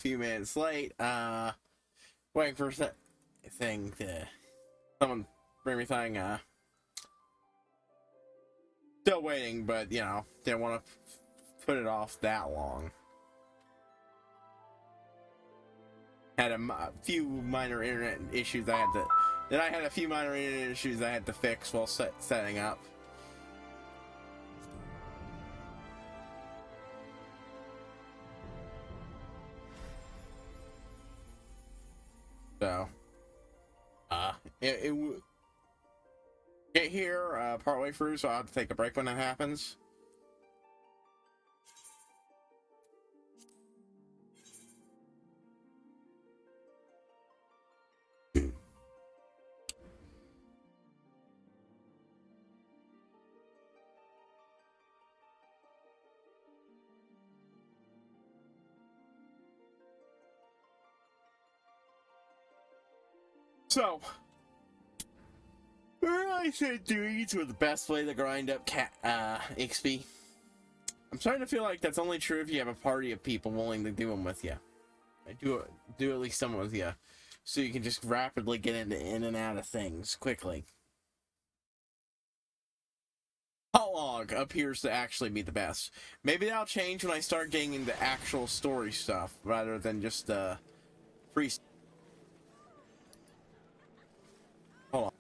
few minutes late. Waiting for thing to someone bring me thing. Still waiting, but you know, didn't want to put it off that long. Had a few minor internet issues I had to. Then I had a few minor internet issues I had to fix while setting up. So, it get here partway through, so I'll have to take a break when that happens. So, I said threes were the best way to grind up XP. I'm starting to feel like that's only true if you have a party of people willing to do them with you. Do at least some with you, so you can just rapidly get in and out of things quickly. Log appears to actually be the best. Maybe that'll change when I start getting into actual story stuff rather than just free. Hold on.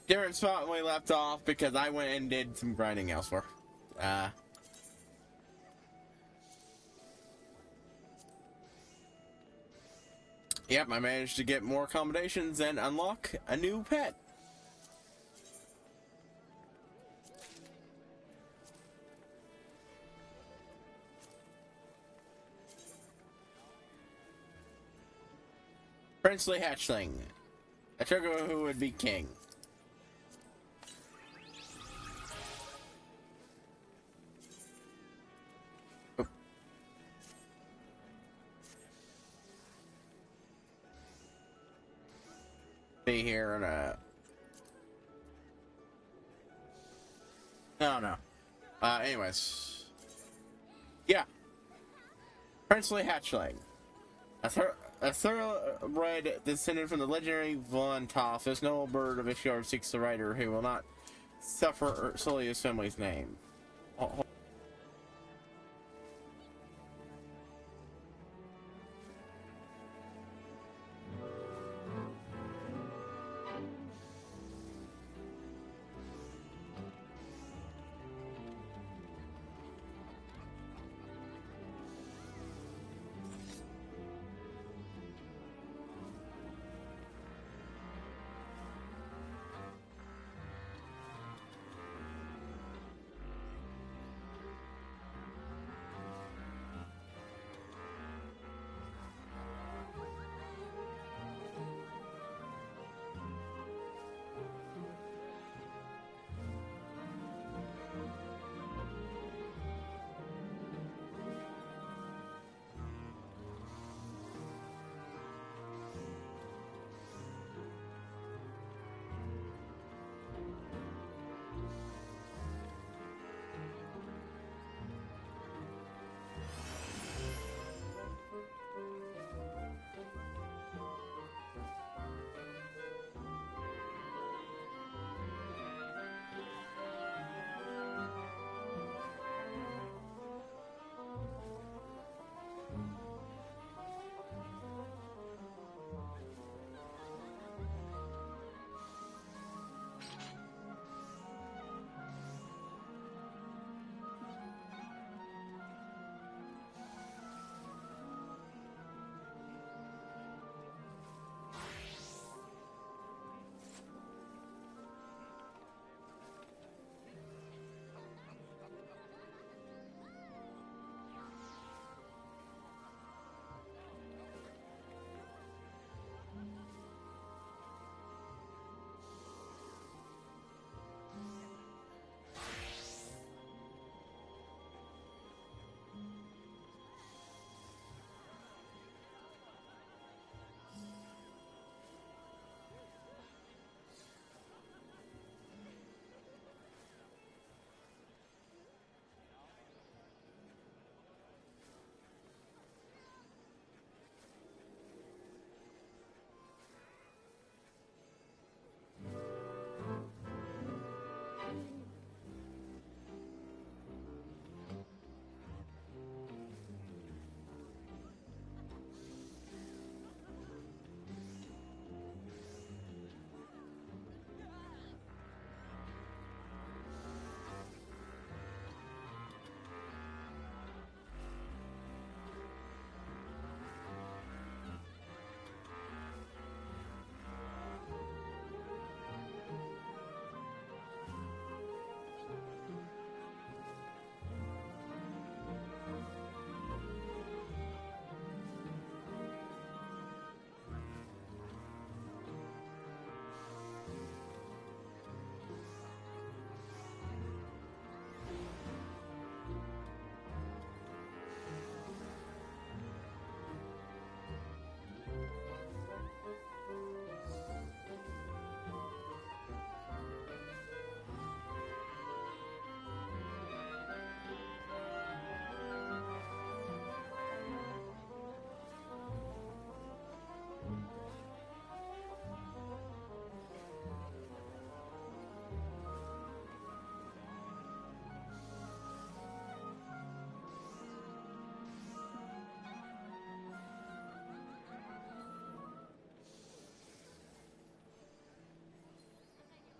Different spot when we left off because I went and did some grinding elsewhere. Yep, I managed to get more accommodations and unlock a new pet. Princely hatchling. A trigger who would be king. Be here and no. Anyways, yeah, princely hatchling, a thoroughbred descended from the legendary Von Toff. This noble bird of Ishgard seeks the rider who will not suffer solely his family's name.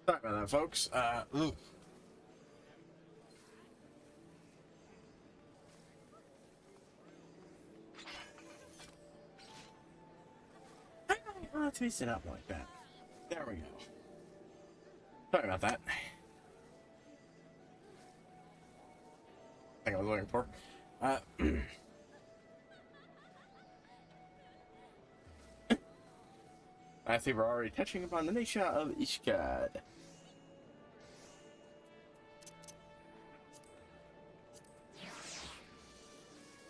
Sorry about that, folks. Ooh. Let's twist it up like that. There we go. Sorry about that. I think I was looking for. I see we're already touching upon the nation of Ishgard.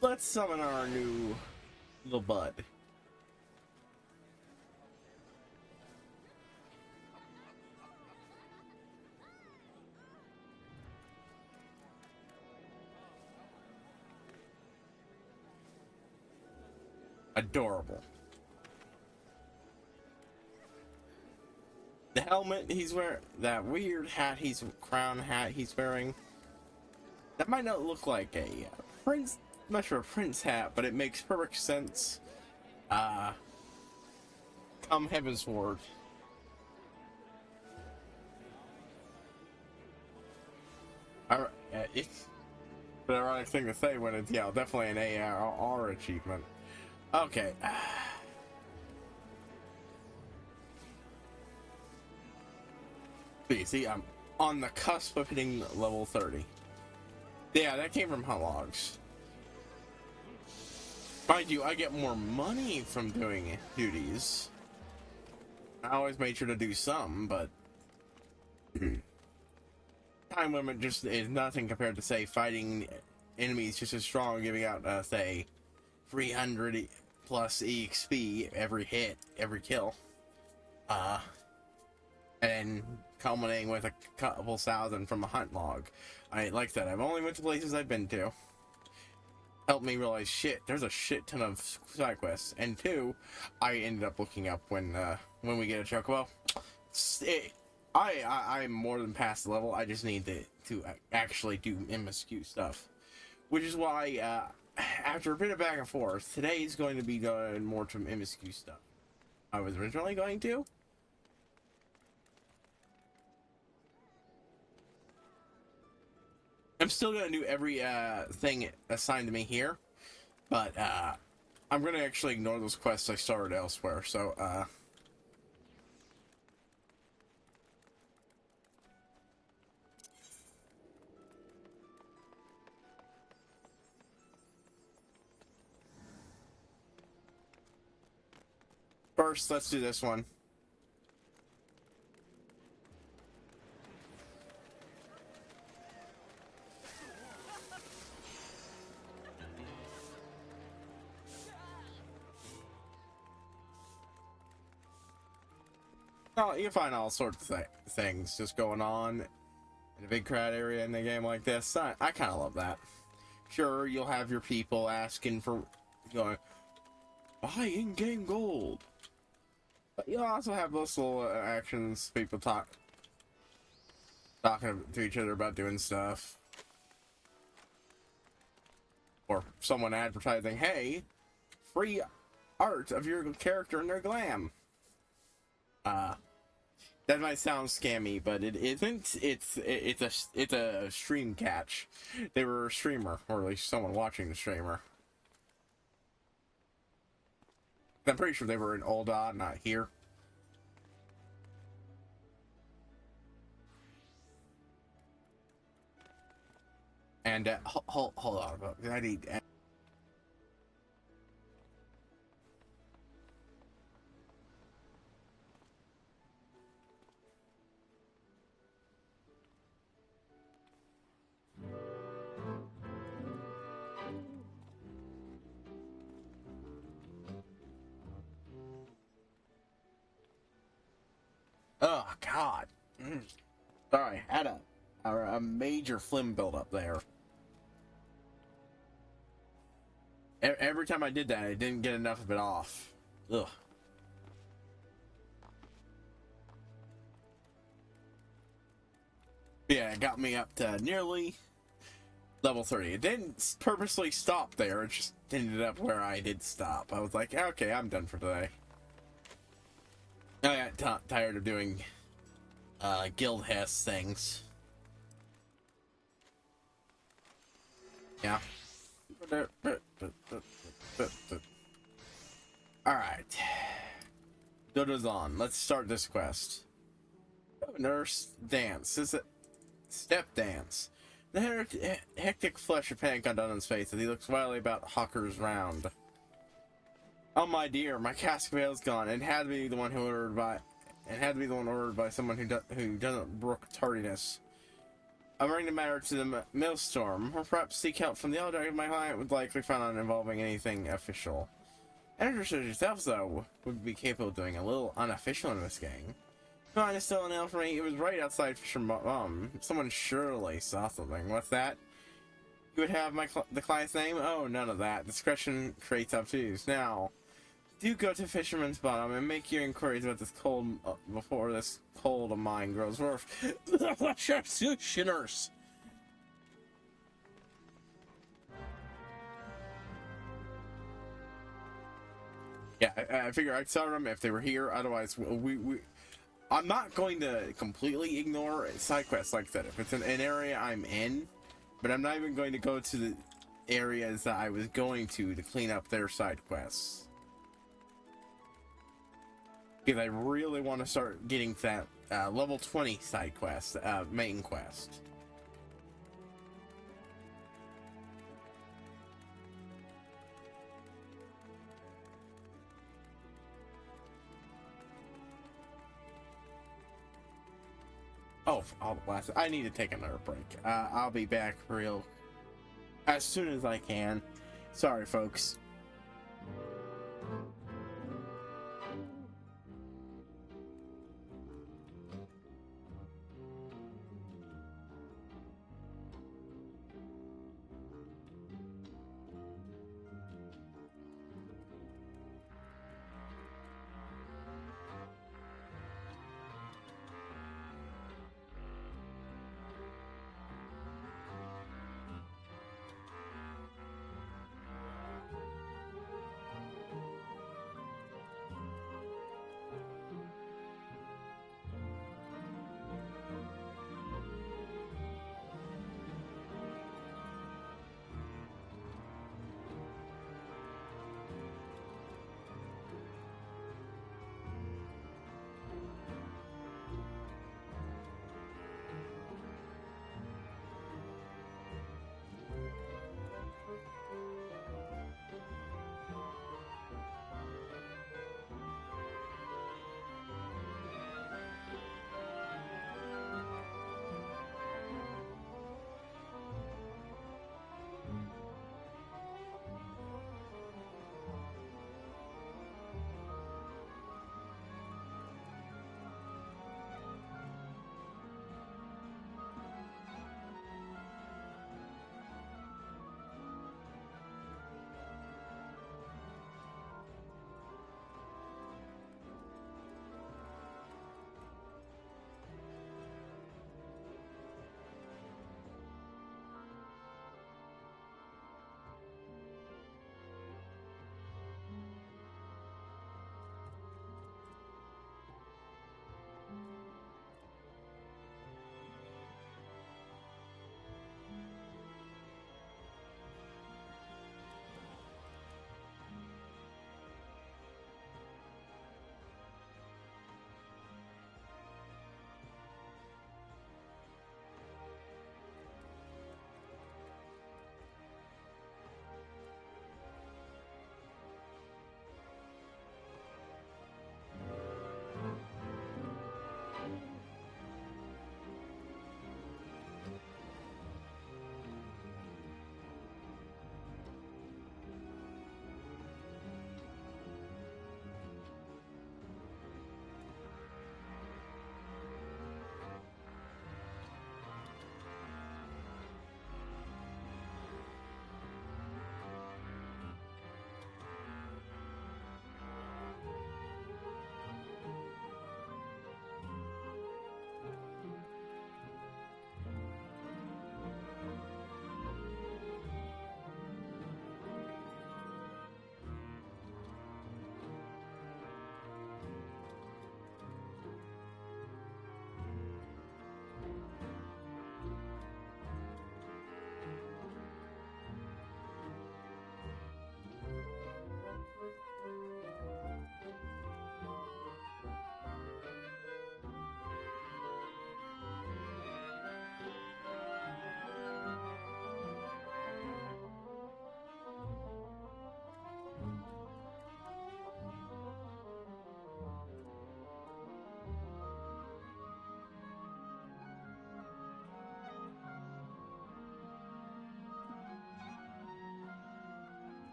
Let's summon our new little bud. Adorable. The helmet he's wearing, that weird hat crown hat he's wearing, that might not look like a prince, much of a prince hat, but it makes perfect sense. Come Heavensward. It's an ironic thing to say when it's, yeah, definitely an ARR achievement. Okay. See, I'm on the cusp of hitting level 30. Yeah, that came from hunt logs. Mind you, I get more money from doing duties. I always made sure to do some, but time limit just is nothing compared to, say, fighting enemies just as strong, giving out, say, 300 plus EXP every hit, every kill. And culminating with a couple thousand from a hunt log. Like that, I've only went to places I've been to. Helped me realize, shit, there's a shit ton of side quests. And two, I ended up looking up when we get a chocobo. I'm more than past the level. I just need to actually do MSQ stuff. Which is why, after a bit of back and forth, today is going to be going more to MSQ stuff. I was originally going to. I'm still gonna do every thing assigned to me here, but I'm gonna actually ignore those quests I started elsewhere. So first, let's do this one. Oh, you find all sorts of things just going on in a big crowd area in a game like this. I kind of love that. Sure, you'll have your people asking for, going, buy in-game gold. But you'll also have those little actions, people talking to each other about doing stuff. Or someone advertising, hey, free art of your character in their glam. That might sound scammy, but it isn't. It's a stream catch. They were a streamer, or at least someone watching the streamer. I'm pretty sure they were in Ul'dah, not here. And hold on, I need. Oh God! Sorry, had a major phlegm buildup there. Every time I did that, I didn't get enough of it off. Ugh. Yeah, it got me up to nearly level 30. It didn't purposely stop there. It just ended up where I did stop. I was like, okay, I'm done for today. I got tired of doing guild has things. Yeah. Alright. Dodo's on. Let's start this quest. Nurse dance. This is a step dance. The hectic flush of panic on Donovan's face as he looks wildly about Hawker's round. Oh my dear, my cask of ale's gone. It had to be the one who ordered by someone who doesn't brook tardiness. I'll bring the matter to the Millstorm, or perhaps seek help from the elder my client would likely find out involving anything official. Editor yourself, though, would be capable of doing a little unofficial investigating. Mine is still an ale for me. It was right outside Fisher Bum. Someone surely saw something. What's that? You would have the client's name? Oh, none of that. Discretion creates obtuse. Now, do go to Fisherman's Bottom and make your inquiries about this cold before this cold of mine grows worse. Shinners. Yeah, I figure I'd saw them if they were here. Otherwise, I'm not going to completely ignore side quests like that. If it's an area I'm in, but I'm not even going to go to the areas that I was going to clean up their side quests. Because I really want to start getting that level 20 side quest, main quest. Oh, I need to take another break. I'll be back as soon as I can. Sorry, folks.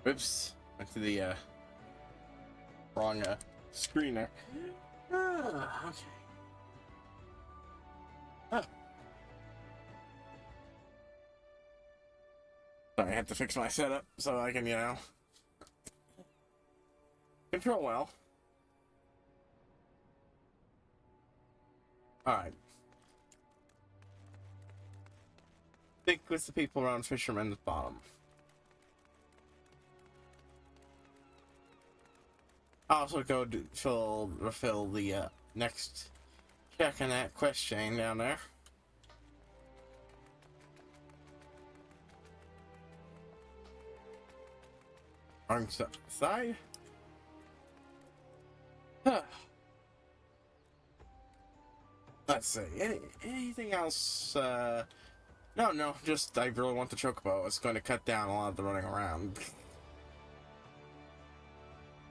Oops, went to the wrong screen there. Okay. Oh. Sorry, I have to fix my setup so I can, you know, control well. Alright. Think with the people around Fisherman's Bottom. I'll also go refill the next check on that quest chain down there. Wrong side. Huh. Let's see. Anything else? No. Just I really want the chocobo. It's going to cut down a lot of the running around.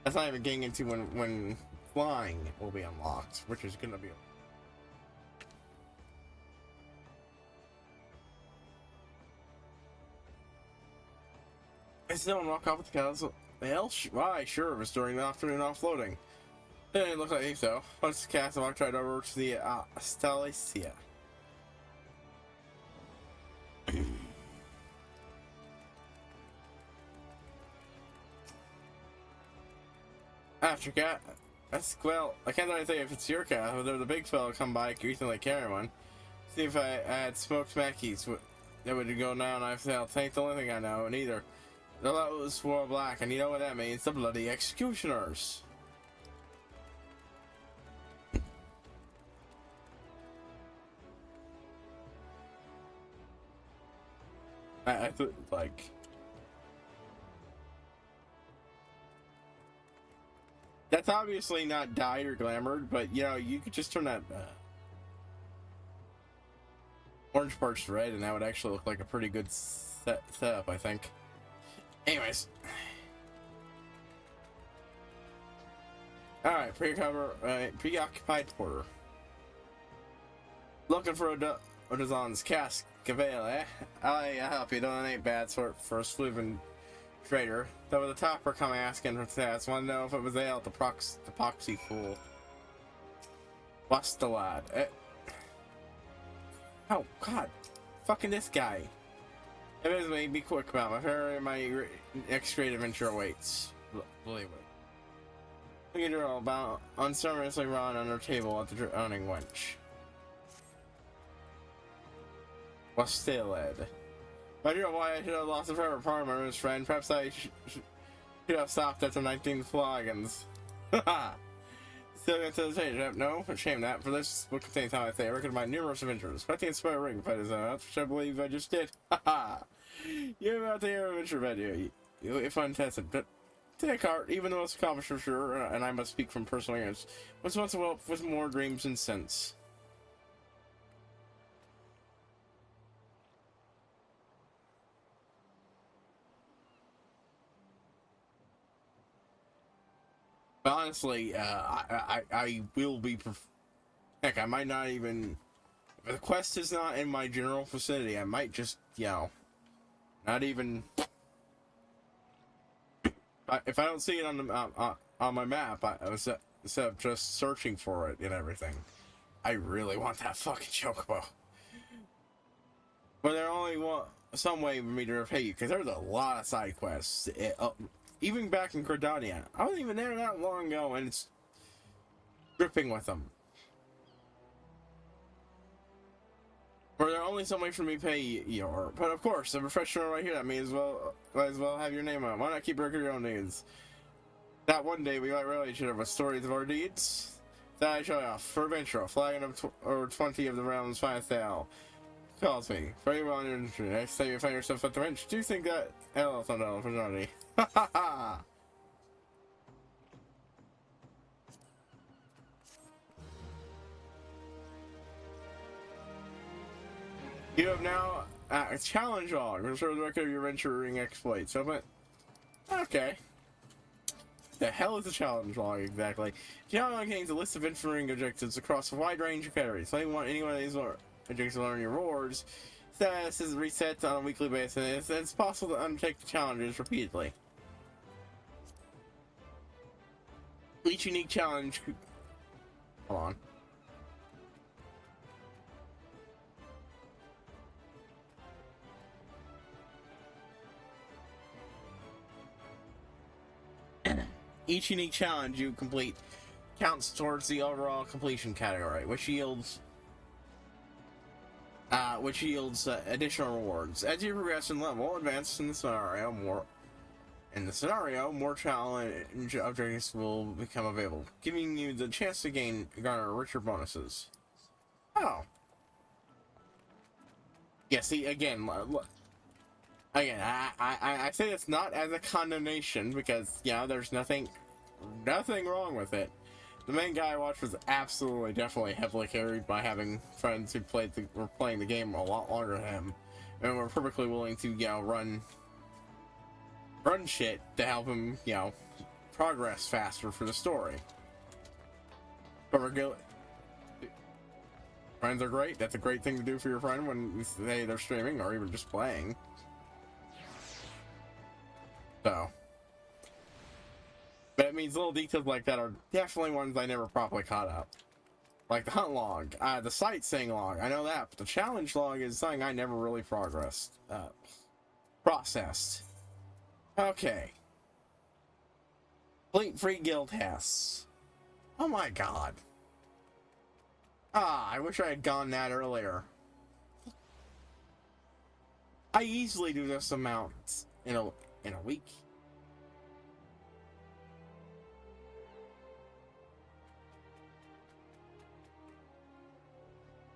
That's not even getting into when flying will be unlocked, which is gonna be. I still unlock off with the cows. The hell? Why? Sure, it was during the afternoon offloading. It didn't look like it though. Once the cast I tried over to the Stalacia. After cat, that's well. I can't really say if it's your cat, but there was a big fella come by, recently carrying one. See if I had smoked Mackies that would go down. I felt ain't the only thing I know, and either the lot was swore black, and you know what that means? The bloody executioners. I thought like. That's obviously not dyed or glamored, but you know, you could just turn that orange parts to red and that would actually look like a pretty good setup, I think. Anyways. Alright, preoccupied porter. Looking for Odazon's cask, Cavale, eh? I'll help you, though it ain't bad sort for a sleuthing trader. Though the topper come asking for stats, want to know if it was ale, the poxy fool. What's the lad? Oh, God. Fucking this guy. If it is me, be quick about my hair and my next great adventure awaits. Believe it. Look at her all about unceremoniously run on her table at the drowning wench. What's still led? I don't know why I should have lost a favorite part of my room's friend. Perhaps I should have stopped after 19 floggings. Haha! Still get to the stage, no? Shame that. For this book contains how I say I record my numerous adventures. I think it's my ring fight is out, which I believe I just did. Haha! You're about to hear adventure video. If untested, but take heart, even though it's accomplished for sure, and I must speak from personal experience, was once a whelp with more dreams and sense. Honestly, I will be. Heck, I might not even. If the quest is not in my general vicinity, I might just, you know, not even. If I don't see it on the on my map, instead of just searching for it and everything, I really want that fucking chocobo. But there only some way for me to repay you, because there's a lot of side quests. Even back in Gridania, I wasn't even there that long ago, and it's dripping with them. Or there only some way for me to pay you. But of course, the professional right here, that may as well have your name on. Why not keep record of your own needs? That one day we might relate each other with stories of our deeds. That I show off for adventure, flagging up over 20 of the realm's finest ale. Calls me. Very well in your industry. Next time you find yourself at the bench, do you think that elephant opportunity? Ha ha ha! You have now a challenge log. Restore the record of your venturing exploits. Open. Okay. The hell is a challenge log exactly? Challenge log contains a list of venturing objectives across a wide range of categories. So you want any one of these objectives to learn your rewards. Status is reset on a weekly basis. It's possible to undertake the challenges repeatedly. Each unique challenge. Hold on. Each unique challenge you complete counts towards the overall completion category, which yields additional rewards. As you progress in level, advance in the scenario, more challenge objectives will become available, giving you the chance to garner richer bonuses. Oh. Yeah, see, again, I say it's not as a condemnation because, yeah, there's nothing wrong with it. The main guy I watched was definitely heavily carried by having friends who were playing the game a lot longer than him, and were perfectly willing to, run shit to help him, progress faster for the story. But friends are great. That's a great thing to do for your friend when they're streaming or even just playing. So, but it means little details like that are definitely ones I never properly caught up. Like the hunt log, the sightseeing log, I know that, but the challenge log is something I never really processed. Okay. Complete free guild tasks. Oh my god. I wish I had gone that earlier. I easily do this amount in a week.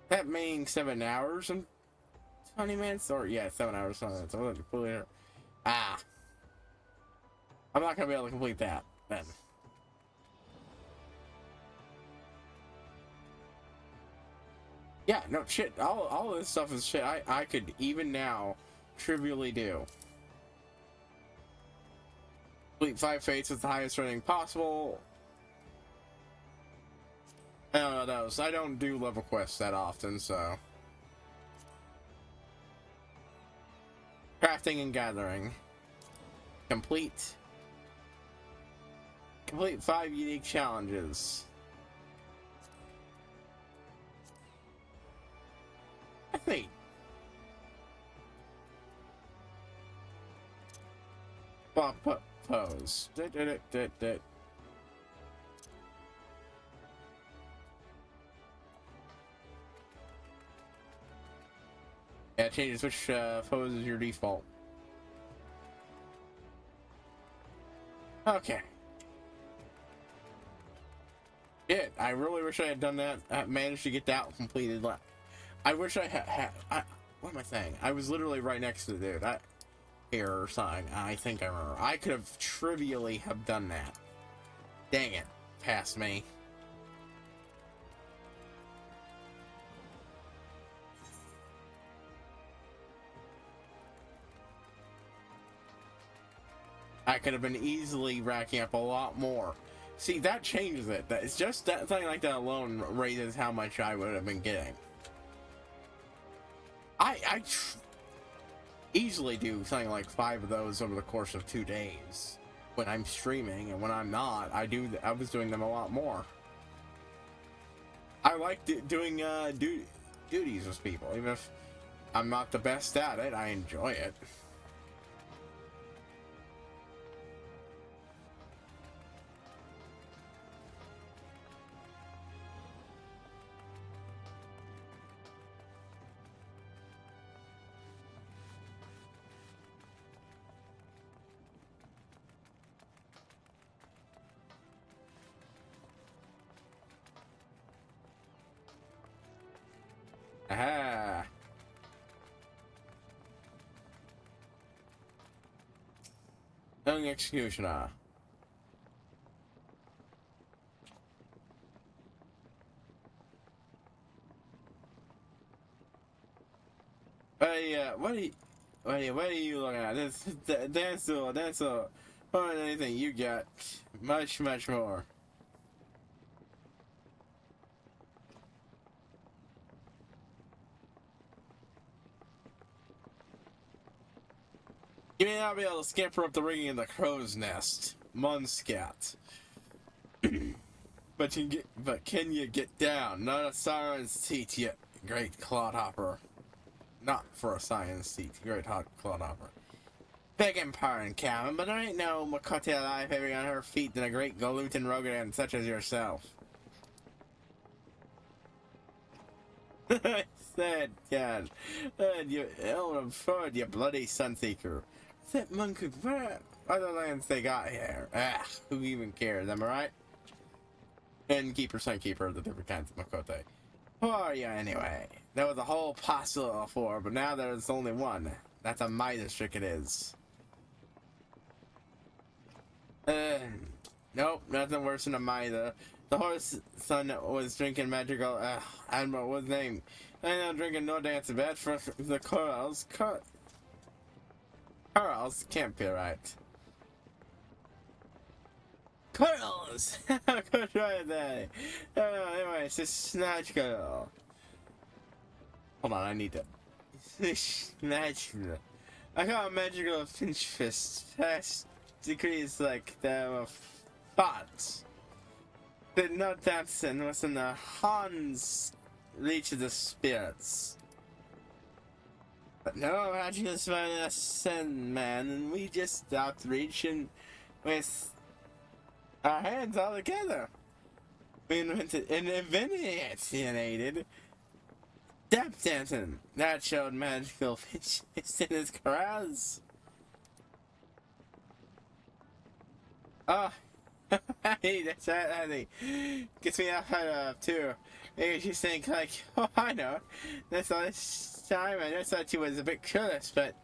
That means 7 hours and 20 minutes, or yeah, 7 hours. I'm not gonna be able to complete that then. Yeah, no shit. All of this stuff is shit I could even now trivially do. Complete 5 fates with the highest rating possible. I don't do level quests that often, so. Crafting and gathering. Complete 5 unique challenges. I think. Pose. Yeah, it changes which pose is your default. Okay. Shit, I really wish I had done that. I managed to get that completed. I wish I had. What am I saying? I was literally right next to the dude. Here or something. I think I remember. I could have trivially have done that. Dang it. Past me. I could have been easily racking up a lot more. See, that changes it. It's just that something like that alone raises how much I would have been getting. I easily do something like 5 of those over the course of 2 days when I'm streaming, and when I'm not, I was doing them a lot more. I like doing duties with people, even if I'm not the best at it. I enjoy it. Aha! Young executioner. What are you looking at? That's more than anything you get. Much more. You may not be able to scamper up the rigging in the crow's nest, Munscat. But can you get down? Not a siren's teeth yet, great clodhopper. Not for a science teeth, great hot clodhopper. Begging pardon, Captain, but there ain't no Makote alive heavier on her feet than a great Galutin Rogadan such as yourself. Said, God. You ill forward, you bloody sunseeker. That monkey, what other lands they got here? Ah, who even cares, am I right? Innkeeper, sunkeeper, the different kinds of Makote. Who are you anyway? There was a whole postle before, but now there's only one. That's a Midas trick it is. Nope, nothing worse than a Mida. The horse son was drinking magical, Admiral, what's his name? I know drinking no dance bad for the corals. Corals can't be right. Corals! Good try that. Anyway, it's a snatch girl. Hold on, I need to. Snatch girl. I got a magical pinch fist. Fast decrease like them of thoughts. But no dancing was in the Hans reach of the spirits. But no, I just found a sin, man, and we just stopped reaching with our hands all together. We invented and invented step dancing. That showed magical pitches in his corrals. Oh, hey, that's right, honey. Gets me out of too. Maybe you think like, oh, I know. That's all this time. I just thought you was a bit curious, but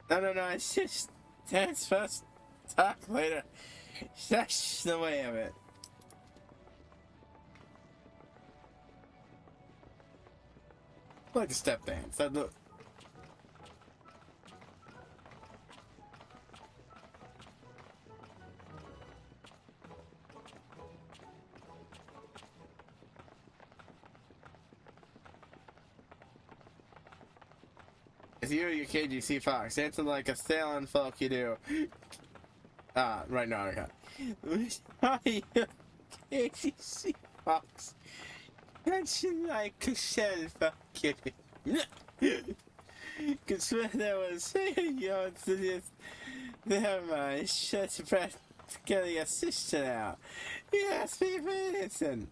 no. It's just dance first, talk later. That's the way of it. Like a step dance. That look. It's you, you KGC Fox. Dancing like a sailing folk you do. Right now I got. You KGC Fox. Dancing like a sailing folk you do. Cause when I was saying, you know, never mind, shut your breath, getting a sister out. Yes, people, listen.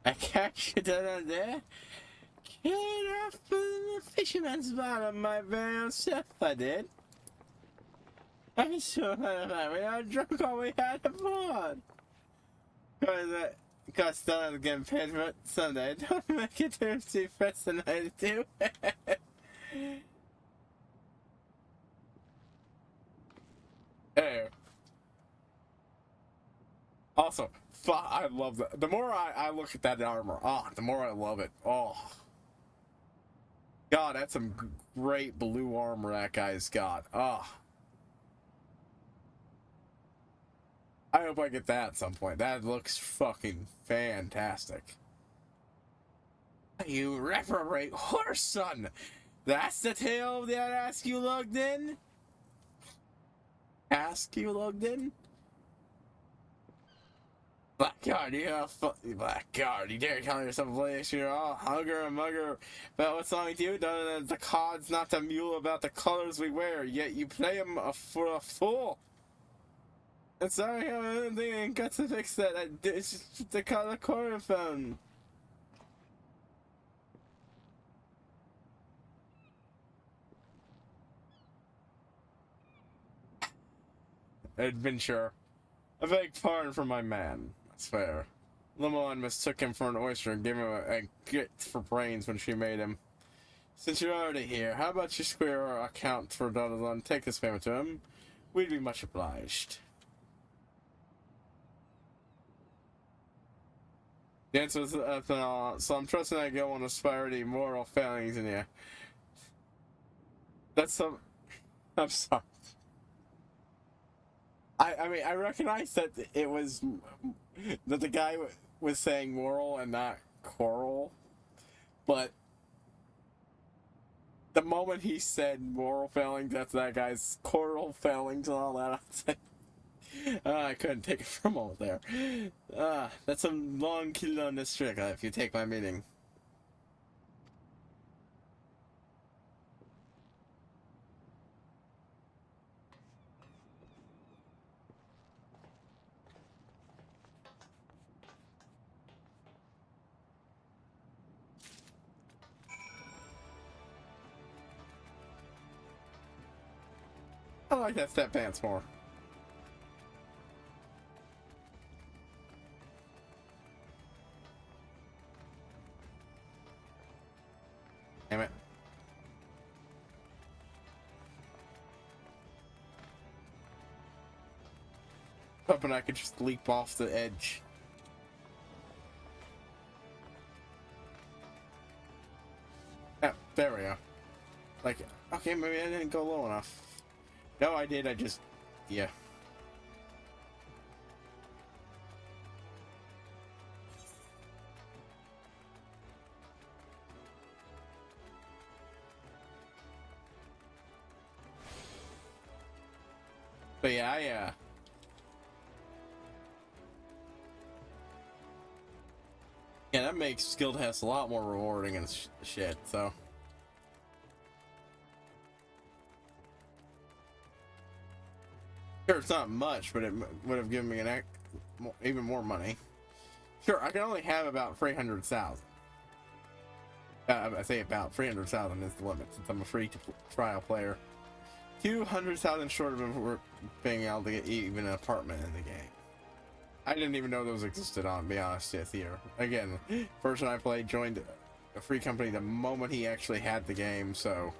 I catch you down there. Get off the fisherman's bottom, my very own self, I did. I'm sure that we are drunk all we had aboard. Cause still I'm getting paid for it someday. Don't make it too fresh tonight, too. Hey. Also, I love that. The more I look at that armor, the more I love it. Oh. God, that's some great blue armor that guy's got. I hope I get that at some point. That looks fucking fantastic. You reprobate horse son! That's the tale that Askew logged in? Askew logged in? Blackguard, Blackguard, you dare call yourself a place, you're all hugger and mugger about what's wrong with you, done the cod's not the mule about the colors we wear, yet you play him for a fool. I'm sorry, I ain't got to fix that. It's just the color corner phone. Adventure. A beg pardon for my man. That's fair. Limon mistook him for an oyster and gave him a gift for brains when she made him. Since you're already here, how about you square our account for Donald and take this payment to him? We'd be much obliged. The answer is ethanol, so I'm trusting I go on asperity moral failings in you. That's some... I'm sorry. I mean, I recognize that it was... that the guy was saying moral and not coral, but the moment he said moral failings, that's that guy's coral failings and all that, I was like, I couldn't take it for a moment there. That's a long kill on this trick, if you take my meaning. I like that step pants more. Damn it. Hoping I could just leap off the edge. Yeah, there we go. Like, okay, maybe I didn't go low enough. No, I did, I just... yeah. But yeah, yeah, that makes skill tests a lot more rewarding and shit, so... Sure, it's not much, but it would have given me even more money. Sure, I can only have about 300,000. I say about 300,000 is the limit since I'm a free trial player. 200,000 short of being able to get even an apartment in the game. I didn't even know those existed, on to be honest with you. Again, person I played joined a free company the moment he actually had the game, so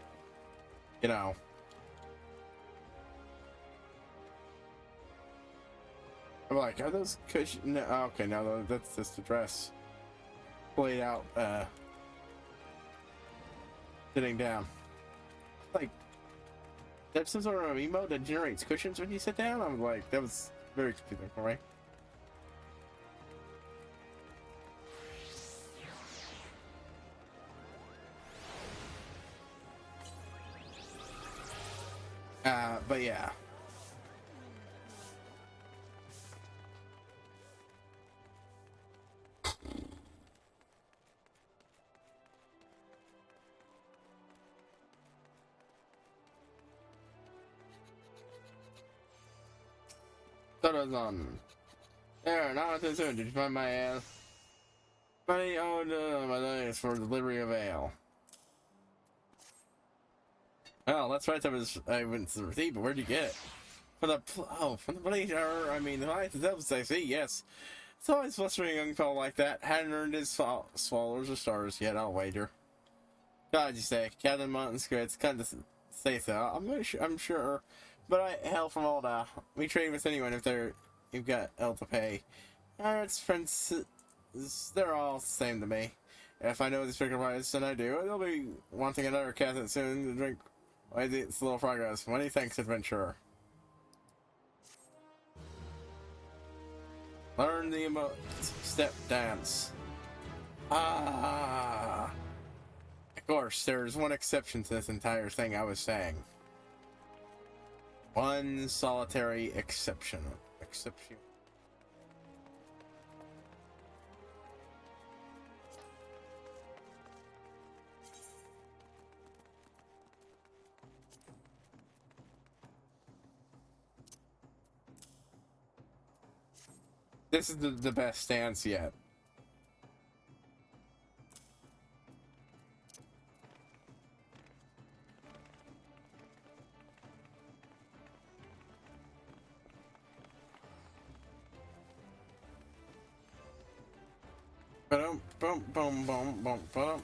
you know. I'm like, are those cushions? No, okay, no, that's just the dress. Played out, sitting down. Like, that's some sort of emote that generates cushions when you sit down? I'm like, that was very confusing for me. But yeah. Photos on. There, not too soon. Did you find my money? Oh no, my money is for delivery of ale. Oh, that's right. I went to the receipt, but where'd you get it? From the blazer. I mean, the license, I see. Yes, it's always frustrating a young fellow like that. Hadn't earned his swallows or stars yet. I'll wager. God, you say, Captain Mountain Square. It's kind of say so. I'm sure, but I hail from Alda. We trade with anyone if you've got L to pay. It's friends. They're all the same to me. If I know these bigger rights than I do, they'll be wanting another cabinet soon to drink. It's a little progress. Many thanks, adventurer. Learn the step dance. Ah, course, there's one exception to this entire thing I was saying. One solitary exception. Exception. This is the best stance yet. Boom, boom, boom, boom, boom, boom.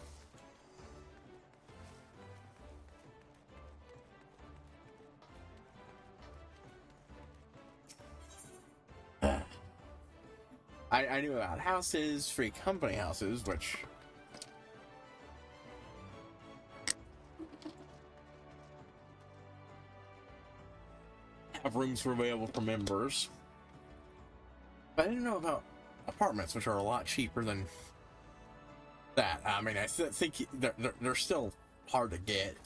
I knew about houses, free company houses, which have rooms for available for members. But I didn't know about apartments, which are a lot cheaper than that. I mean, I think they're still hard to get,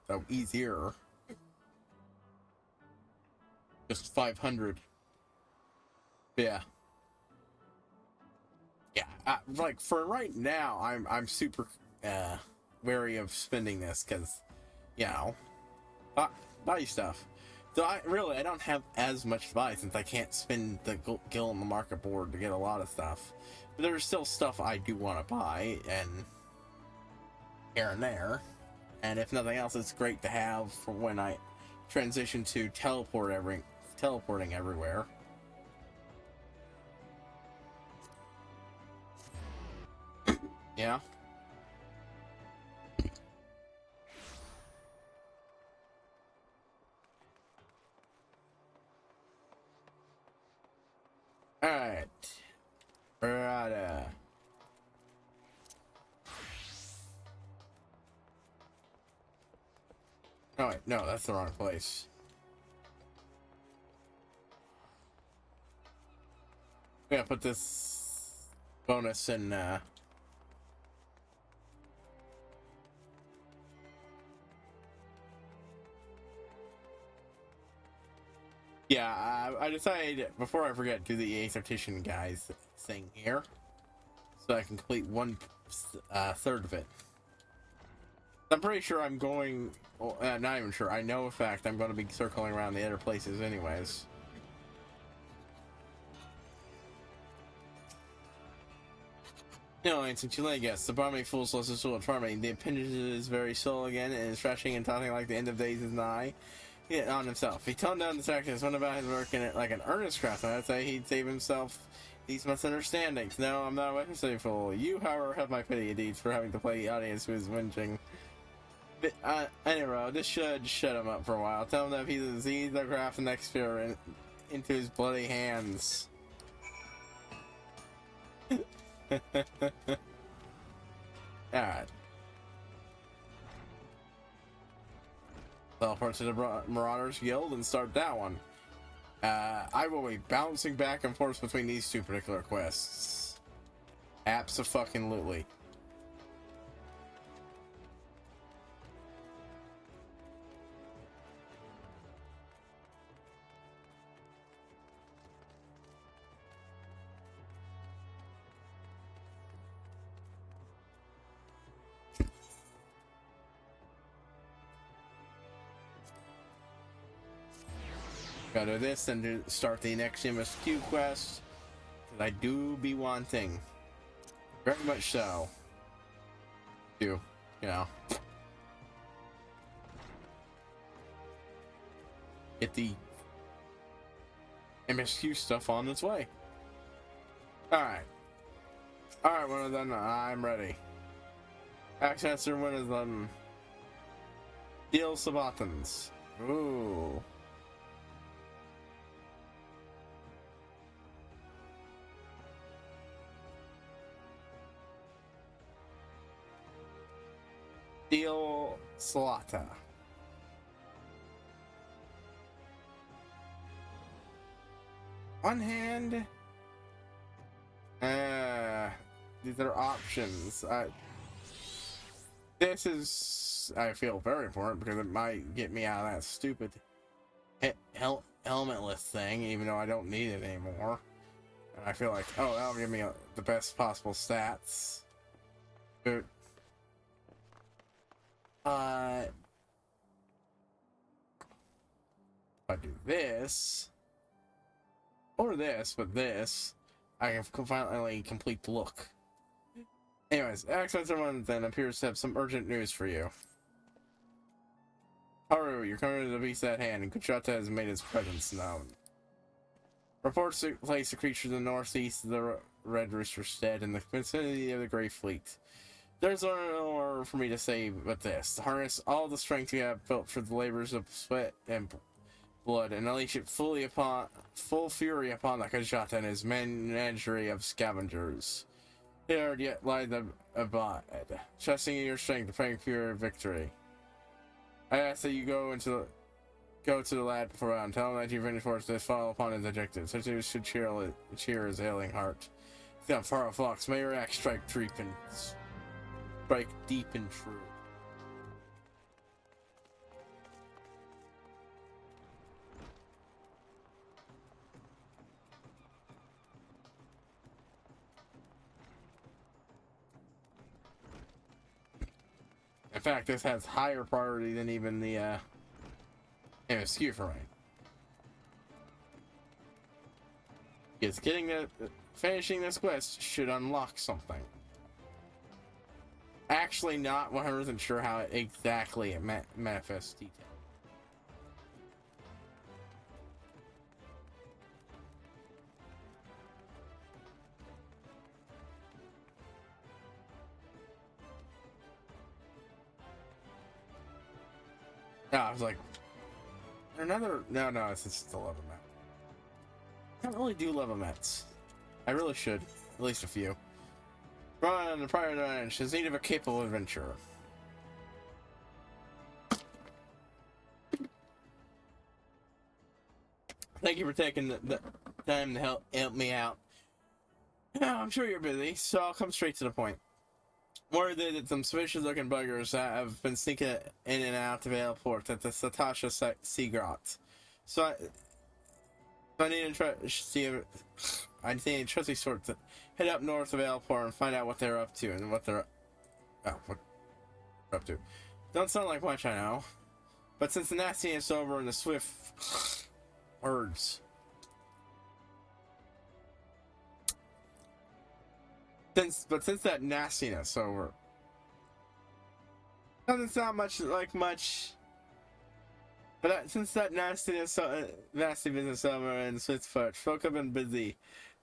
so easier. Just 500. Yeah. Yeah, like for right now, I'm super wary of spending this because, you know, buy stuff. So I don't have as much to buy since I can't spend the gil on the market board to get a lot of stuff. But there's still stuff I do want to buy, and here and there. And if nothing else, it's great to have for when I transition to teleporting everywhere. Yeah. Alright. Right. Oh wait, no, that's the wrong place. Yeah, put this bonus in yeah, I decided before I forget to do the Attribution guys thing here, so I can complete one third of it. I'm pretty sure I'm going. Well, not even sure. I know, in fact, I'm going to be circling around the other places, anyways. You know, since you lay guess, the Barmy fool's less is full of charming. The appendage is very soul again, and is stretching and taunting like the end of days is nigh. Hit on himself. He toned down distractions, went about his work in it like an earnest craftsman. I'd say he'd save himself these misunderstandings. No, I'm not a weapon fool. You, however, have my pity indeed for having to play the audience who is whinging. But, anyway, this should shut him up for a while. Tell him that if he sees the craft and next fear into his bloody hands. Alright. Teleport to the Marauders Guild and start that one. I will be bouncing back and forth between these two particular quests. Abso-fucking-lutely. Gotta do this and start the next MSQ quest that I do be wanting. Very much so. You know. Get the MSQ stuff on its way. Alright. Alright, one of them, I'm ready. Accessor, one of them. Deal Sabatons. Ooh. Deal Slaughter. One hand. These are options. This is, I feel, very important because it might get me out of that stupid helmetless thing, even though I don't need it anymore. And I feel like, oh, that'll give me the best possible stats. But, if I do this, or this, but this, I can finally complete the look. Anyways, Access One then appears to have some urgent news for you. Haru, you're coming to the beast at hand, and Kuchata has made his presence known. Reports place a creature to the northeast of the Red Rooster's stead in the vicinity of the Grey Fleet. There's no more for me to say but this. To harness all the strength you have built for the labors of sweat and blood, and unleash it full fury upon the Kuchata and his menagerie of scavengers. Here yet lie the abide, trusting in your strength to praying for your victory. I ask that you go to the lad before and tell him that you've been forced to fall upon his objective. Such news should cheer his ailing heart. The far flocks may your axe strike deep and true. In fact, this has higher priority than even the MSQ for me. Because finishing this quest should unlock something. Actually, not 100% sure how exactly it manifests detail. I was like, another. No, it's just a level map. I don't really do level maps. I really should. At least a few. Run the prior ranch is need of a capable adventurer. Thank you for taking the time to help me out. I'm sure you're busy, so I'll come straight to the point. Word that some suspicious-looking buggers have been sneaking in and out of Airport at the Satasha Seagrot. So I need a trusty sort to head up north of Airport and find out what they're up to and what they're up to. Don't sound like much, I know, but since the nastiness over and the swift words. Since that nastiness over, doesn't sound much like much. But since that nasty business over and Switzfoot, folk have been busy,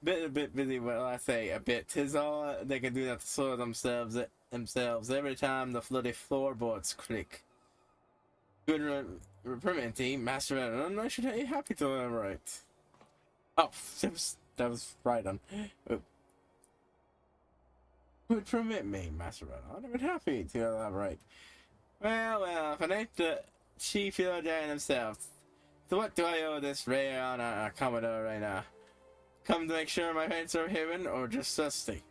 a bit busy. Well, I say a bit. 'Tis all they can do not to soil themselves every time the floody floorboards creak. Good reprimand team, Master Veteran. I should be happy to elaborate. Oh, that was right on. Would permit me, Master Ron. I'm happy to elaborate. Well, if it ain't the Chief Elder himself, so what do I owe this rare honor, Commodore right now? Come to make sure my parents are heaven, or just thirsty?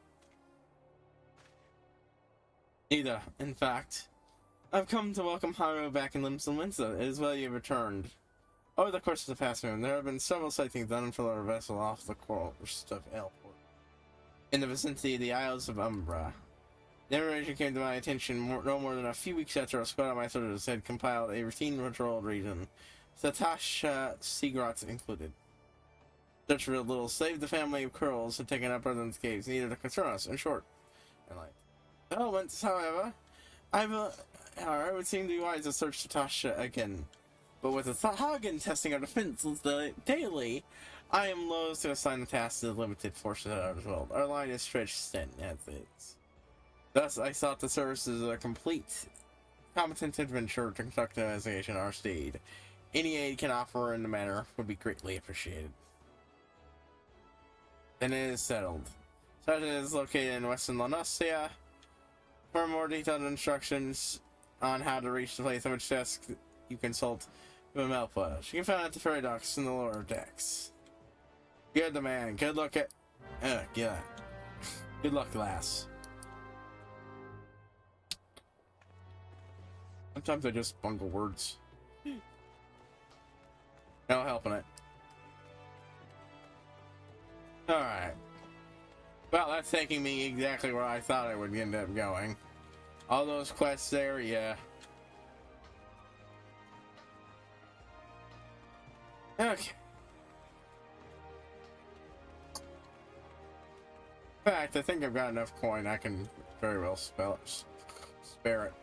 Neither, in fact. I've come to welcome Haru back in Limson Windsor. It is well you have returned. Over the course of the past moon, there have been several sightings done for our vessel off the coast of Airport, in the vicinity of the Isles of Umbra. The information came to my attention no more than a few weeks after a squad of my soldiers had compiled a routine patrol region, Satasha Seagrot included. Such real little saved the family of Curls had taken up residence caves, neither to concern us, in short. And like elements, however, I would seem to be wise to search Satasha again. But with the Hagen testing our defenses daily, I am loath to assign the task to the limited forces at our world. Our line is stretched thin as is. Thus, I sought the services of a competent adventurer to conduct an investigation on our steed. Any aid can offer in the matter would be greatly appreciated. Then it is settled. Such is located in Western Lanosia. For more detailed instructions on how to reach the place on which desk you consult Vimelpa. She can be found at the ferry docks in the lower decks. Good the man. Good luck at. Good luck, lass. Sometimes I just bungle words. No helping it. Alright. Well, that's taking me exactly where I thought I would end up going. All those quests there, yeah. Okay. In fact, I think I've got enough coin I can very well spare it.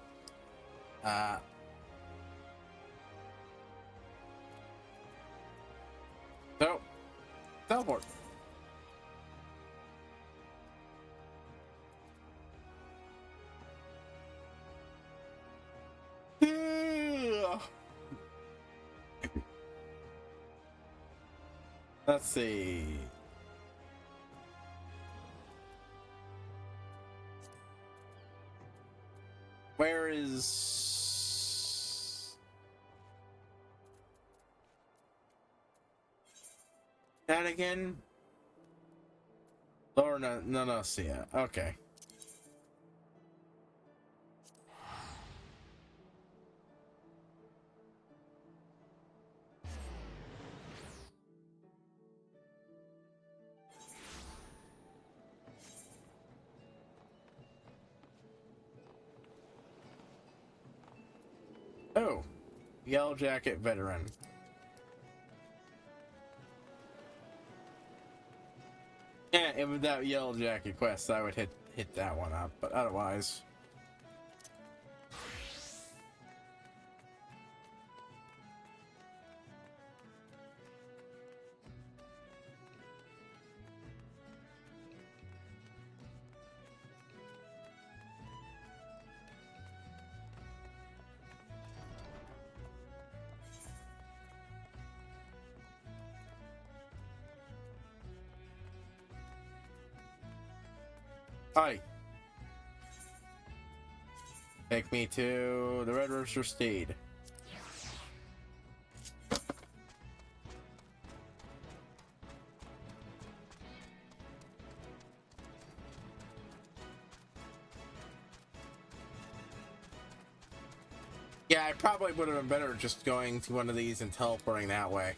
So, teleport. Let's see. Where is that again? Lower Nonosia. Okay. Oh, Yellow Jacket Veteran. Yeah, and with that Yellow Jacket quest, I would hit that one up, but otherwise. Hi. Take me to the Red Rooster Steed. Yeah, I probably would have been better just going to one of these and teleporting that way.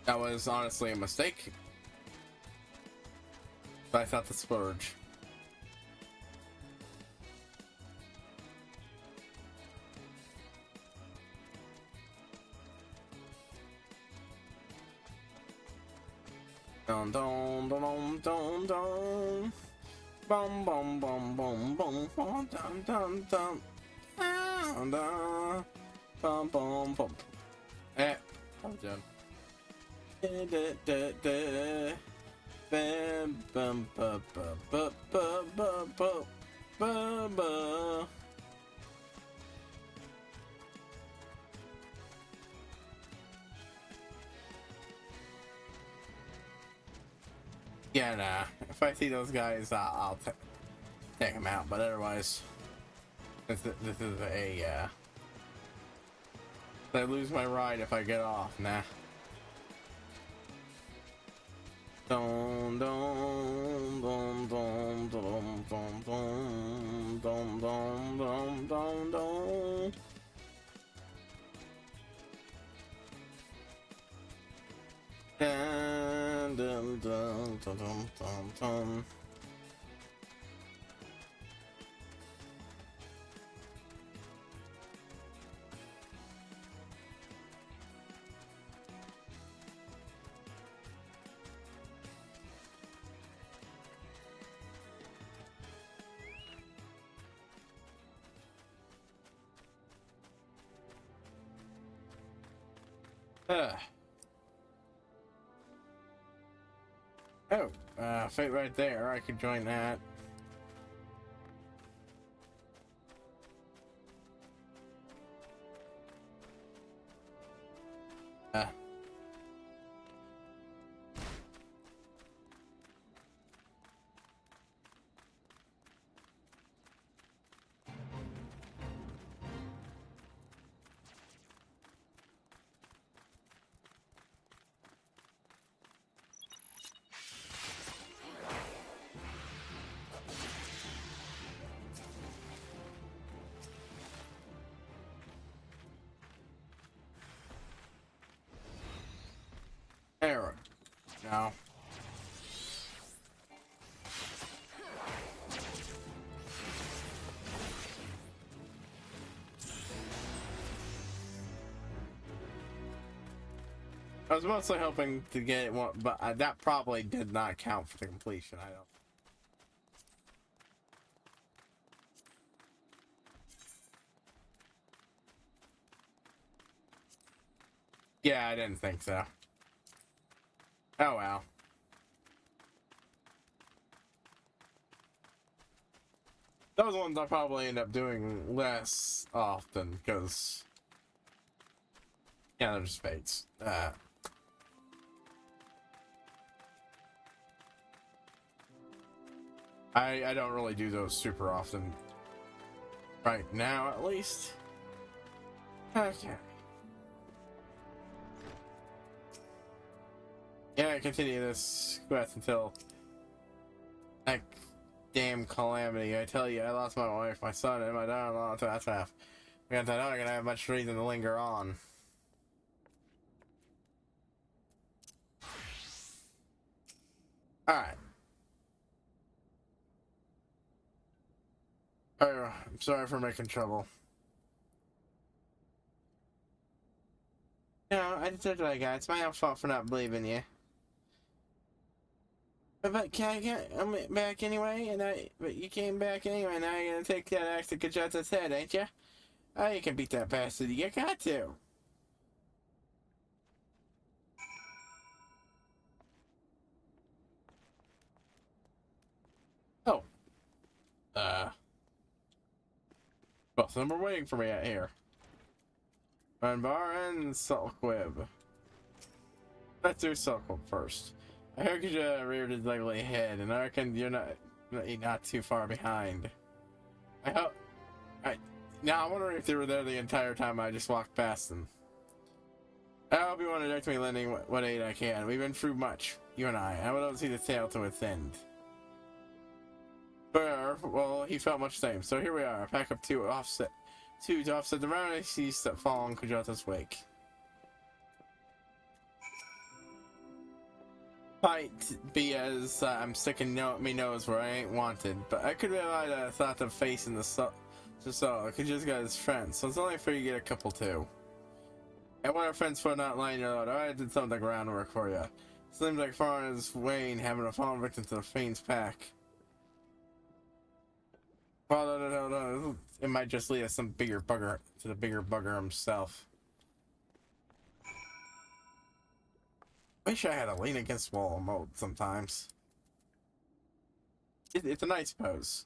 That was honestly a mistake. But I thought the splurge. Dun dun dun dun dun. Bum bum bum bum bum bum dun dun dun. Dun dun. Bum bum bum. I'm done. Bum bum bum bum bum bum bum bum bum. Yeah, nah. If I see those guys, I'll take them out. But otherwise, this is a. I lose my ride if I get off. Nah. Dun dun dun dun dun dun dun dun dun dun dun. Dun dun dun dun dun dun dun. Oh, fate right there. I could join that. There. No. I was mostly hoping to get it one, but that probably did not count for the completion. I don't. Yeah, I didn't think so. Oh well. Those ones I probably end up doing less often because, yeah, they're just fates. I don't really do those super often. Right now, at least. Okay. Yeah, I continue this quest until that damn calamity. I tell you, I lost my wife, my son, and my daughter-in-law to FF. Because I don't gonna have much reason to linger on. Alright. Oh, I'm sorry for making trouble. No, I did what I got. It's my own fault for not believing you. But can I get back anyway? But you came back anyway. Now you're gonna take that axe to Kajata's head, ain't ya? Oh, you can beat that bastard. You got to. Oh. Both of them are waiting for me out here. Manbar and Saltquib. Let's do Saltquib first. I heard you reared his ugly head, and I reckon you're not too far behind. I hope. Now I'm wondering if they were there the entire time I just walked past them. I hope you want to direct me lending what aid I can. We've been through much, you and I. I don't see the tale to its end. But, well, he felt much the same. So here we are, a pack of two to offset the round seas that fall on Kajata's wake. Might be as I'm sticking me nose where I ain't wanted, but I could realize I thought of facing the so I could just get his friends, so it's only fair you get a couple too. And what our friends for not lying your load, I did some of the groundwork for you. Seems like far as Wayne having a fallen victim to the Fiend's pack. Well, no. It might just lead us to the bigger bugger himself. Wish I had a lean against wall mode sometimes. It's a nice pose.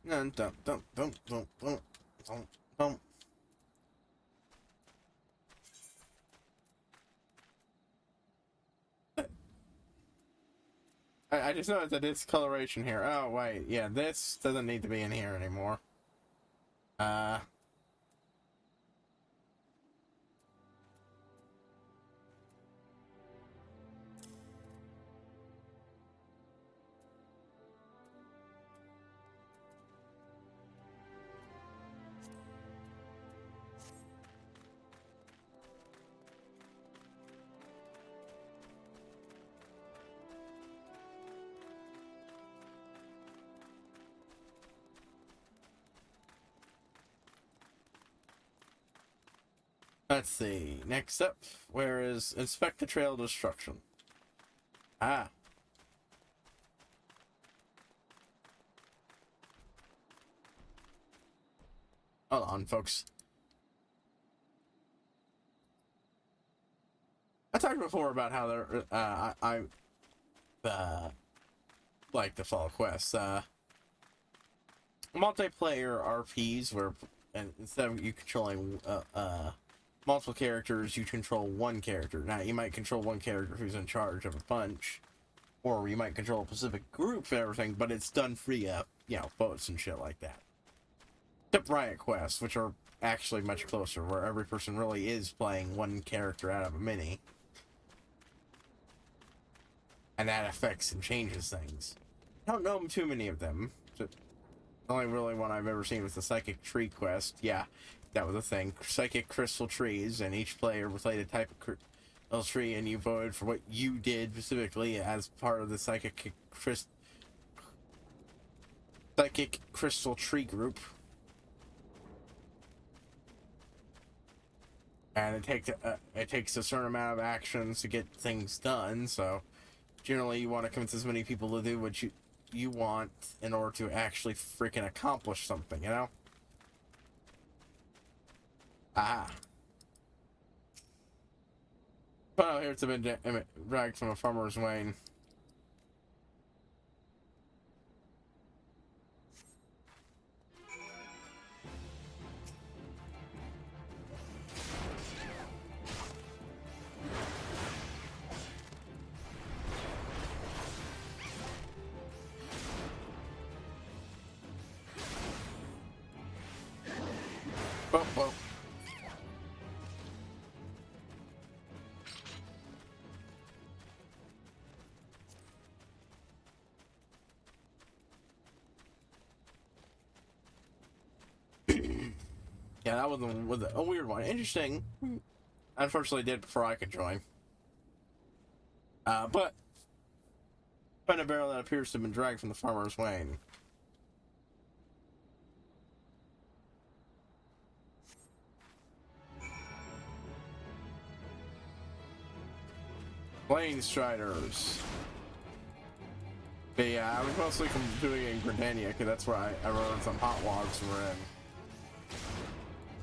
Don't. I just noticed that discoloration here. Oh, wait. Yeah, this doesn't need to be in here anymore. Let's see. Next up, where is inspect the trail of destruction? Ah. Hold on, folks. I talked before about how there, I like the fall quests. Multiplayer RPs where instead of you controlling multiple characters, you control one character. Now, you might control one character who's in charge of a bunch, or you might control a specific group and everything, but it's done free of, votes and shit like that. Except Riot Quests, which are actually much closer, where every person really is playing one character out of a mini. And that affects and changes things. I don't know too many of them. So the only really one I've ever seen was the Psychic Tree quest. Yeah, that was a thing. Psychic crystal trees, and each player played a type of crystal tree, and you voted for what you did specifically as part of the Psychic crystal tree group. And it takes a certain amount of actions to get things done. So generally, you want to convince as many people to do what you want in order to actually freaking accomplish something. You know? Ah. Well, here it's been dragged from a farmer's wain. Whoa, whoa. Yeah, that was a weird one. Interesting. Unfortunately, did before I could join. But find a barrel that appears to have been dragged from the farmer's wain. Plane Striders. But yeah, I was mostly doing it in Gridania because that's where I wrote some hot logs were in.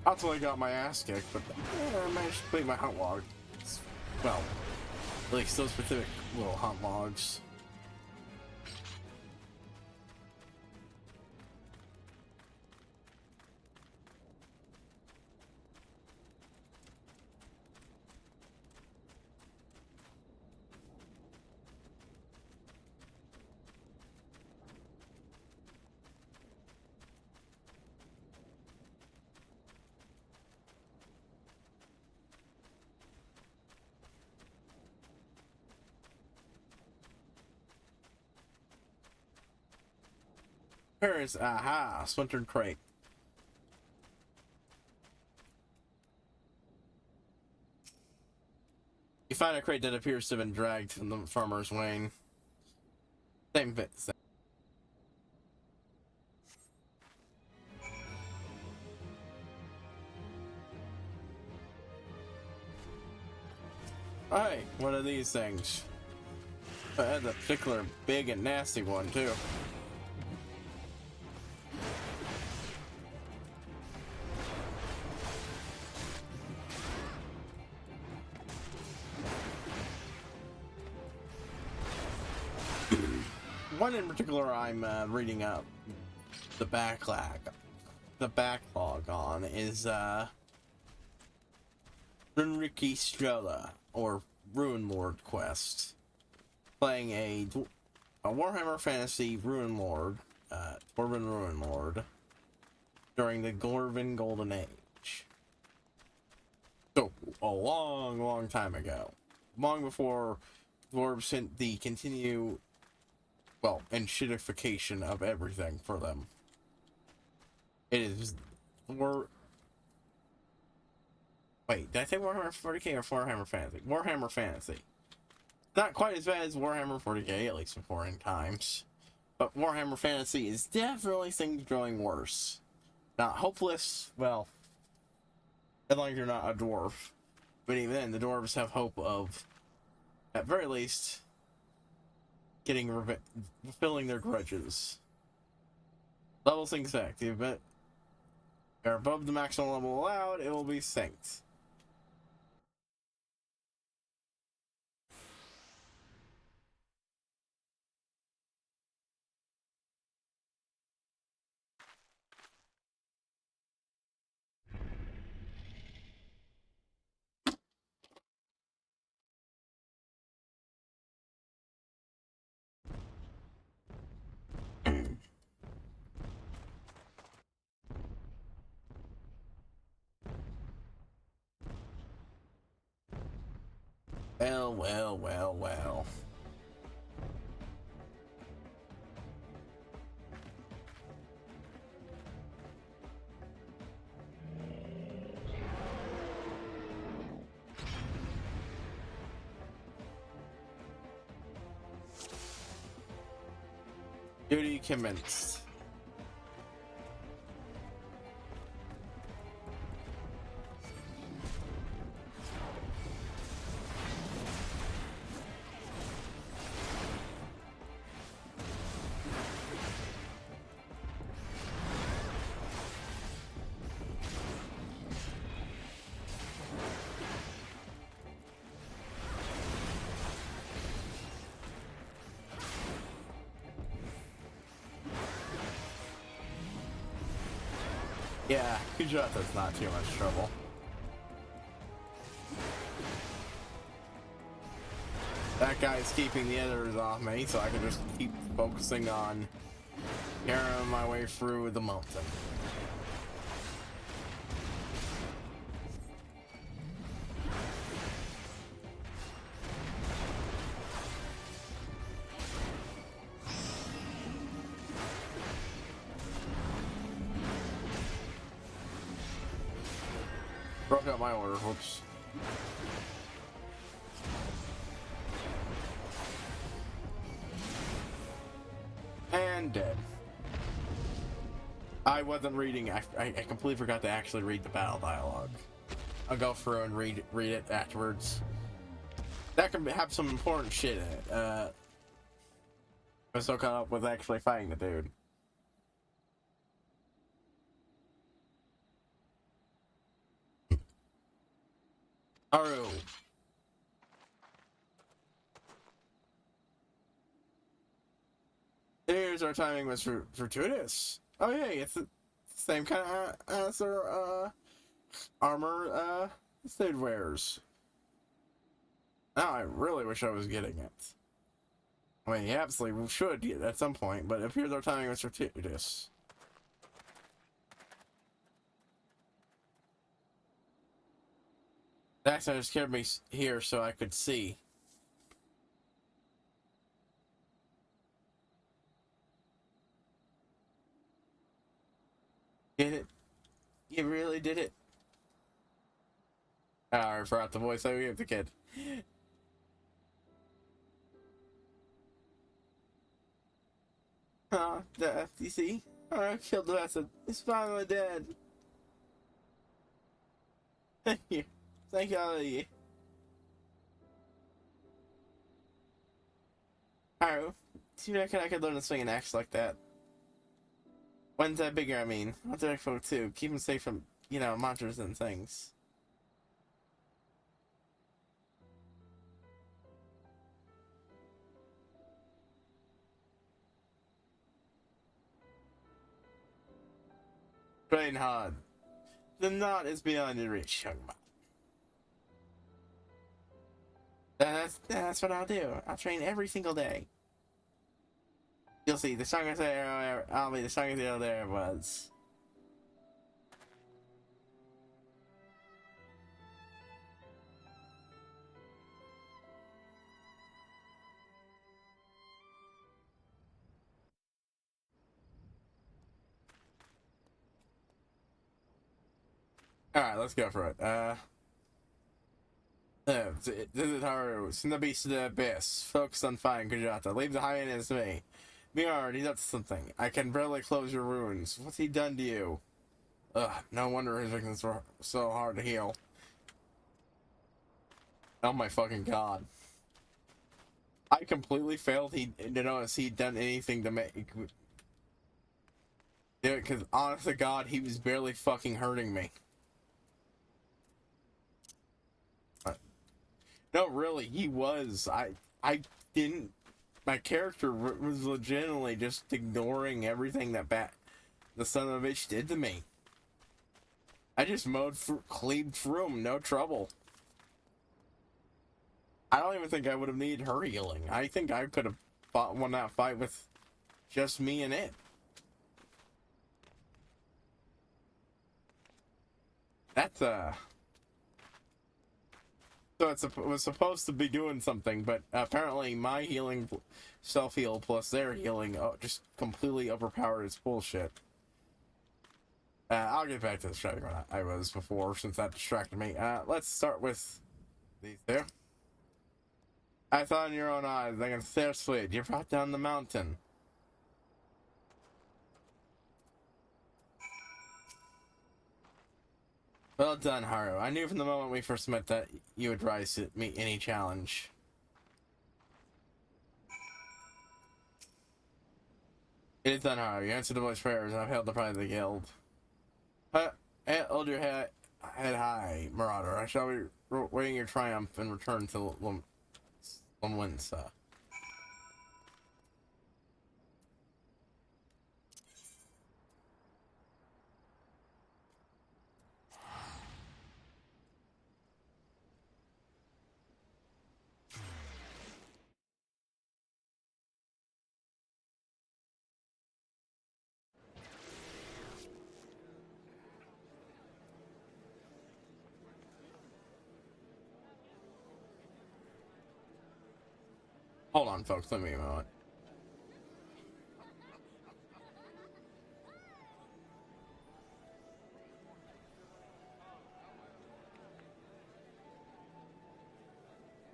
Ultimately got my ass kicked, but I managed to complete my hot log. Well, at least those specific little hot logs. Here is aha, splintered crate. You find a crate that appears to have been dragged from the farmer's wain. Same bit. Hey, what are these things? I had a particular big and nasty one too. One in particular I'm reading up the backlog on is Runriki Strela, or Ruin Lord quest. Playing a Warhammer Fantasy Ruin Lord, Dwarven Ruin Lord, during the Dwarven Golden Age. So, a long, long time ago. Long before Dwarves sent the and shitification of everything for them. It is Wait, did I say Warhammer 40k or Warhammer Fantasy? Warhammer Fantasy. Not quite as bad as Warhammer 40k, at least before in times. But Warhammer Fantasy is definitely things growing worse. Not hopeless, well, as long as you're not a dwarf. But even then, the dwarves have hope of, at very least, fulfilling their grudges. Level sync active, but they're above the maximum level allowed, it will be synced. Well. Duty commenced. Yeah, Kujata's not too much trouble. That guy's keeping the others off me, so I can just keep focusing on carrying my way through the mountain. Broke out my order, whoops. And dead. I wasn't reading, I completely forgot to actually read the battle dialogue. I'll go through and read it afterwards. That could have some important shit in it. I'm so caught up with actually fighting the dude. Aru. Here's our timing was fortuitous. Oh yeah, it's the same kind of as our armor Sid wears. Now I really wish I was getting it. I mean, you absolutely should get it at some point, but it appears our timing was fortuitous. The accident just kept me here so I could see. Did it? You really did it? Oh, I forgot the voice of the kid. Oh, death, you see? I killed the acid. He's finally dead. Thank you. Thank you, all of you. Haru, see if I could learn to swing an axe like that. When's that bigger, I mean? What's that for too? Keep him safe from, you know, monsters and things. Train hard. The knot is beyond your reach, young man. That's what I'll do. I'll train every single day. You'll see, the strongest arrow I'll be the strongest arrow there was. Alright, let's go for it. This is Haru. Send the beast to the abyss. Focus on finding Kujata. Leave the hyenas to me. Miard, he's up to something. I can barely close your wounds. What's he done to you? Ugh, no wonder his victims were so hard to heal. Oh my fucking god. I completely failed to notice he'd done anything to make... Dude, because honest to god, he was barely fucking hurting me. No, really, he was. I didn't... My character was legitimately just ignoring everything that the son of a bitch did to me. I just cleaved through him, no trouble. I don't even think I would have needed her healing. I think I could have won that fight with just me and it. That's So it was supposed to be doing something, but apparently my healing, self-heal plus their healing just completely overpowered its bullshit. I'll get back to the strategy I was before, since that distracted me. Let's start with these two. I saw in your own eyes, like a stair slid. You brought down the mountain. Well done, Haru. I knew from the moment we first met that you would rise to meet any challenge. It is done, Haru. You answered the boy's prayers, and I've held the pride of the guild. Hold your head high, Marauder. I shall be waiting your triumph and return to Lumwinsa. Hold on, folks. Let me a moment.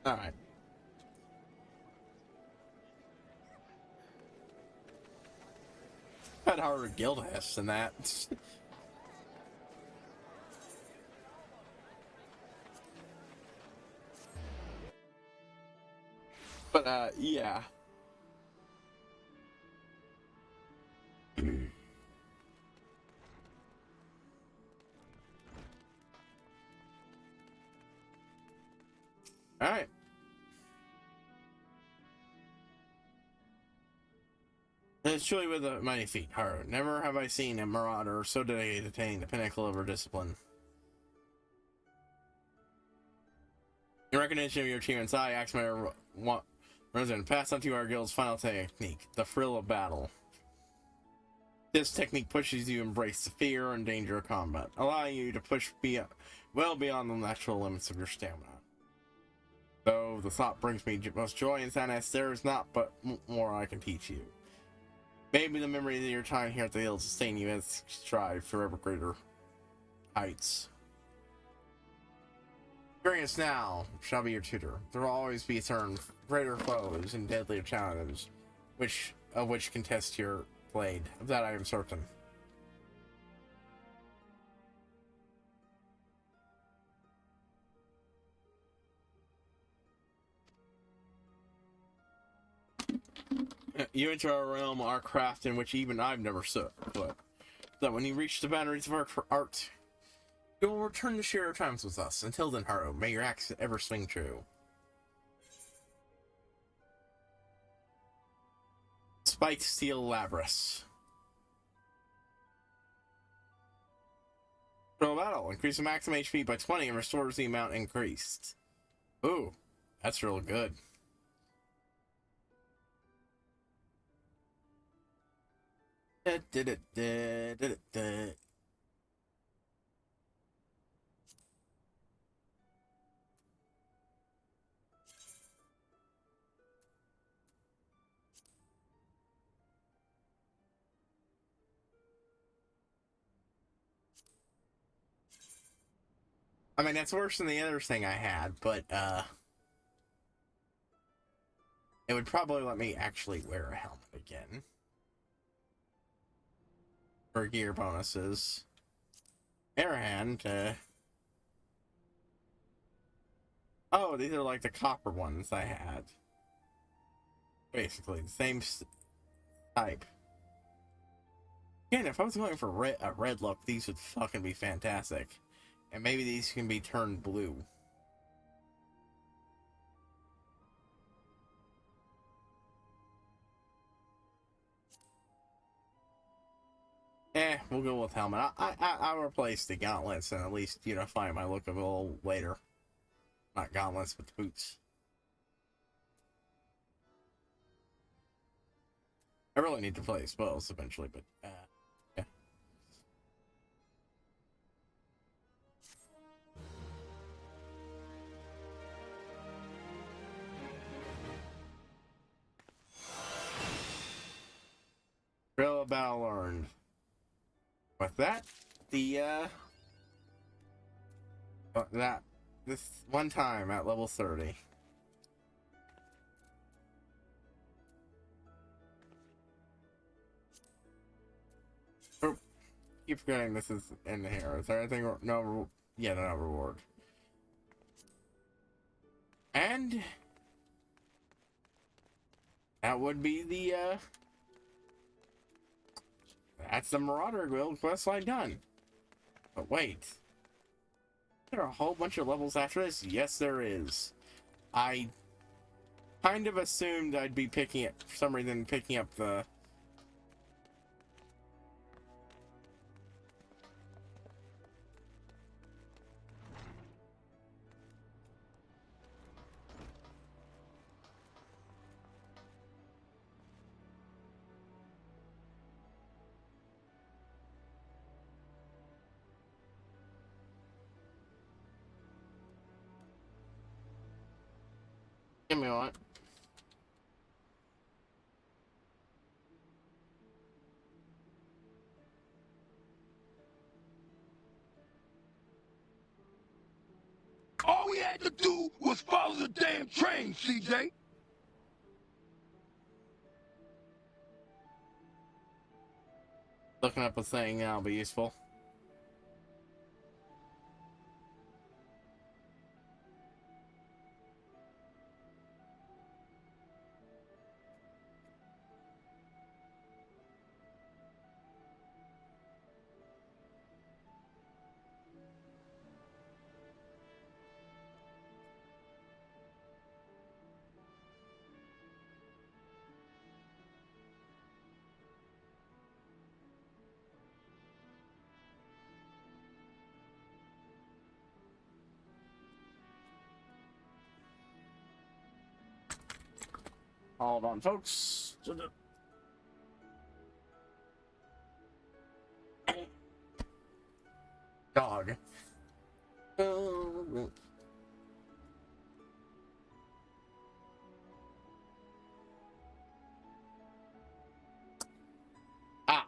All right. Had harder guild hests than that. But yeah. All right. It's truly with a mighty feat, Haru. Never have I seen a marauder so dedicated to attaining the pinnacle of her discipline. In recognition of your achievements, I ask my resident pass on to our guild's final technique, the thrill of battle. This technique pushes you to embrace the fear and danger of combat, allowing you to push well beyond the natural limits of your stamina. Though the thought brings me most joy and sadness, there is not but more I can teach you. Maybe the memory of your time here at the Hill sustain you as you strive for ever greater heights. Experience now shall be your tutor. There will always be certain greater foes and deadlier challenges, which contest your blade. Of that I am certain. You enter our realm, our craft, in which even I've never set foot. That when you reach the boundaries of our art, you will return to share your times with us. Until then, Haru, may your axe ever swing true. Spiked Steel Labras. Throw battle. Increase the maximum HP by 20 and restores the amount increased. Ooh, that's real good. I mean, that's worse than the other thing I had, but, it would probably let me actually wear a helmet again. For gear bonuses. Airhand, oh, these are like the copper ones I had. Basically, the same type. Again, if I was going for a red look, these would fucking be fantastic. And maybe these can be turned blue. We'll go with helmet. I'll replace the gauntlets and at least unify my look a little later. Not gauntlets, but the boots. I really need to play spells eventually, but yeah. Real battle learned. With that, this one time at level 30. Oh, keep forgetting this is in here. Is there anything? No yet another reward. And that would be the that's the Marauder Guild questline done. But wait, there are a whole bunch of levels after this. Yes, there is. I kind of assumed I'd be picking it for some reason, picking up the give me one. All we had to do was follow the damn train, CJ. Looking up a thing that'll be useful. Hold on, folks. Dog. Ah.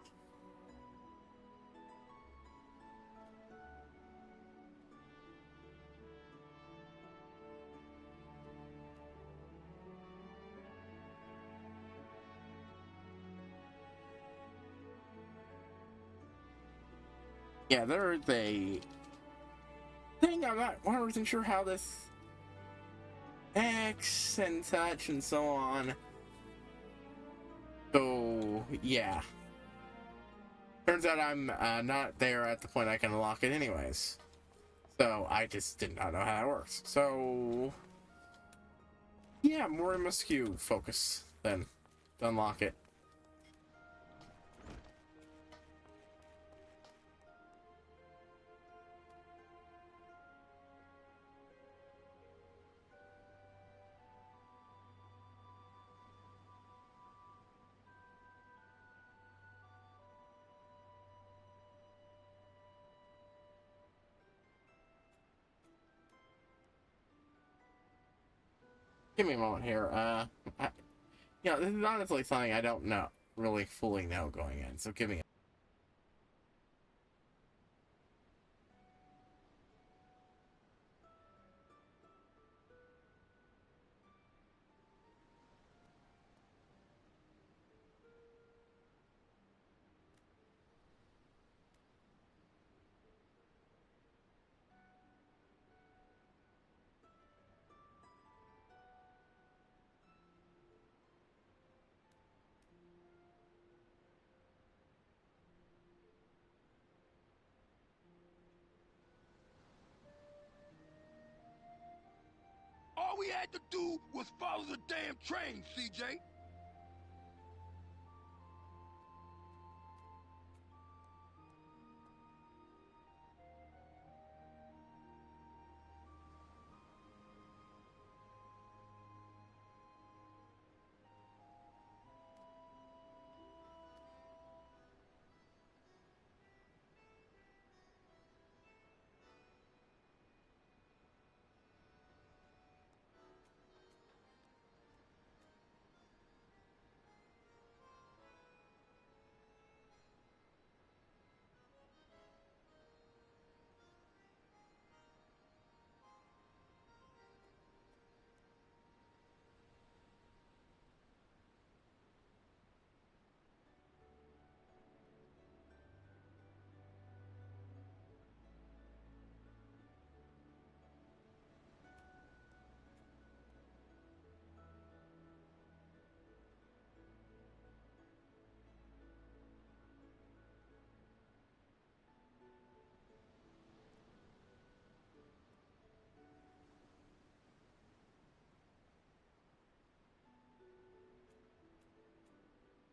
Yeah, there's a thing. I'm not 100% sure how this X and such and so on. So, yeah. Turns out I'm not there at the point I can unlock it anyways. So, I just did not know how that works. So, yeah, more MSQ focus then to unlock it. Give me a moment here. This is honestly something I don't know, really fully know going in. So give me. All we had to do was follow the damn train, CJ.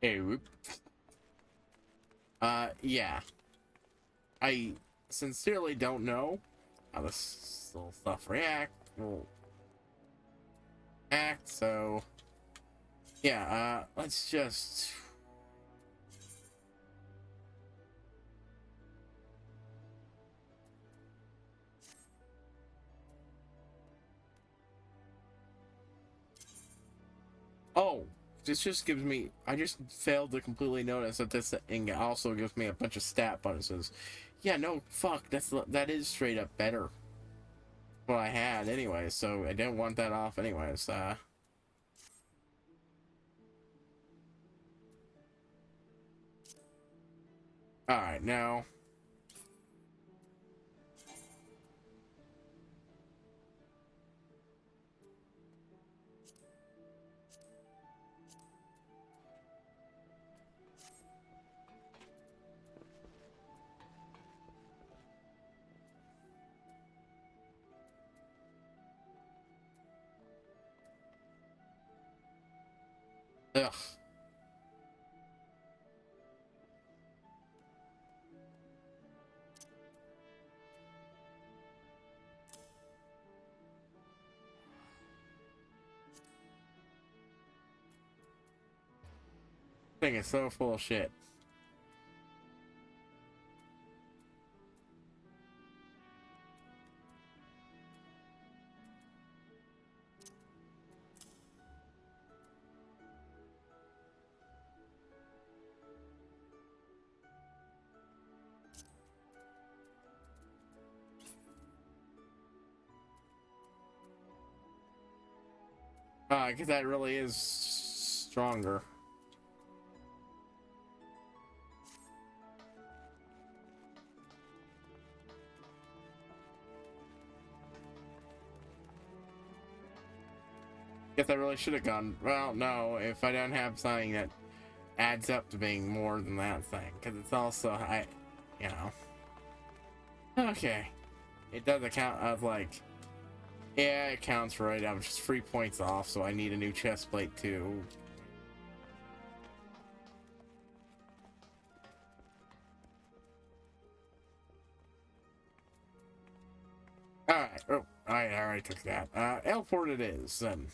Hey, whoop. Yeah. I sincerely don't know how this little stuff will act, so yeah, let's just oh, this just gives me, I just failed to completely notice that this thing also gives me a bunch of stat bonuses. Yeah, no, fuck, that is straight up better what I had anyway, so I didn't want that off anyways. Alright, now ugh. Thing is so full of shit. Because that really is stronger. Guess I really should have gone. Well, no, if I don't have something that adds up to being more than that thing, because it's also you know. Okay, it does account of like, yeah, it counts right. I'm just 3 points off, so I need a new chest plate too. All right. Oh, I already took that. Airport it is then.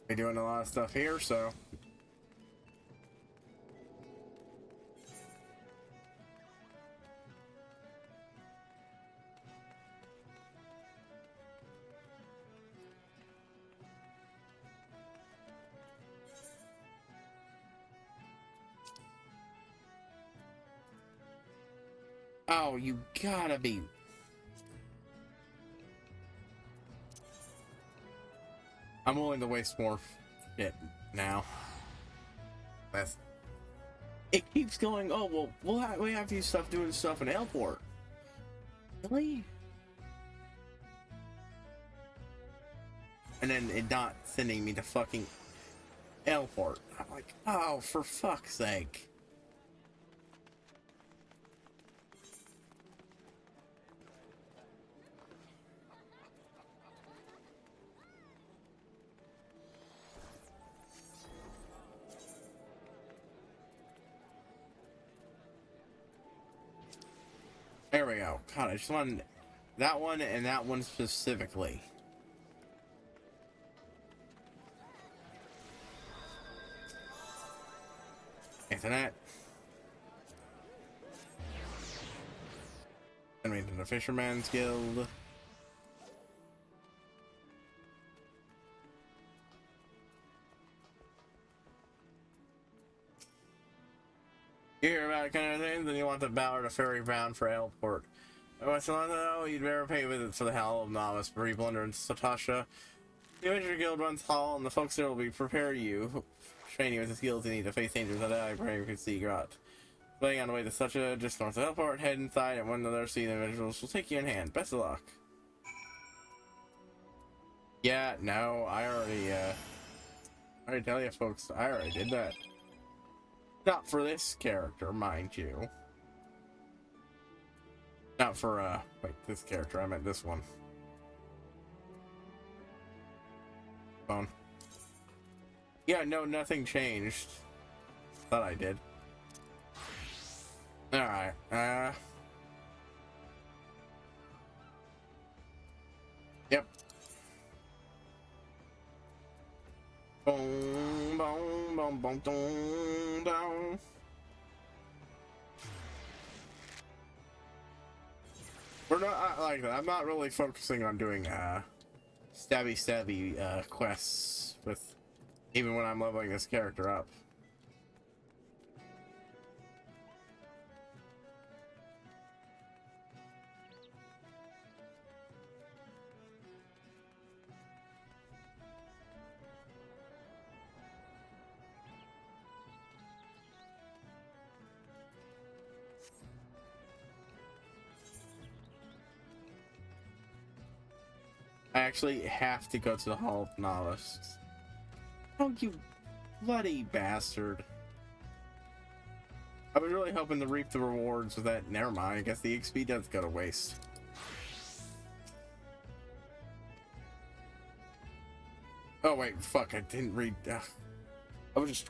We're doing a lot of stuff here, so. Oh, you gotta be. I'm willing to waste more shit now. That's. It keeps going. Oh well, we have to use stuff doing stuff in airport. Really? And then it not sending me to fucking airport. I'm like, oh, for fuck's sake. There we go. God, I just wanted that one and that one specifically. Internet. And read the Fisherman's Guild. You hear about that kind of thing, then you want the Ballard of Fairy bound for airport. What's on though? You'd better pay with it for the Hell of Novice, Reblunder, and Satasha. The Avenger Guild runs hall, and the folks there will be prepare you, train you with the skills you need to face dangers that I pray you can see grot. Playing on the way to such a just north of airport, head inside, and one of their sea individuals will take you in hand. Best of luck. Yeah, no, I already tell you folks, I already did that. Not for this character, mind you. Not for, wait, this character, I meant this one. Phone. Yeah, no, nothing changed. Thought I did. Alright, yep. Boom, boom, boom, boom, boom, down. We're not like that. I'm not really focusing on doing stabby quests with even when I'm leveling this character up. I actually have to go to the Hall of Novices. Oh, you bloody bastard. I was really hoping to reap the rewards with that. Never mind, I guess the XP does go to waste. Oh wait, fuck, I didn't read. I was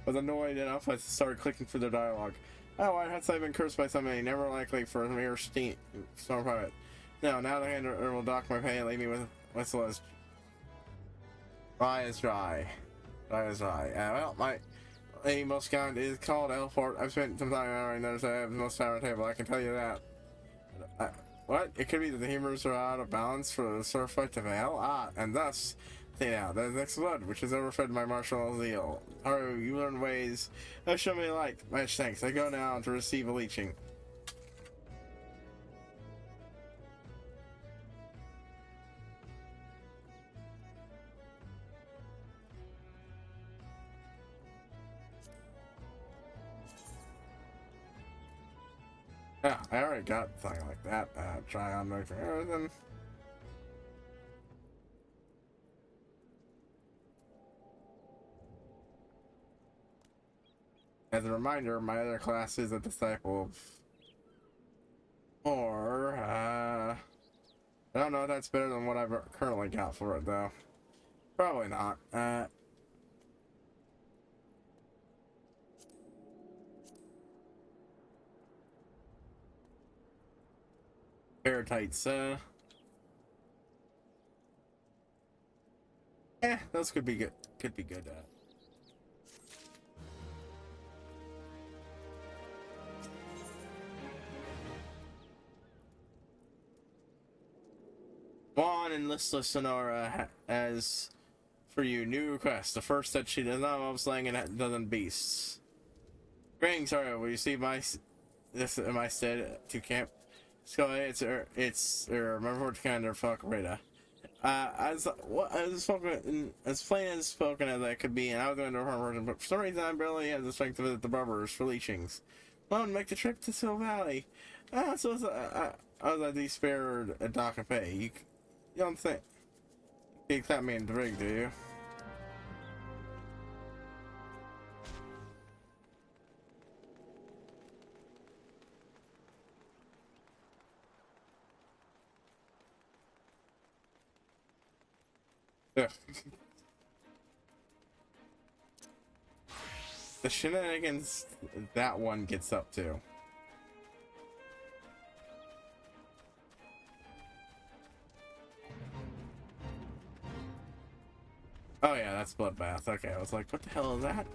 annoyed enough I started clicking for the dialogue. Oh, I had been cursed by somebody, never likely for a mere storm private. No, now the handler will dock my pay and leave me with whistlers. Dry is dry. Dry is dry. Well, my lady most kind is called Elfort. I've spent some time already noticed I have the most time on the table, I can tell you that. What? It could be that the humors are out of balance for the sword fight to fail. Ah, and thus, say now, the next blood, which has overfed my martial zeal. Oh, you learn ways. Oh, show me light. Much thanks. I go now to receive a leeching. Yeah, I already got something like that. Try on making everything. As a reminder, my other class is a disciple of... Or, I don't know if that's better than what I've currently got for it, though. Probably not. Paratites, those could be good. Could be good. Juan and listless Sonora as for you new request. The first that she does not love slaying a dozen beasts. Greetings, sorry, will you see my in my stead to camp? So it's remember what kind of fuck Rita. As spoken as plain as spoken as I could be, and I was going to her version, but for some reason I barely have the strength to visit the barbers for leechings. Well, make the trip to Sil Valley. So I was at least spared a dock of pay. You don't think you accept me in the rig, do you? Yeah. The shenanigans that one gets up to. Oh yeah, that's Bloodbath. Okay, I was like, what the hell is that?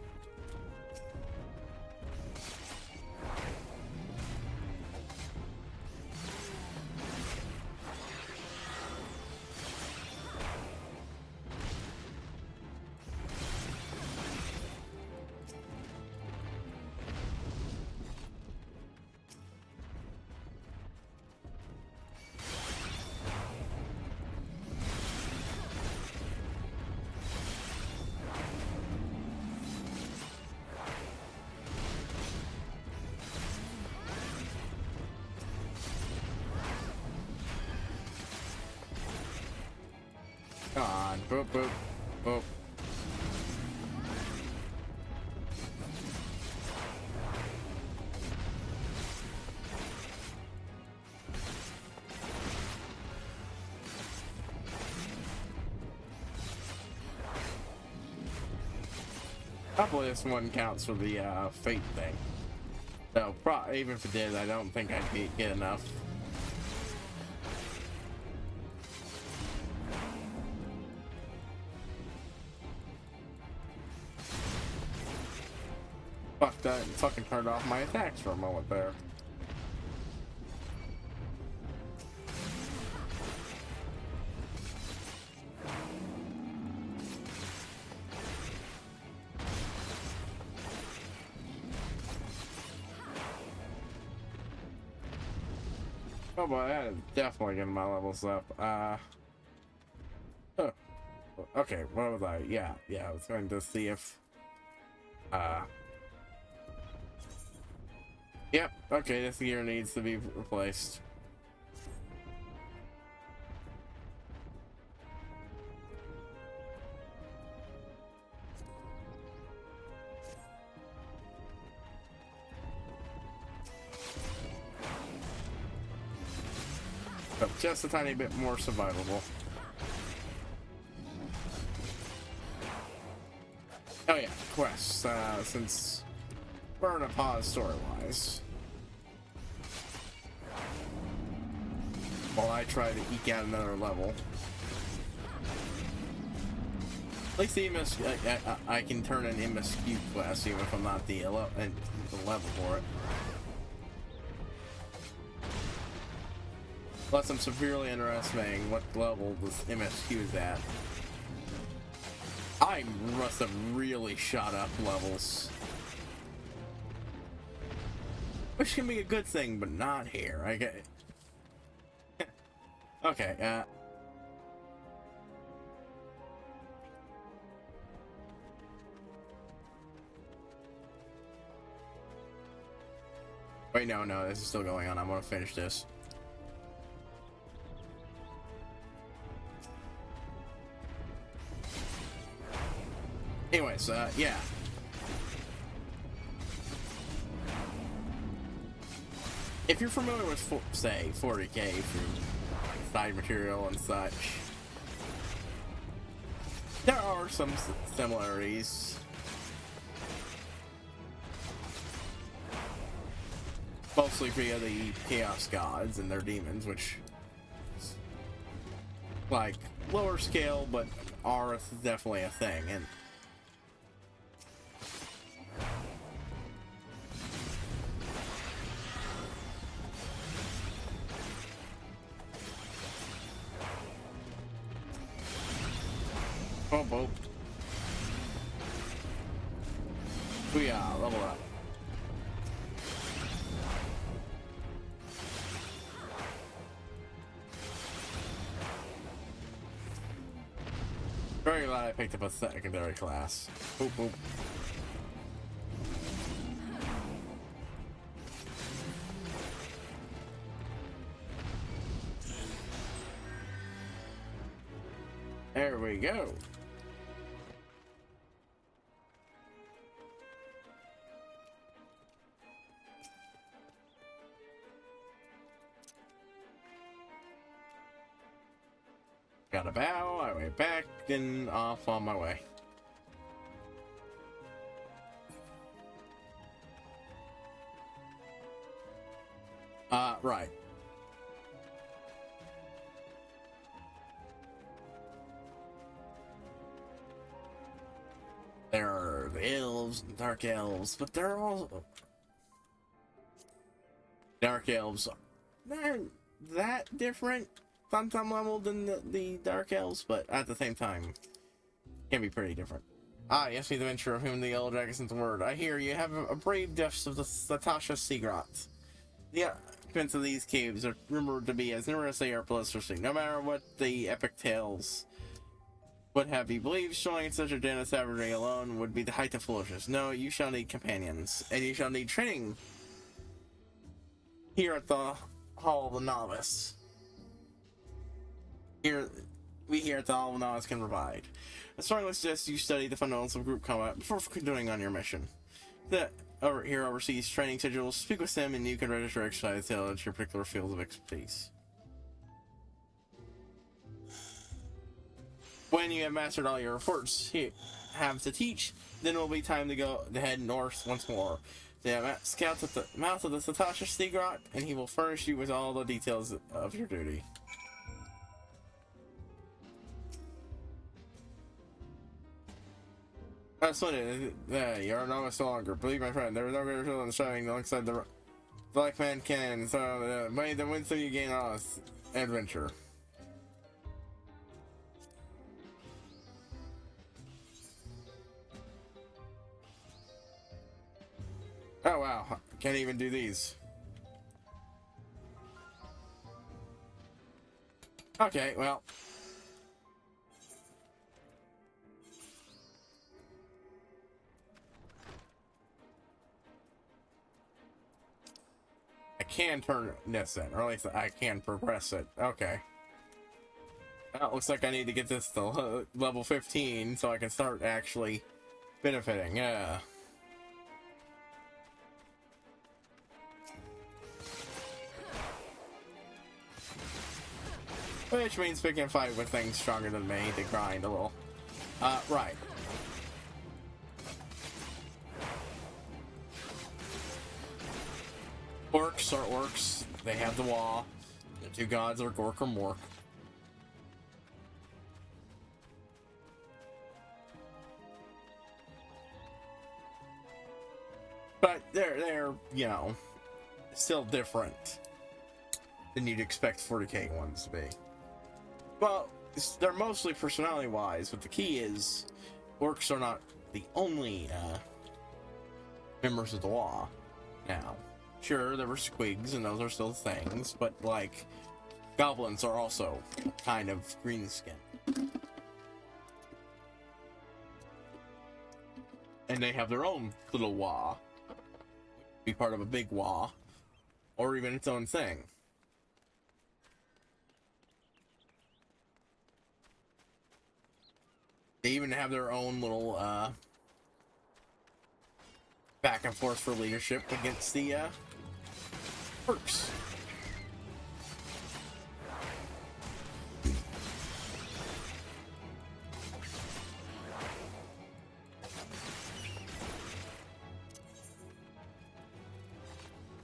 on. Boop, boop, boop. Probably this one counts for the fate thing. So, even if it did, I don't think I'd get enough. Fuck that, fucking turned off my attacks for a moment there. Oh boy, that is definitely getting my levels up. Okay, what was I? Yeah, I was going to see if, yep, okay, this gear needs to be replaced. But just a tiny bit more survivable. Oh yeah, quests, since we're in a pause story-wise. While I try to eke out another level. At least the I can turn an MSQ quest even if I'm not the level for it. Plus, I'm severely underestimating what level this MSQ is at. I must have really shot up levels. Which can be a good thing, but not here. I get it. Okay, wait, no, this is still going on. I'm gonna finish this. Anyways, yeah. If you're familiar with, say, 40k through side material and such, there are some similarities. Mostly via the Chaos Gods and their demons, which is like lower scale, but are definitely a thing. And oh, booyah, level up. Very glad I picked up a secondary class. Boop, boop. There we go. Got a bow, I went back, and off on my way. Right. There are the elves and dark elves, but they're all dark elves. They're that different on some level than the dark elves, but at the same time, can be pretty different. Ah, yes, the adventure of whom the yellow dragon sent the word. I hear you have a brave depths of the Satasha Seagrot. The occupants of these caves are rumored to be as numerous as they are bloodthirsty. No matter what the epic tales would have you believe, showing such a den of savagery alone would be the height of foolishness. No, you shall need companions, and you shall need training here at the Hall of the Novice. Here, we here at the All Knowledge can provide. I strongly suggest you study the fundamentals of group combat before continuing on your mission. The here oversees training schedules. Speak with them, and you can register exercise tailored to your particular fields of expertise. When you have mastered all your reports you have to teach, then it will be time to head north once more. The scouts at the mouth of the Satasha Stigrot, and he will furnish you with all the details of your duty. That's what it is. You are no longer. Believe my friend, there is no greater thrill than striving alongside the Black Man can. So, may the wisdom you gain on this adventure. Oh wow, can't even do these. Okay, well. I can turn this in, or at least I can progress it. Okay. Well, it looks like I need to get this to level 15 so I can start actually benefiting. Yeah. Which means picking a fight with things stronger than me to grind a little. Right. Orcs are orcs. They have the wall. The two gods are Gork or Mork. But they're, you know, still different than you'd expect 40k ones to be. Well, they're mostly personality-wise, but the key is orcs are not the only members of the law now. Sure, there were squigs, and those are still things, but, like, goblins are also kind of green skin. And they have their own little wa. Be part of a big wa. Or even its own thing. They even have their own little, back and forth for leadership against the, orcs.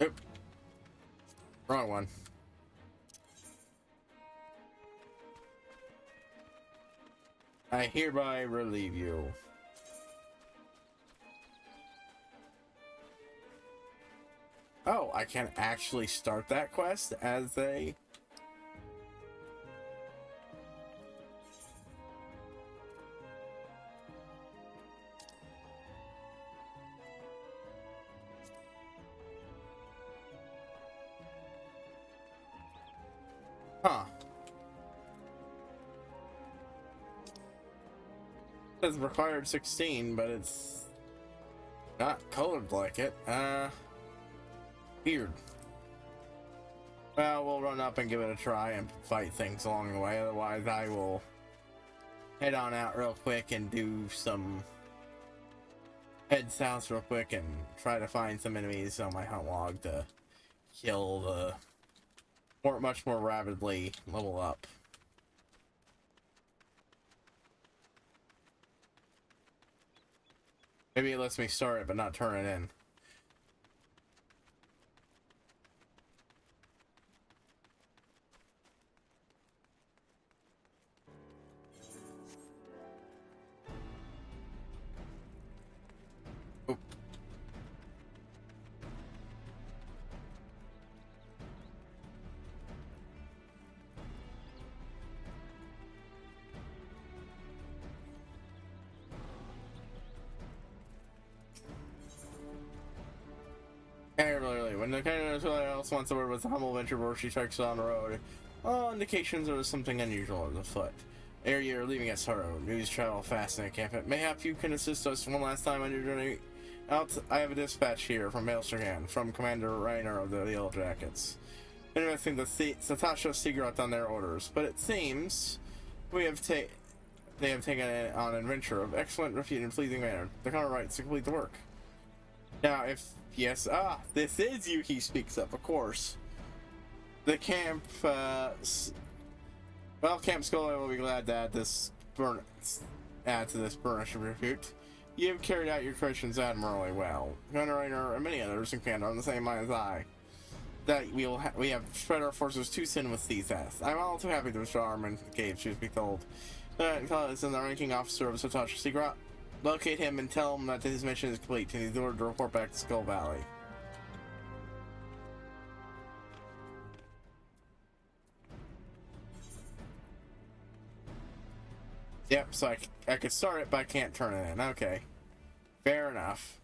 Oop. Wrong one. I hereby relieve you. Oh, I can actually start that quest as a... Huh. It says required 16, but it's not colored like it. Weird. Well, we'll run up and give it a try and fight things along the way. Otherwise, I will head on out real quick and do some... head south real quick and try to find some enemies on my hunt log to kill the... much more rapidly level up. Maybe it lets me start it, but not turn it in. Oop. Really, when the candidate else wants to word with a humble venture where she strikes on the road, all indications are something unusual is afoot. Ere you're leaving at sorrow, news travel fast in the camp. Mayhap you can assist us one last time on your journey out. I have a dispatch here from Maelstrom, from Commander Rainer of the Yellow Jackets. Interesting that Satasha Stigrot on their orders, but it seems They have taken on an adventure of excellent repute and pleasing manner. They're kind of right to complete the work. Now, this is you he speaks of course. The camp, Camp Scholar will be glad to add to this burnish repute. You have carried out your questions admirably well. Gunner Rainer and many others in Canada on the same mind as I. That we have spread our forces too thin with these tasks. I'm all too happy to restore armor in the cave, truth be told. Lieutenant and the ranking officer of Sotachi Secret. Locate him and tell him that his mission is complete, and he's ordered to report back to Skull Valley. Yep, so I could start it, but I can't turn it in. Okay. Fair enough.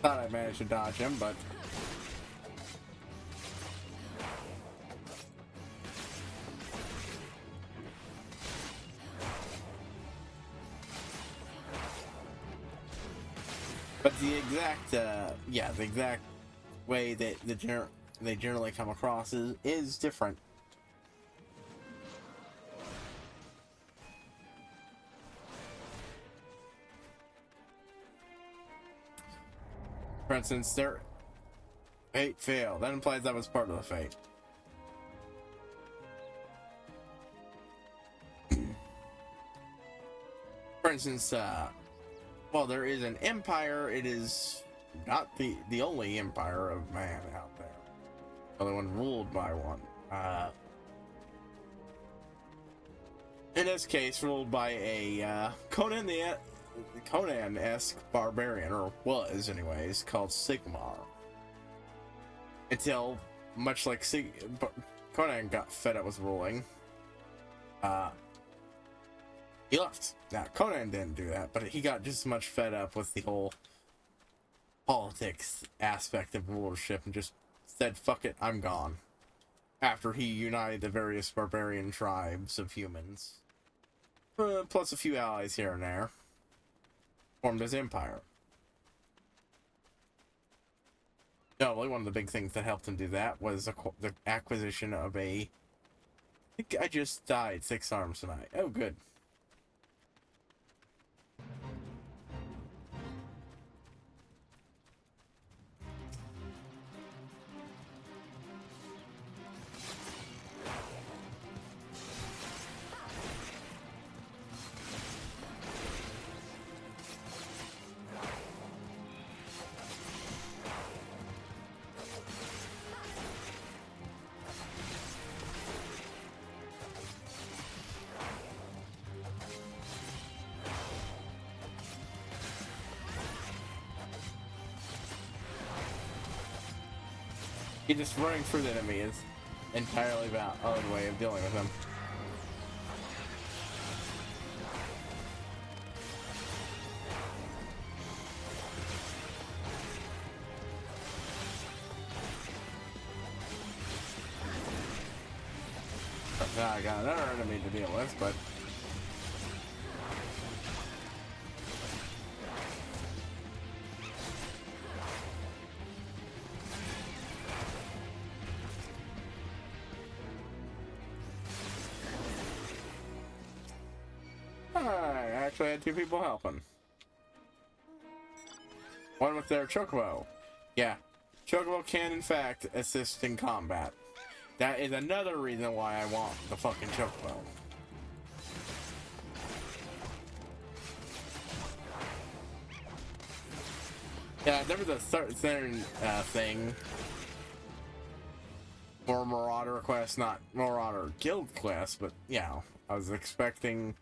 Thought I managed to dodge him, but... But the exact way that they generally come across is different. For instance, their fate failed. That implies that was part of the fate. For instance, well, there is an empire. It is not the only empire of man out there. The only one ruled by one. In this case, ruled by a Conan-esque barbarian, or was anyways, called Sigmar. Until, much like Conan got fed up with ruling, he left. Now, Conan didn't do that, but he got just as much fed up with the whole politics aspect of rulership and just said, fuck it, I'm gone. After he united the various barbarian tribes of humans, plus a few allies here and there, formed his empire. Notably, one of the big things that helped him do that was the acquisition of I think I just died 6 arms tonight. Oh, good. Just running through the enemy is entirely valid way of dealing with them. Now I got another enemy to deal with, but I had 2 people helping. One with their chocobo. Yeah, chocobo can in fact assist in combat. That is another reason why I want the fucking chocobo. Yeah, there was a certain thing for Marauder quest, not Marauder Guild quest, but yeah, I was expecting.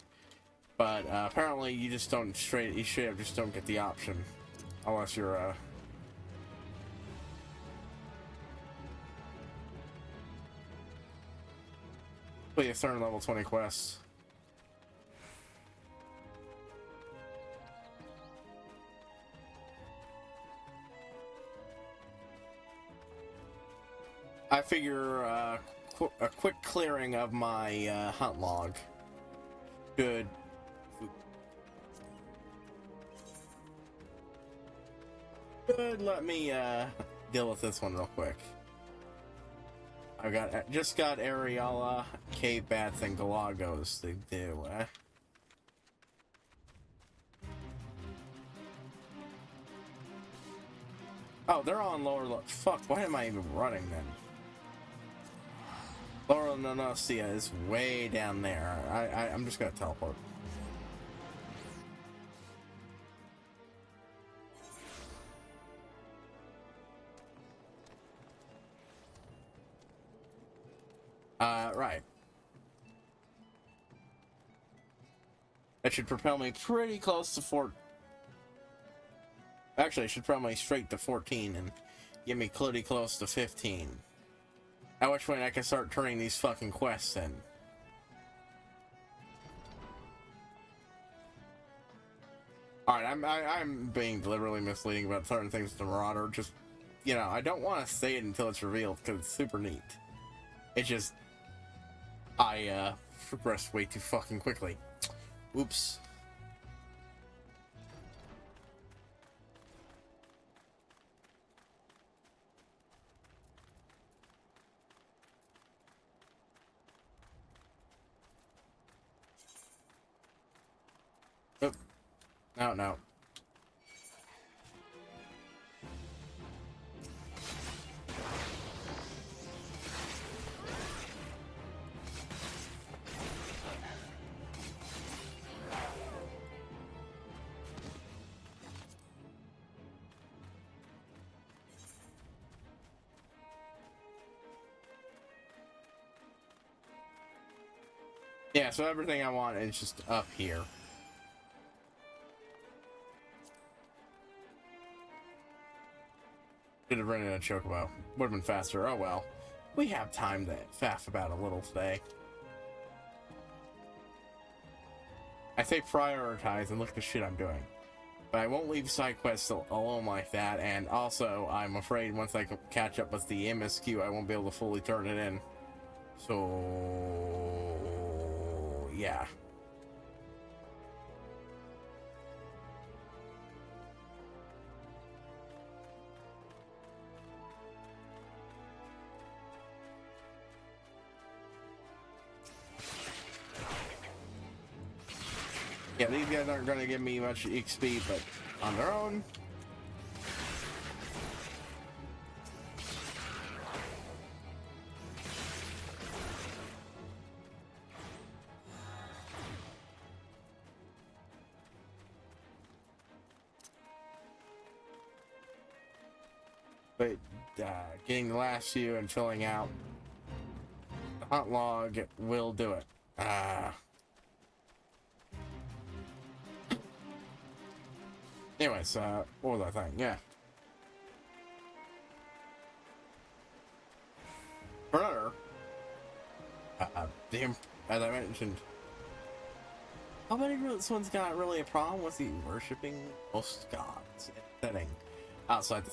But apparently you just don't you straight up just don't get the option unless you're play a certain level 20 quests. I figure a quick clearing of my hunt log should let me deal with this one real quick. Just got Ariella, cave bats, and galagos to do. Oh, they're on lower. Fuck! Why am I even running then? Lower Nonosia is way down there. I'm just gonna teleport. Right. That should propel me pretty close to 4. Actually, it should propel me straight to 14 and get me pretty close to 15. At which point I can start turning these fucking quests in. Alright, I'm being deliberately misleading about certain things with the Marauder. Just, you know, I don't want to say it until it's revealed because it's super neat. It's just, I progressed way too fucking quickly. Oops. Oop. No. Yeah, so everything I want is just up here. Should have rented a chocobo. Would have been faster. Oh well. We have time to faff about a little today. I say prioritize and look at the shit I'm doing. But I won't leave side quests alone like that, and also I'm afraid once I catch up with the MSQ I won't be able to fully turn it in. So yeah. Yeah, these guys aren't going to give me much XP, but on their own. But getting the last few and filling out the hunt log will do it. Anyways, what was I saying? Yeah. For another, as I mentioned, how many this one's got really a problem with the worshipping most gods in the setting outside the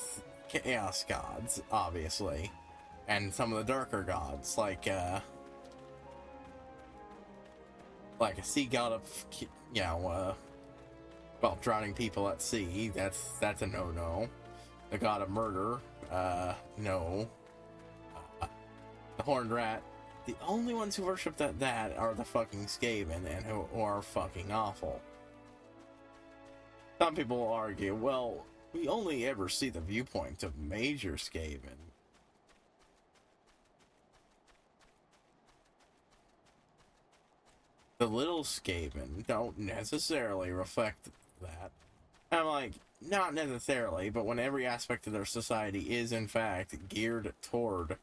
chaos gods, obviously, and some of the darker gods like a sea god of, you know, well, drowning people at sea, that's a no-no. The god of murder, no. The horned rat, the only ones who worship that are the fucking Skaven, and who are fucking awful. Some people will argue, well, we only ever see the viewpoint of major Skaven. The little Skaven don't necessarily reflect that. I'm like, not necessarily, but when every aspect of their society is in fact geared toward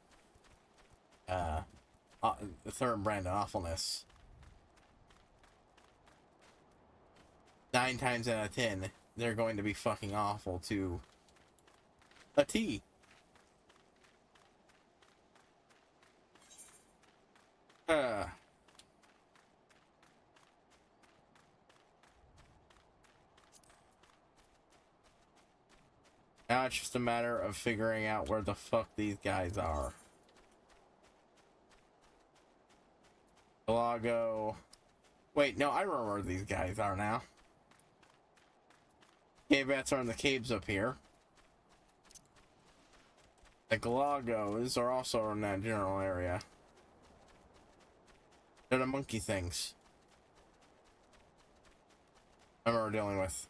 the third brand of awfulness, 9 times out of 10 they're going to be fucking awful to a T. Now it's just a matter of figuring out where the fuck these guys are. Galago. Wait, no, I remember where these guys are now. Cave rats are in the caves up here. The Galagos are also in that general area. They're the monkey things I remember dealing with.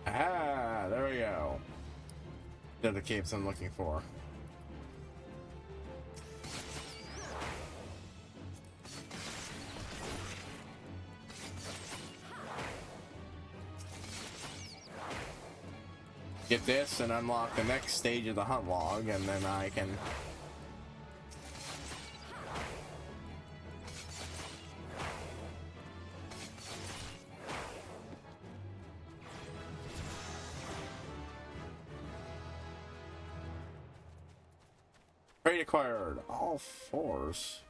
Ah, there we go. They're the caves I'm looking for. Get this and unlock the next stage of the hunt log, and then I can... Trait acquired. All fours.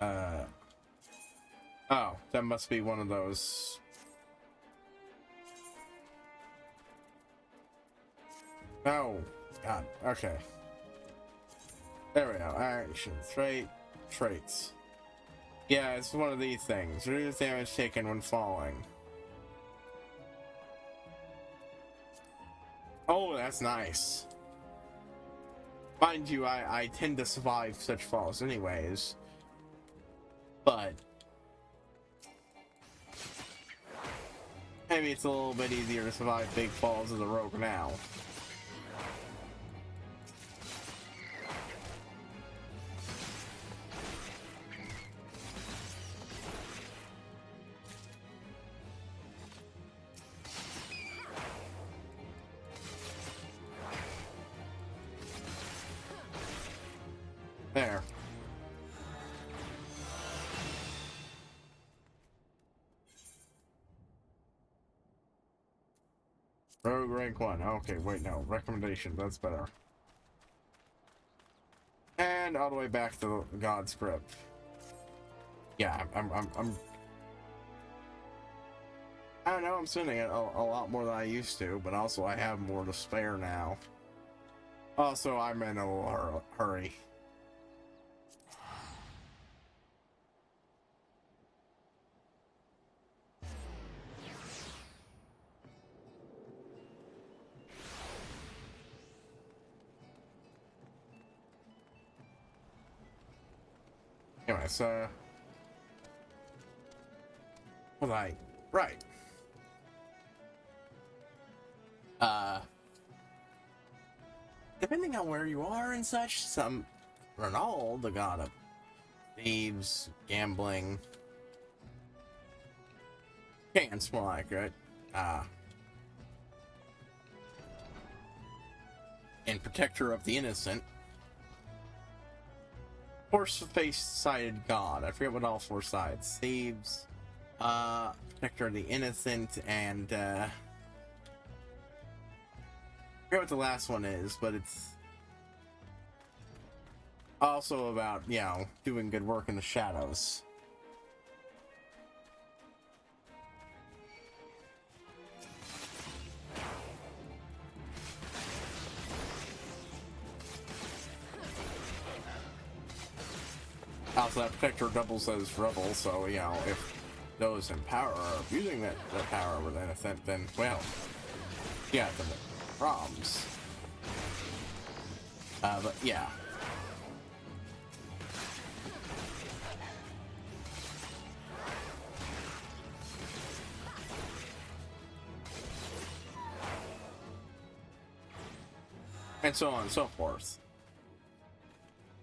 Oh, that must be one of those. Oh, God. Okay. There we go. Action. Traits. Yeah, it's one of these things. Reduce damage taken when falling. Oh, that's nice. Mind you, I tend to survive such falls anyways. But maybe it's a little bit easier to survive big falls as a rogue now. There. Rogue rank 1. Okay, wait, no. Recommendation. That's better. And all the way back to the God script. Yeah, I'm I don't know, I'm spending it a lot more than I used to, but also I have more to spare now. Also, I'm in a little hurry. Anyway, so right. Depending on where you are and such, some Ronald, the god of thieves, gambling, chance more accurate, and protector of the innocent. Horse-faced-sided god. I forget what all four sides. Thieves, protector of the innocent, and I forget what the last one is, but it's also about, you know, doing good work in the shadows. Also, that protector doubles as rebel, so, you know, if those in power are abusing that power over the innocent, then, well, yeah, the problems. But, yeah. And so on and so forth.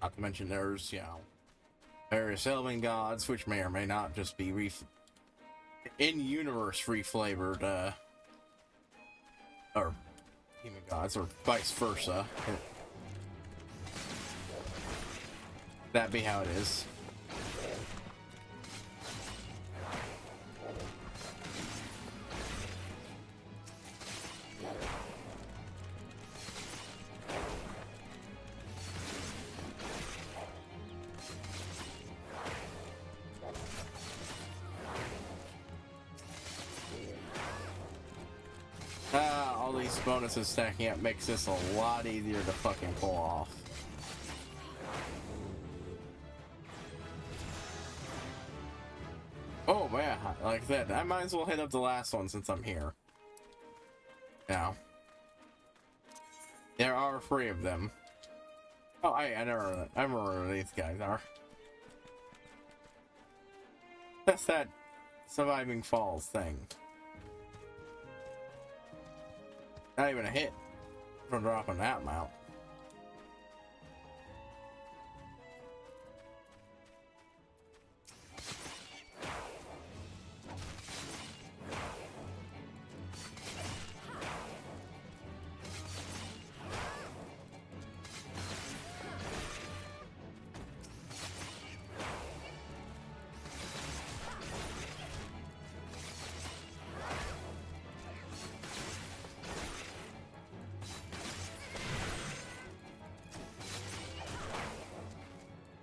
Not to mention there's, you know, various elven gods, which may or may not just be in-universe reflavored, or human gods, or vice versa. That be how it is. release bonuses stacking up makes this a lot easier to fucking pull off. Oh yeah, like that. I might as well hit up the last one since I'm here. Now, there are 3 of them. Oh, I remember who these guys are. That's that surviving falls thing. Not even a hit from dropping that amount.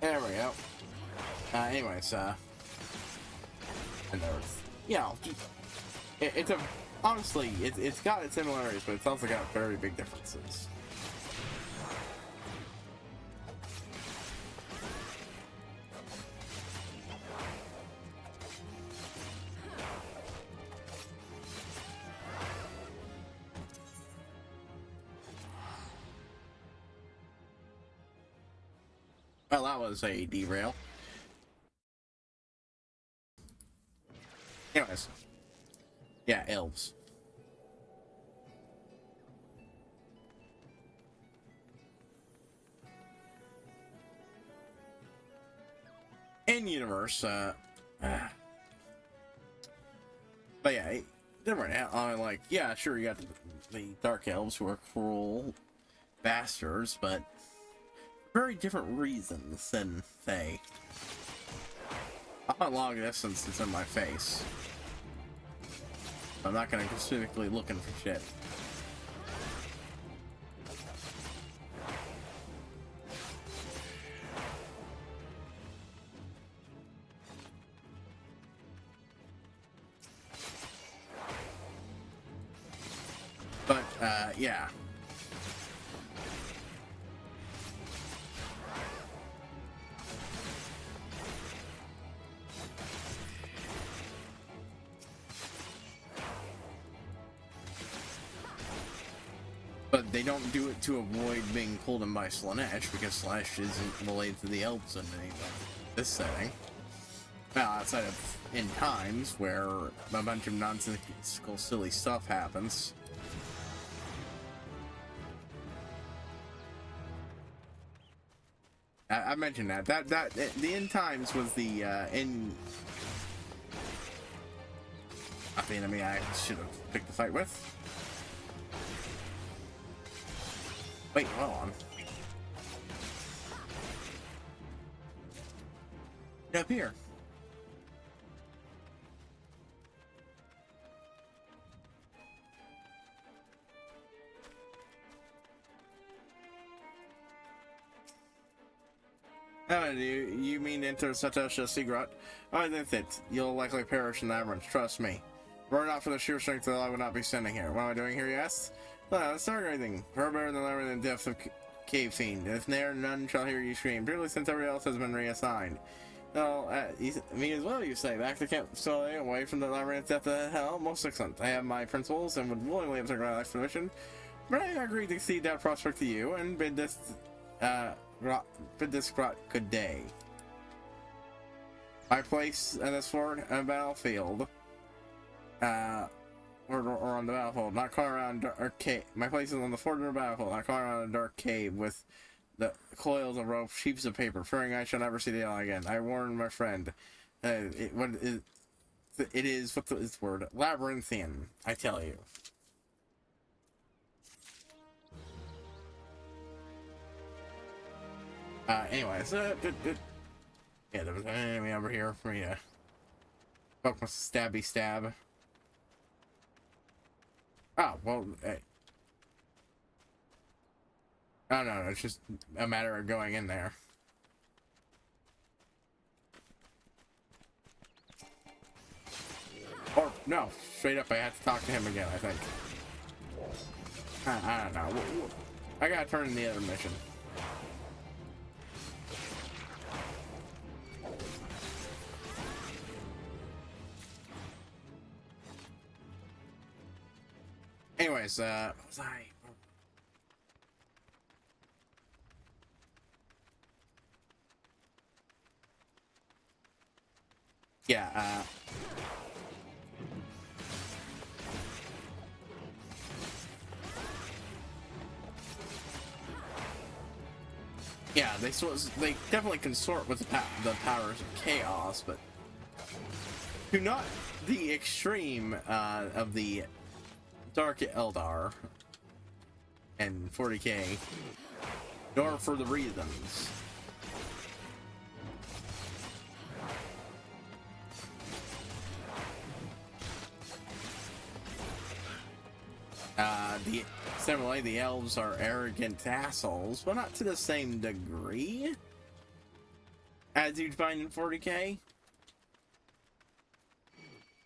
There we go. Anyways, and there's, you know, it's a, honestly, it's got its similarities, but it's also got very big differences. Well, that was a derail. Anyways. Yeah, elves. In universe, but yeah, different. Like, yeah, sure, you got the dark elves who are cruel bastards, but very different reasons than they. I'm not long distance, it's in my face. I'm not gonna go specifically looking for shit. But, yeah. But they don't do it to avoid being pulled in by Slanesh, because Slanesh isn't related to the elves in this setting. Well, outside of in times where a bunch of nonsensical, silly stuff happens. I mentioned that. The end times was the in. Not the enemy I should have picked the fight with. Wait, hold on. Get up here. Oh, you mean enter Satosha Sigrat? I think that you'll likely perish in the labyrinth, trust me. Were it not for the sheer strength that I would not be standing here. What am I doing here, you ask? Well, let's start everything. Her better than the labyrinth and depths of cave fiend. If there, none shall hear you scream, purely since everybody else has been reassigned. Well, me as well, you say. Back to camp, so away from the labyrinth depth of hell. Most excellent. I have my principles and would willingly observe my expedition. But I agreed to cede that prospect to you and bid this grot good day. My place in this fort and battlefield, or on the battlefield, not call around dark cave. My place is on the fort or the battlefield, not call around a dark cave with the coils of rope, sheets of paper, fearing I shall never see the eye again. I warn my friend. It is what's this word? Labyrinthian, I tell you. Anyways, yeah, there was an enemy over here for me to poke my stabby stab. Oh, well, hey. Oh, no, it's just a matter of going in there. Or, no, straight up, I have to talk to him again, I think. I don't know. I gotta turn in the other mission. Anyways, what was I? Yeah, yeah, they definitely consort with the powers of chaos, but to not the extreme of the Dark Eldar and 40k, nor for the reasons. Similarly, the elves are arrogant assholes, but not to the same degree as you'd find in 40k.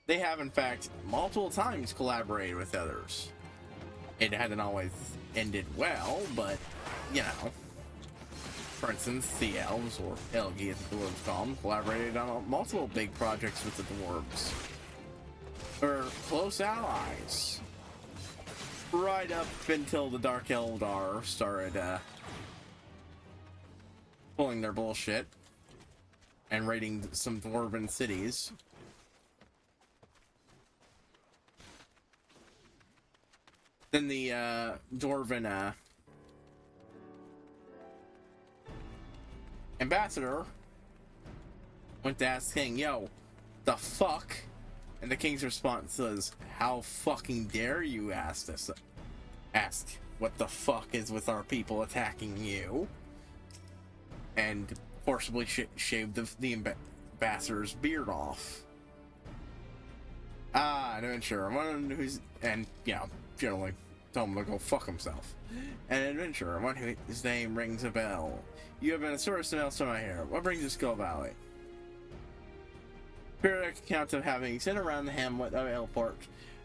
They have, in fact, multiple times collaborated with others. It hadn't always ended well, but, you know. For instance, the elves, or Elgi as the dwarves call them, collaborated on multiple big projects with the dwarves. They're close allies. Right up until the Dark Eldar started pulling their bullshit and raiding some dwarven cities. Then the dwarven ambassador went to ask King, yo, the fuck? And the king's response was, how fucking dare you ask what the fuck is with our people attacking you? And forcibly shaved the ambassador's beard off. An adventurer, one who's, and, you know, generally told him to go fuck himself. An adventurer, one whose name rings a bell. You have been a source of Elsewhere here. What brings you to Skull Valley? Periodic accounts of having sent around the hamlet of Elport.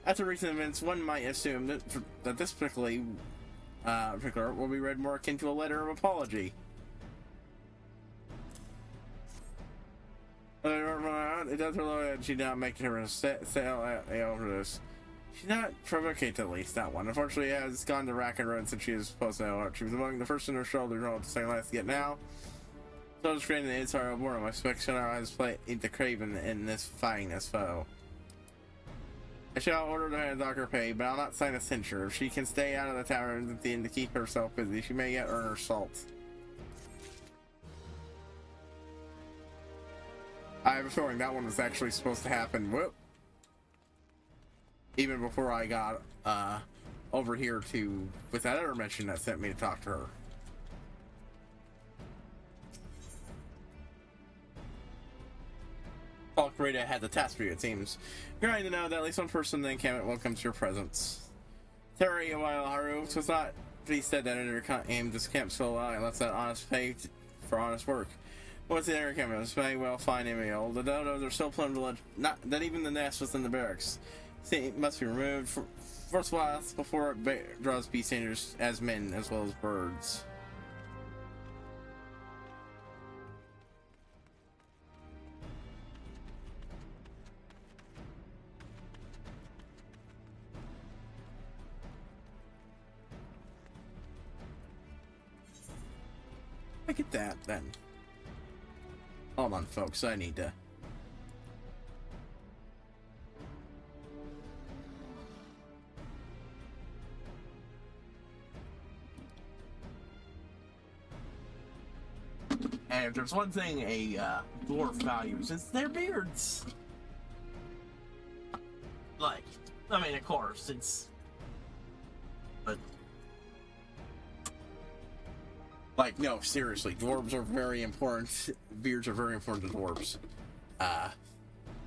After recent events, one might assume that this particular will be read more akin to a letter of apology. It does her she not make her sail over this. She's not provocate, at least, that one. Unfortunately, it has gone to rack and ruin since she was supposed to know. She was among the first in her shoulder to say last get now. So it's creating the inside of war. I expect Shannara has played the Craven in this fighting this foe. I shall order the doctor paid, but I'll not sign a censure. If she can stay out of the tavern at the end to keep herself busy, she may yet earn her salt. I have a feeling that one was actually supposed to happen. Whoop. Even before I got over here to with that other mission that sent me to talk to her. Rita had the task for you, it seems. You're right to know that at least one person in the encampment welcomes your presence. Terry Haru, it was not to be said that in your aim this camp so loud unless that honest pay for honest work. What's the inner encampment? This may well find Emil. The dodos are so plumb to not that even the nest within the barracks. See, it must be removed first while before it draws beast dangers as men as well as birds. Look at that, then. Hold on, folks. I need to... And if there's one thing a dwarf values, it's their beards. Like, I mean, of course, it's... But... Like, no, seriously, dwarves are very important. Beards are very important to dwarves.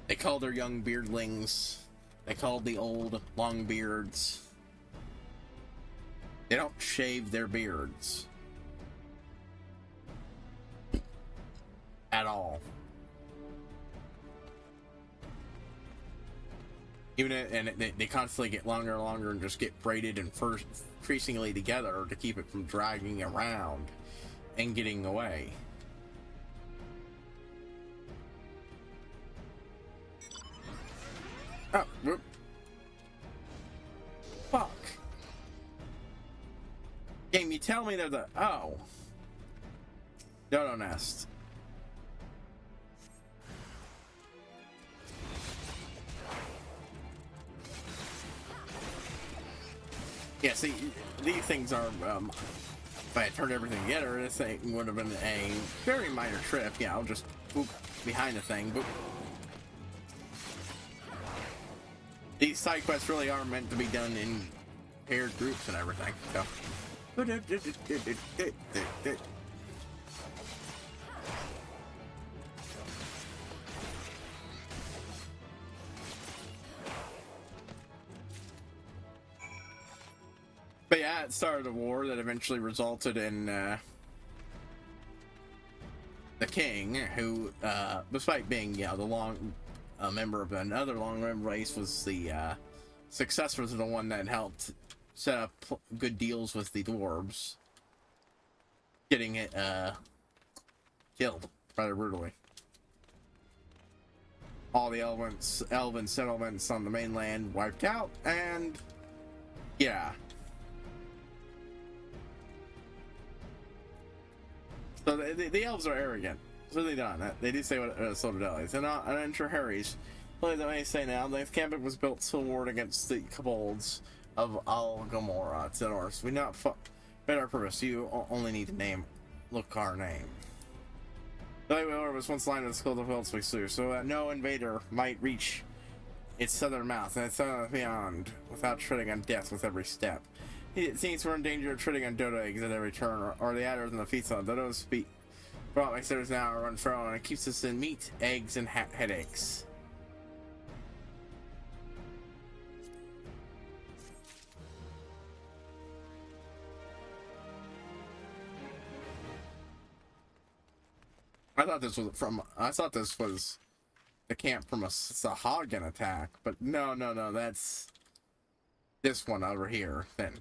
They call their young beardlings. They call the old long beards. They don't shave their beards. At all. They constantly get longer and longer and just get braided and first increasingly together to keep it from dragging around and getting away. Oh, whoop. Fuck. Game, you tell me there's a... Oh. Dodo nest. Yeah, see, these things are, if I had turned everything together, this thing would have been a very minor trip. Yeah, I'll just boop behind the thing, boop. These side quests really are meant to be done in paired groups and everything, so. But yeah, it started a war that eventually resulted in the king, who, despite being, a member of another long-running race, was the successor to the one that helped set up good deals with the dwarves, getting it killed rather brutally. All the elven settlements on the mainland wiped out, and yeah. So the elves are arrogant. So they done that. They do say what Solidalities. And I'm not sure Harry's. Well, they may say now, the Cambic was built to ward against the kobolds of Al Gamora, etc. So we not better purpose. You only need to look our name. The way was once lined with skull of hills we slew, so that no invader might reach its southern mouth and its southern beyond without treading on death with every step. It seems we're in danger of treading on dodo eggs at every turn, or the adders in the feet on dodo's feet. Brought my stairs now run feral, and it keeps us in meat, eggs, and headaches. I thought this was the camp from a Sahagin attack, but no, that's this one over here, then.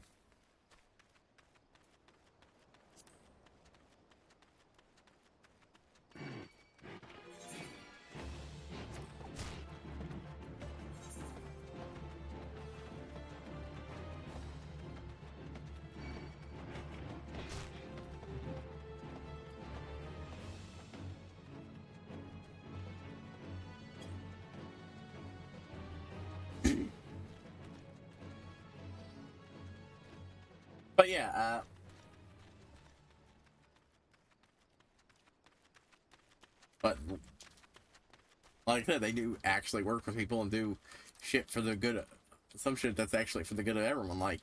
But yeah, but like I said, they do actually work with people and do shit for the good, some shit that's actually for the good of everyone, like,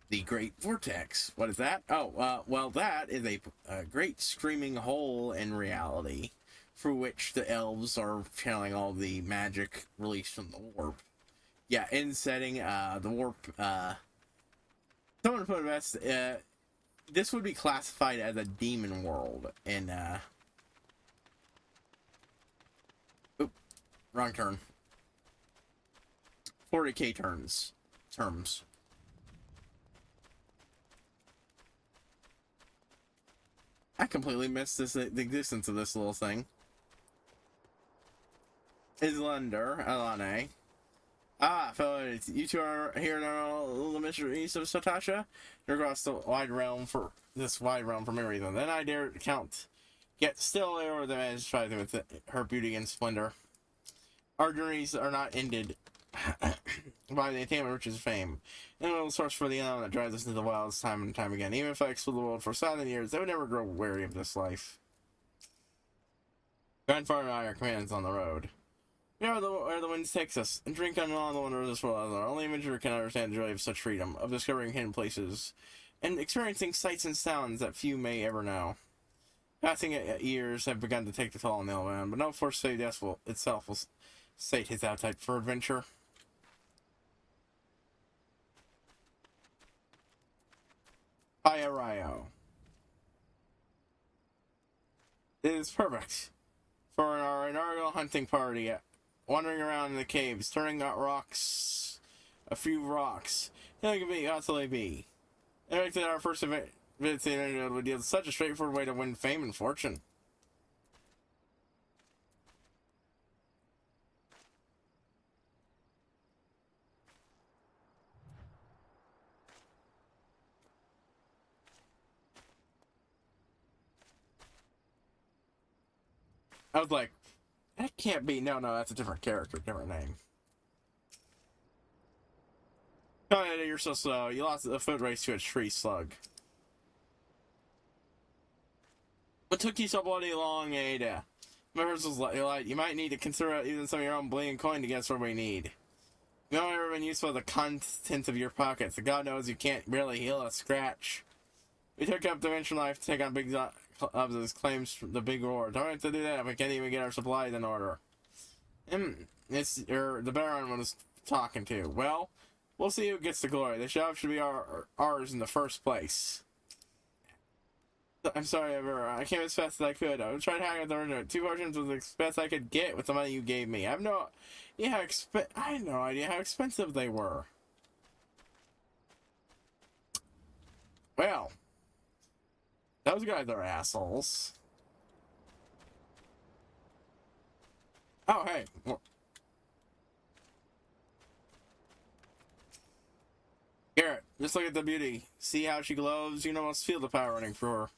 the Great Vortex. What is that? Oh, well, that is a great screaming hole in reality through which the elves are channeling all the magic released from the warp. Yeah, in setting, the warp, someone put it best, this would be classified as a demon world in, oop, wrong turn. 40k terms. I completely missed the existence of this little thing. Islander, Alane. Ah, fellas, you two are here now, the mysteries of Satasha. You're across the wide realm for many reasons. Then I dare count. Yet still there were the man try with her beauty and splendor. Our journeys are not ended by the attainment of riches and fame. And a little source for the unknown that drives us into the wilds time and time again. Even if I explore the world for 7 years, I would never grow weary of this life. Grandfather and I are commands on the road. We are where the wind takes us, and drink on all the wonder of this world. Only a adventurer can understand the joy of such freedom, of discovering hidden places, and experiencing sights and sounds that few may ever know. Passing years have begun to take the toll on the old man, but no forsake death itself will sate his appetite for adventure. Rio. It is perfect for our inaugural hunting party wandering around in the caves, turning out rocks, a few rocks. It could be, how will they be? I think that our first event to the internet would deal with such a straightforward way to win fame and fortune. I was like, that can't be. No, that's a different character, different name. Oh, you're so slow. You lost the foot race to a tree slug. What took you so bloody long, Ada? My horse was light. You might need to consider even some of your own bling coin to get us where we need. You've only ever been useful with the contents of your pockets. God knows you can't really heal a scratch. We took up Dimension Life to take on big of those claims from the big war. Don't have to do that if we can't even get our supplies in order. It's the Baron was talking to. Well, we'll see who gets the glory. The job should be ours in the first place. I'm sorry, I came as fast as I could. I was trying to hack at the original. 2 versions was the best I could get with the money you gave me. I had no idea how expensive they were. Well, those guys are assholes. Oh, hey. Garrett, just look at the beauty. See how she glows? You almost feel the power running through her.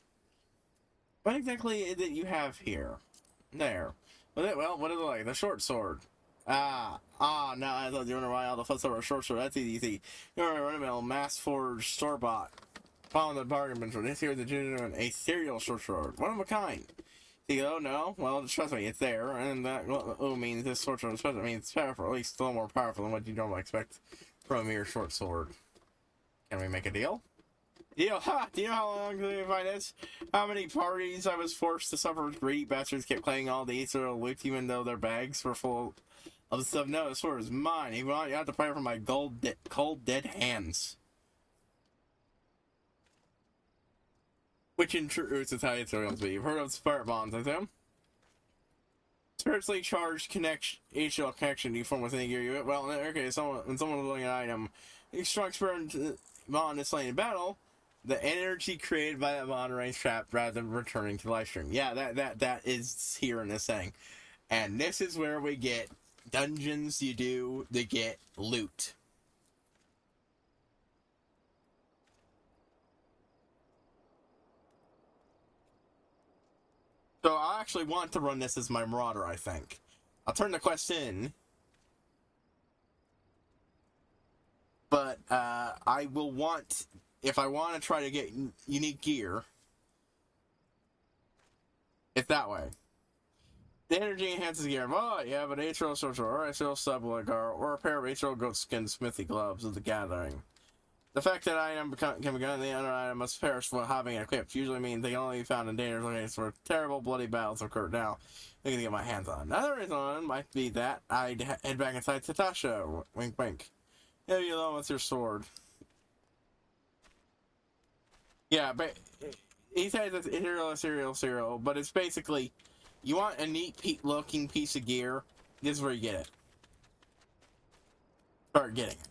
What exactly is it you have here? There. Well, what is it like? The short sword. Now I thought you wonder why all the fuss over a short sword. That's easy. You're a run-of-the-mill, mass-forged, store-bought. Following the bargain bin for this here, the genuine ethereal short sword. One of a kind. You go, no? Well, trust me, it's there. And that means this short sword is special. I mean, it's powerful, at least a little more powerful than what you normally expect from a mere short sword. Can we make a deal? Deal? Ha! Do you know how long we find this? How many parties I was forced to suffer with greedy bastards kept claiming all the ethereal loot even though their bags were full of stuff? No, the sword is mine. You have to pay for my cold, dead hands. Which in truth is how ethereals be. You've heard of spirit bonds, I assume? Spiritually charged HL connection you form within a gear. Well, okay, when someone's holding an item, a strong spirit bond is slain in battle. The energy created by that bond remains trapped rather than returning to life stream. Yeah, that is here in this thing. And this is where we get dungeons you do to get loot. So I actually want to run this as my Marauder, I think. I'll turn the quest in. But I will want, if I want to try to get unique gear, it's that way. The energy enhances gear. Oh, you have an atrial sorcerer, or a atrial subligar, or a pair of atrial goatskin smithy gloves of the gathering. The fact that item can be gone, the other item must perish while having it equipped usually means they can only be found in dangerous locations where terrible bloody battles occur. Now, I can get my hands on. Another reason might be that I'd head back inside Tatasha. Wink, wink. Leave you alone with your sword. Yeah, but he says it's serial, but it's basically, you want a neat looking piece of gear, this is where you get it. Start getting it.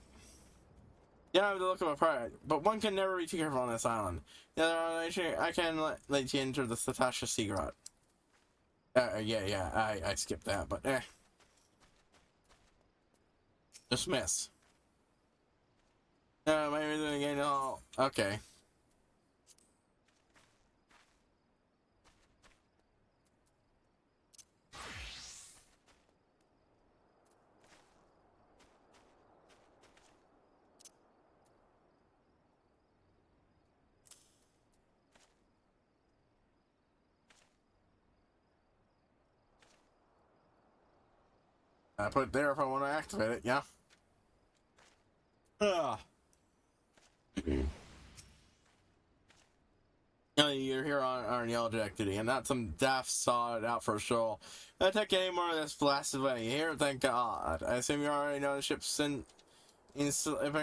You don't have to look at my pride, but one can never be too careful on this island. I can let you enter the Satasha Secret. I skipped that, but Dismiss. Maybe then again, oh, okay. I put it there if I want to activate it, yeah. You're here on Yellow Jack duty, and not some daft saw it out for a stroll. Don't take any more of this blasted way. Here, thank God. I assume you already know the ship's slipping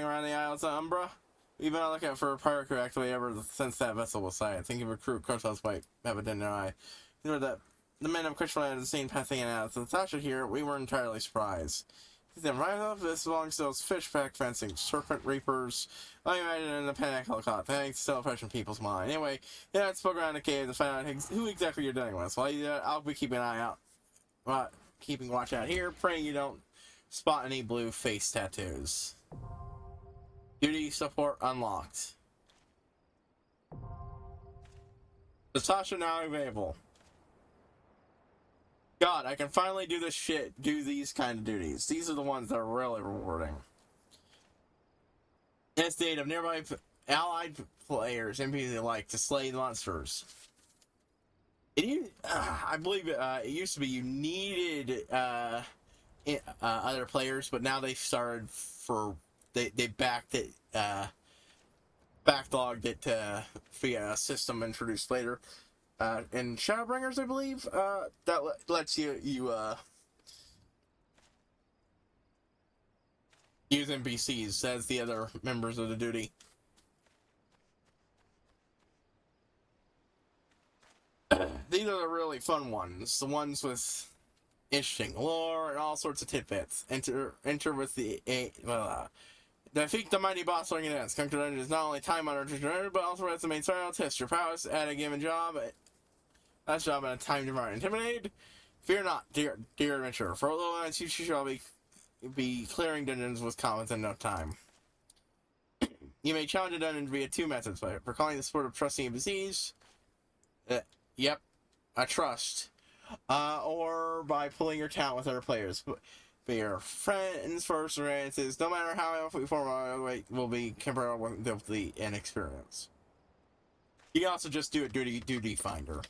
around the Isles of Umbra? We've been looking for a pirate crew actively ever since that vessel was sighted. Thinking of a crew Crosshouse might have a dinner eye. You know that the men of Christian had seen passing in and out. So Sasha here, we were entirely surprised. He said, right off, this belongs to those fish pack fencing, serpent reapers. I imagine in the panic helicopter. Thanks, still fresh in people's mind. Anyway, yeah, I spoke around the cave to find out who exactly you're dealing with. While you do that, I'll be keeping an eye out. Keeping watch out here, praying you don't spot any blue face tattoos. Duty support unlocked. Natasha now available. God, I can finally do this shit, do these kind of duties. These are the ones that are really rewarding. Instate of nearby allied players, NPCs alike, to slay monsters. I believe it used to be you needed other players, but now they've started they backed it, backlogged it via a system introduced later. In Shadowbringers, I believe, that lets you use NPCs as the other members of the duty. These are the really fun ones, the ones with interesting lore and all sorts of tidbits. Enter with the defeat the mighty boss during events. Conquer Dungeon is not only time honored, but also has the main style. Test your prowess at a given job. That's job at a time to intimidate. Fear not, dear adventurer. For a little while, you shall be clearing dungeons with comments in no time. You may challenge a dungeon via two methods: by recalling the sport of trusting NPCs. Yep, a trust. Or by pulling your talent with other players. But your friends, first experiences, no matter how we form our way, will be compared with the inexperience. You can also just do a duty finder.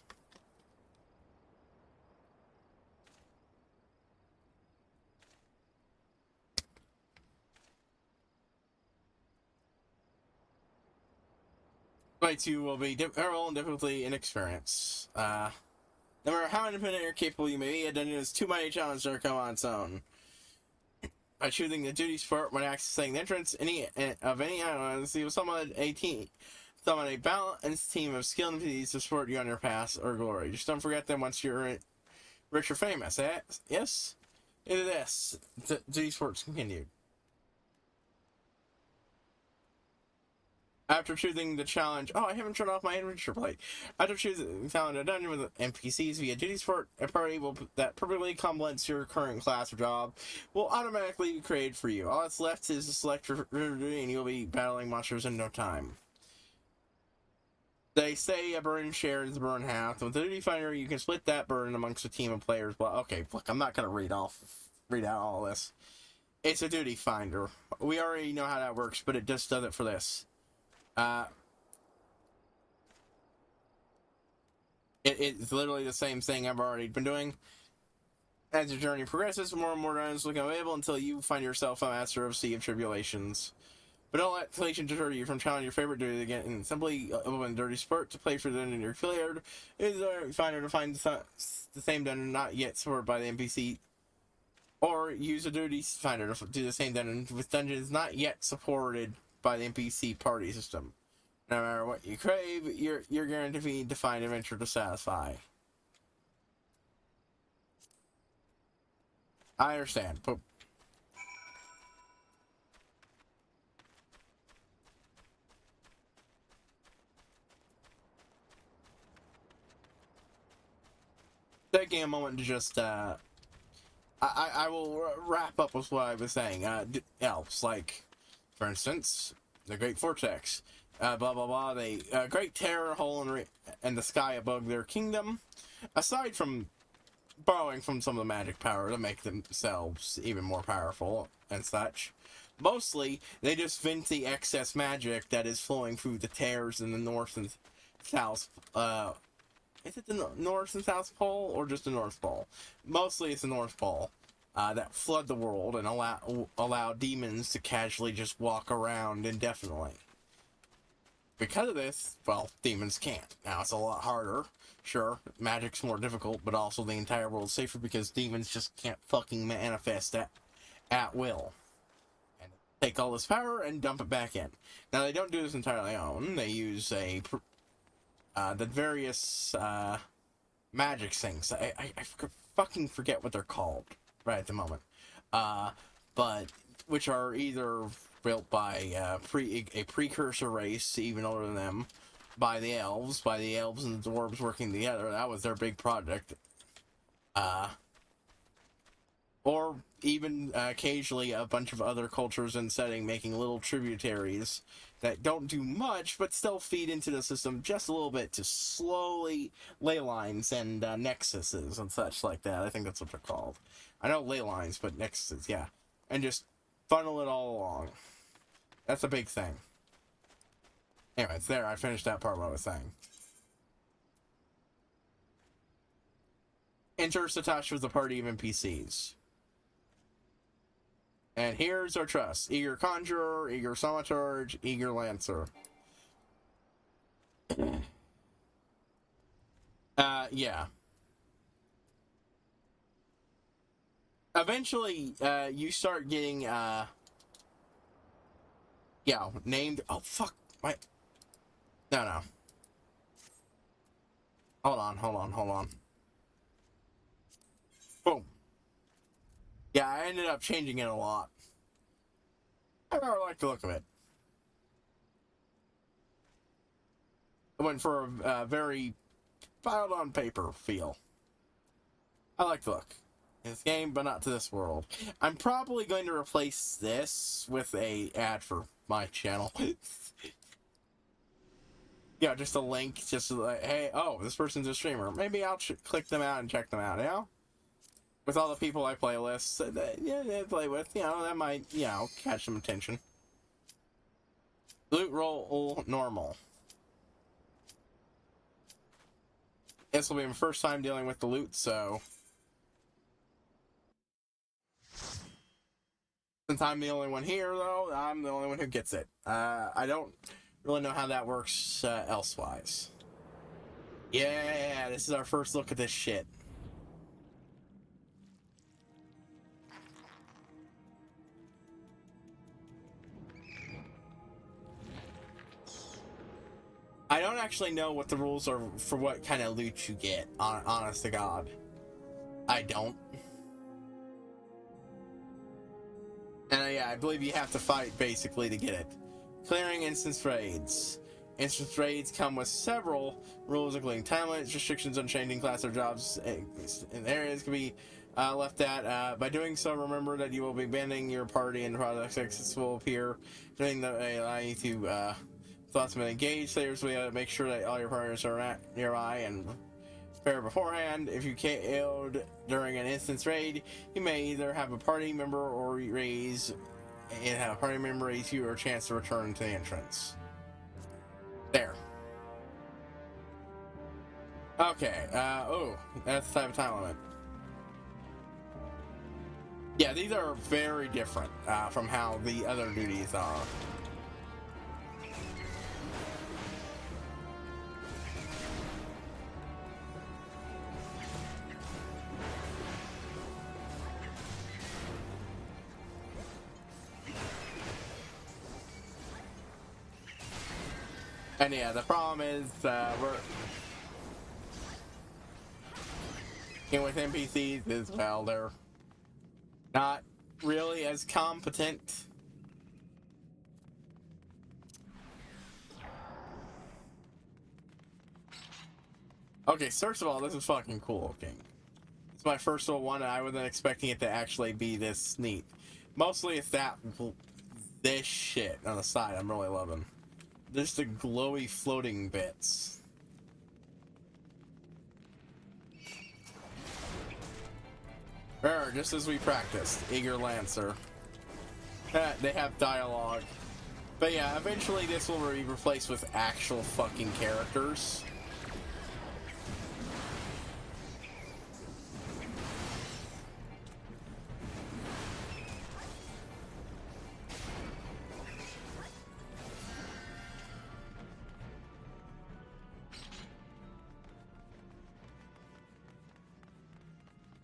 Play 2 will be role and difficulty and experience. No matter how independent or capable you may be, a dungeon is too mighty challenge to come on its own. By choosing the duty sport when accessing the entrance of any island, you will summon a balanced team of skilled NPCs to support you on your path or glory. Just don't forget them once you're rich or famous. Yes? It is this. Duty sports continued. After choosing the challenge, I haven't turned off my adventure plate. After choosing challenge a dungeon with NPCs via duty sport, a party that perfectly complements your current class or job will automatically be created for you. All that's left is to select your duty, and you'll be battling monsters in no time. They say a burden shares the burden half. With the duty finder, you can split that burden amongst a team of players. But okay, look, I'm not gonna read out all this. It's a duty finder. We already know how that works, but it just does it for this. It's literally the same thing I've already been doing. As your journey progresses, more and more dungeons become available until you find yourself a master of Sea of Tribulations. But don't let tribulation deter you from challenging your favorite duty again, and simply open Dirty Spurt to play for the dungeon you're cleared. It is a finder to find the same dungeon not yet supported by the NPC, or use a duty finder to do the same dungeon with dungeons not yet supported by the NPC party system. No matter what you crave, you're guaranteed to find adventure to satisfy. I understand, but taking a moment to just I will wrap up with what I was saying. Elves, like, for instance, the Great Vortex. Blah blah blah. They great terror hole in the sky above their kingdom. Aside from borrowing from some of the magic power to make themselves even more powerful and such, mostly they just vent the excess magic that is flowing through the tears in the north and south. Is it the north and south pole or just the north pole? Mostly it's the north pole. That flood the world and allow demons to casually just walk around indefinitely. Because of this, well, demons can't. Now, it's a lot harder. Sure, magic's more difficult, but also the entire world's safer because demons just can't fucking manifest at will. And take all this power and dump it back in. Now, they don't do this entirely on. They use the various magic things. I fucking forget what they're called right at the moment. But which are either built by a precursor race even older than them, by the elves and the dwarves working together. That was their big project. Or even occasionally a bunch of other cultures and setting making little tributaries that don't do much but still feed into the system just a little bit to slowly ley lines and nexuses and such like that. I think that's what they're called. I know ley lines, but nexuses, yeah. And just funnel it all along. That's a big thing. Anyways, there, I finished that part what I was saying. Enter Satoshi with a party of NPCs. And here's our trust. Eager Conjurer, Eager Thaumaturge, Eager Lancer. Yeah. Eventually, you start getting, yeah, named... Oh, fuck. My... No. Hold on. Boom. Yeah, I ended up changing it a lot. I really like the look of it. I went for a very filed on paper feel. I like the look. In this game, but not to this world. I'm probably going to replace this with a ad for my channel. Yeah, just a link, just like, hey, oh, this person's a streamer. Maybe I'll click them out and check them out, you know? With all the people I play with, they play with, you know, that might, you know, catch some attention. Loot roll normal. This will be my first time dealing with the loot, so... Since I'm the only one here, though, I'm the only one who gets it. I don't really know how that works elsewise. Yeah, this is our first look at this shit. I don't actually know what the rules are for what kind of loot you get, honest to God. I don't. And yeah, I believe you have to fight, basically, to get it. Clearing instance raids. Instance raids come with several rules, including time limits, restrictions on changing class or jobs, and areas can be left at. By doing so, remember that you will be banning your party and projects will appear, doing the allow you to thoughts and engage. Players will make sure that all your partners are nearby and prepare beforehand. If you killed during an instance raid, you may either have a party member or raise you or a chance to return to the entrance. There. Okay, oh, that's the type of time limit. Yeah, these are very different from how the other duties are. And yeah, the problem is we're with NPCs as well. They're not really as competent. Okay, first of all, this is fucking cool looking. It's my first one, and I wasn't expecting it to actually be this neat. Mostly it's this shit on the side I'm really loving. There's the glowy floating bits. Just as we practiced. Eager Lancer. They have dialogue. But yeah, eventually this will be replaced with actual fucking characters.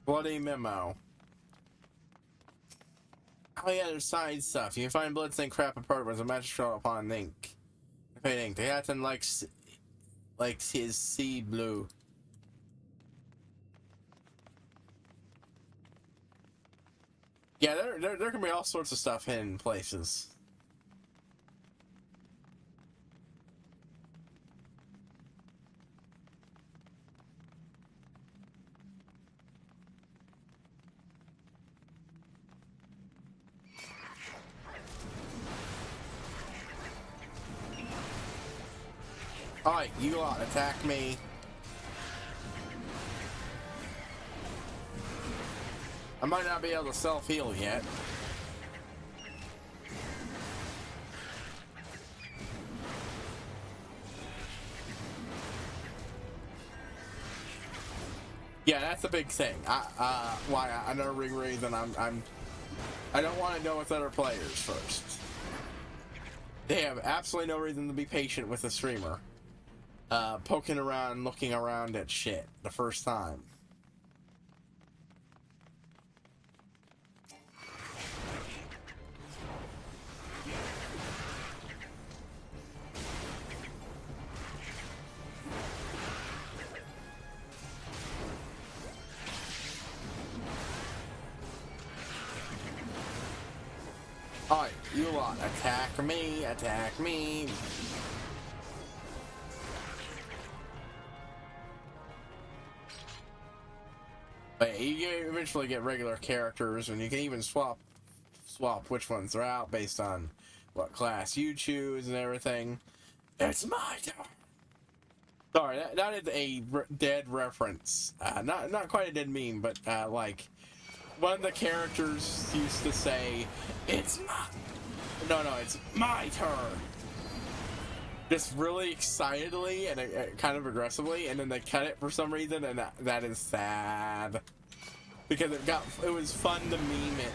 Bloody memo. Oh yeah, there's side stuff. You can find bloodstained crap apart as a magistrate upon ink. Ink. The Atten likes his sea blue. Yeah, there can be all sorts of stuff hidden places. Alright, you lot, attack me. I might not be able to self-heal yet. Yeah, that's a big thing. Another big reason I don't want to go with other players first. They have absolutely no reason to be patient with a streamer. Poking around, looking around at shit the first time. Alright, you lot, attack me, attack me. But you eventually get regular characters, and you can even swap which ones are out based on what class you choose and everything. It's my turn. Sorry, that is a dead reference. Not quite a dead meme, but like one of the characters used to say, "It's it's my turn." Just really excitedly and kind of aggressively, and then they cut it for some reason, and that is sad because it was fun to meme it.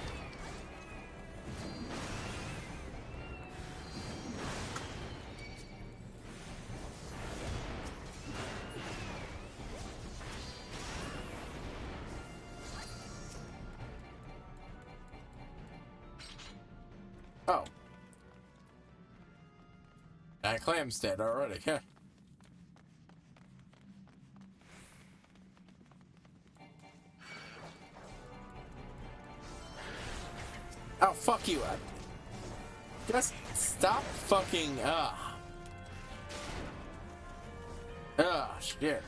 Oh. That clam's dead already, huh? Oh, fuck you. Just stop fucking, shit.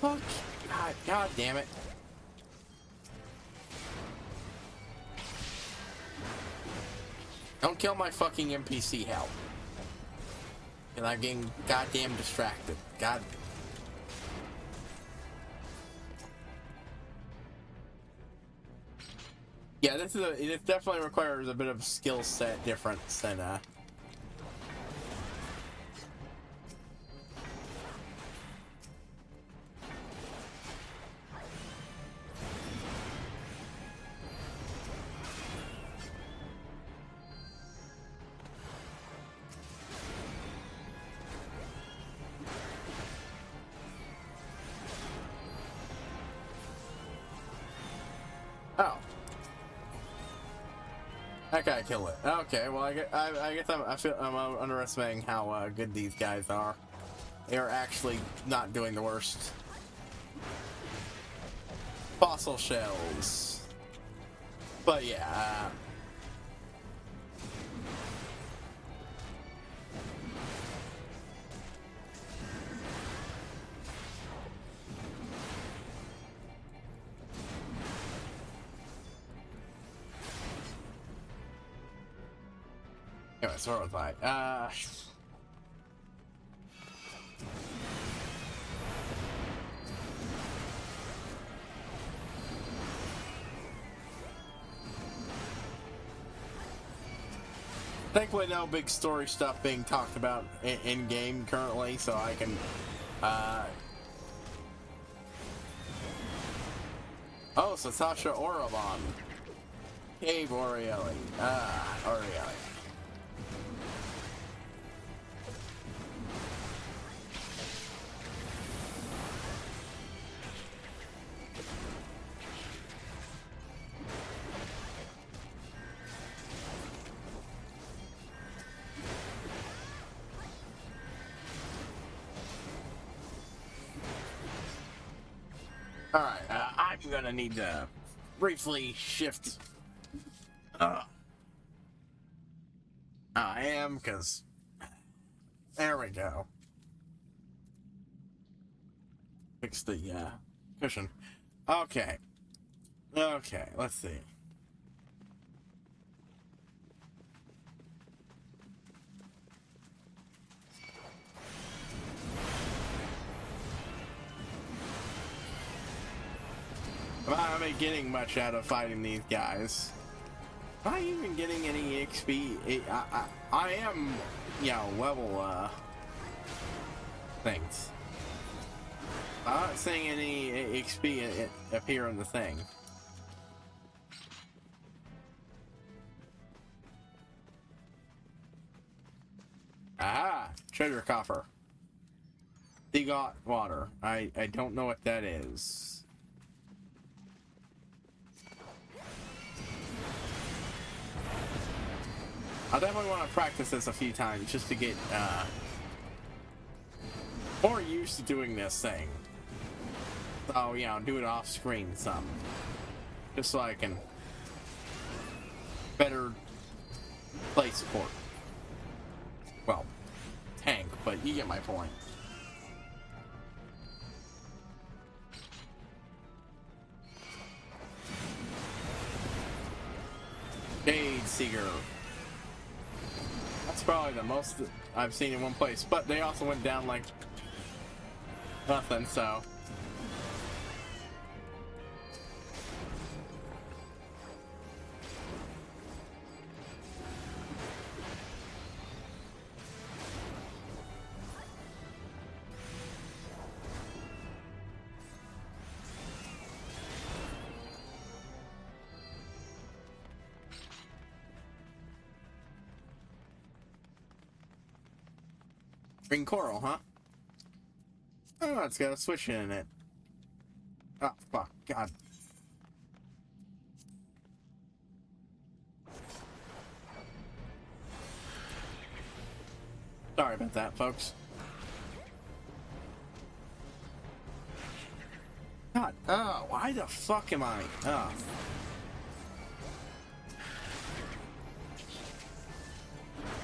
Fuck. God damn it. Don't kill my fucking NPC help. And I'm getting goddamn distracted. God. Yeah, it definitely requires a bit of skill set difference than Oh. That guy killed it. Okay, well, I guess I'm underestimating how good these guys are. They are actually not doing the worst. Fossil shells. But yeah. Anyway, so what was I? Thankfully, no big story stuff being talked about in game currently, so I can. Oh, so Sasha Orobon. Cave Orieli. Orieli. Alright, I'm gonna need to briefly shift. I am, because there we go. Fix the cushion. Okay. Okay, let's see. I'm not getting much out of fighting these guys. Am I even getting any XP? I am, you know, level things. I'm not seeing any XP appear in the thing. Aha! Treasure coffer. They got water. I don't know what that is. I definitely want to practice this a few times just to get more used to doing this thing. So, you know, do it off screen some. Just so I can better play support. Well, tank, but you get my point. Jade Seeker. That's probably the most I've seen in one place, but they also went down like nothing, so. Green coral, huh? Oh, it's got a switch in it. Oh, fuck. God. Sorry about that, folks. God. Oh, why the fuck am I? Oh.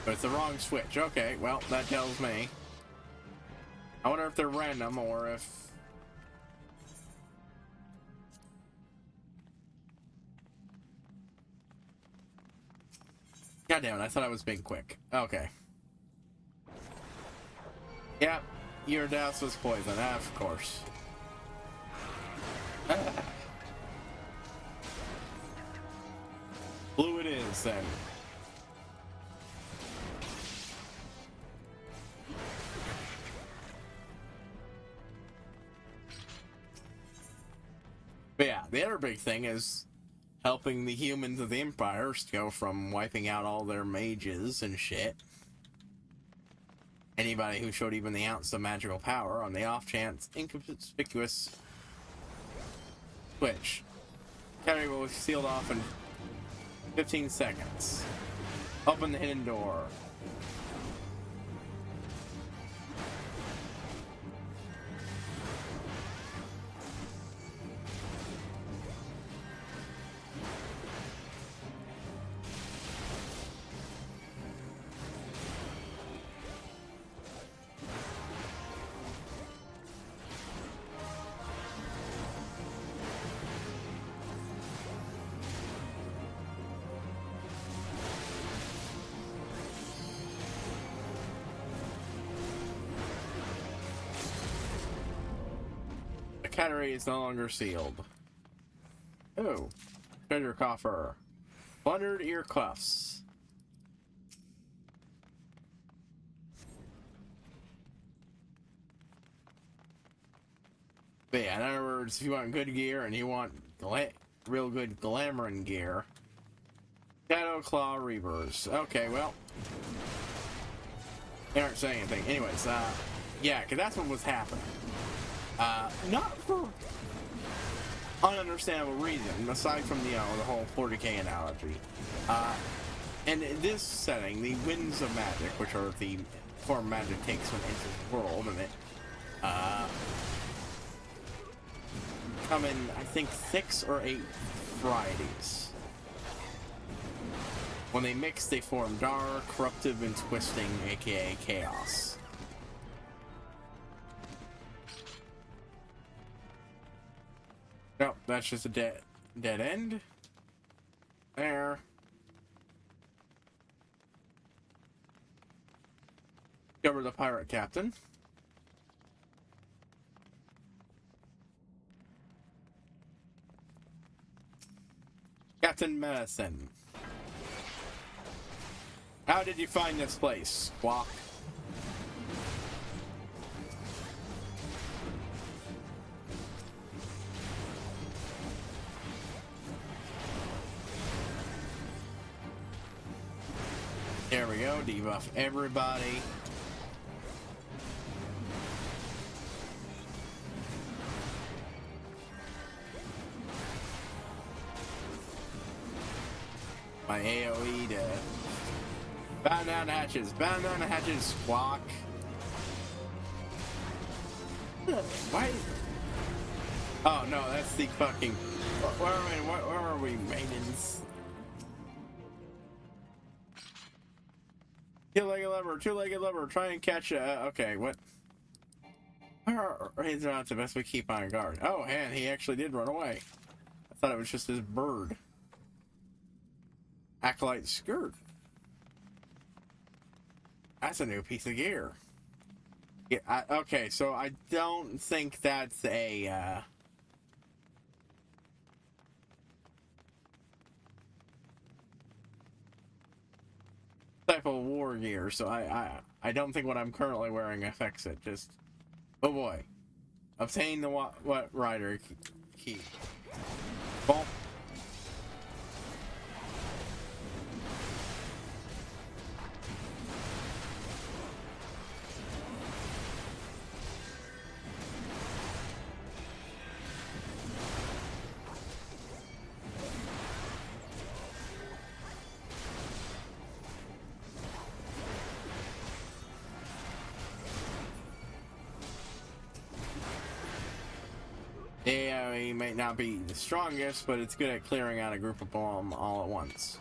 But it's the wrong switch. Okay, well, that tells me. I wonder if they're random or if... God damn it, I thought I was being quick. Okay. Yep, your douse was poison, of course. Blue it is, then. But yeah, the other big thing is helping the humans of the Empire go from wiping out all their mages and shit. Anybody who showed even the ounce of magical power on the off chance inconspicuous switch. Category will be sealed off in 15 seconds. Open the hidden door. Category is no longer sealed. Oh, treasure coffer. Plundered ear cuffs. But yeah, in other words, if you want good gear and you want real good glamoring gear, Shadow Claw Reavers. Okay, well, they aren't saying anything. Anyways, yeah, because that's what was happening. Not for ununderstandable reason, aside from the whole 40k analogy. And in this setting, the winds of magic, which are the form magic takes when it enters the world, and it come in, I think, 6 or 8 varieties. When they mix, they form dark, corruptive, and twisting, aka chaos. Nope, that's just a dead end. There. Discover the pirate captain. Captain Medicine. How did you find this place, Squawk? There we go, debuff everybody. My AoE to bound down the hatches, Squawk. Why? Oh no, that's the fucking. Where are we, maintenance? Two-legged lever, try and catch okay, what? He's not the best we keep on guard. Oh, and he actually did run away. I thought it was just his bird. Acolyte skirt. That's a new piece of gear. Yeah, okay, so I don't think that's a, type of war gear, so I don't think what I'm currently wearing affects it. Just, oh boy. Obtain the what rider key. Bump. Yeah, he might not be the strongest, but it's good at clearing out a group of them all at once.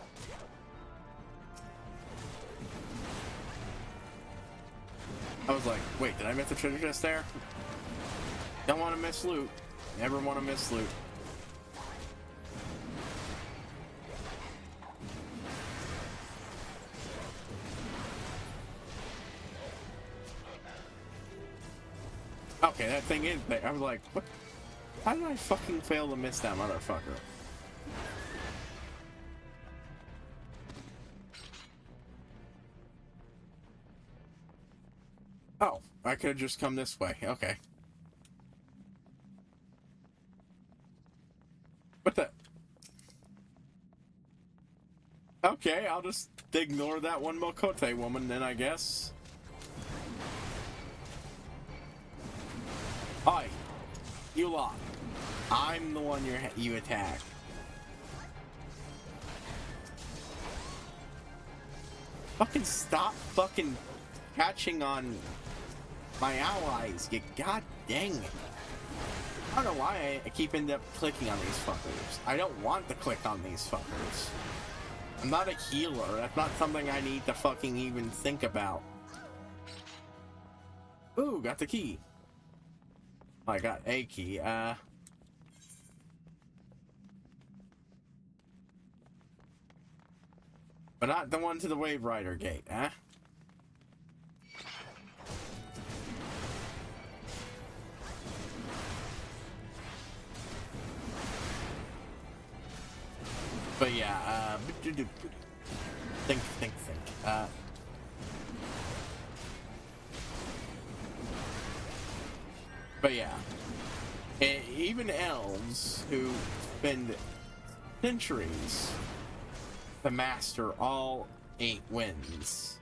I was like, wait, did I miss the treasure chest there? Don't want to miss loot. Never want to miss loot. Okay, that thing is there. I was like, what? How did I fucking fail to miss that motherfucker? Oh, I could have just come this way. Okay. What the? Okay, I'll just ignore that one Mokote woman then, I guess. Hi. You lot. I'm the one you attack. Fucking stop fucking catching on my allies, you god dang it. I don't know why I keep ending up clicking on these fuckers. I don't want to click on these fuckers. I'm not a healer. That's not something I need to fucking even think about. Ooh, got the key. I got a key, but not the one to the Wave Rider gate, huh? But yeah, think. But yeah, even elves who spend centuries to master all 8 winds.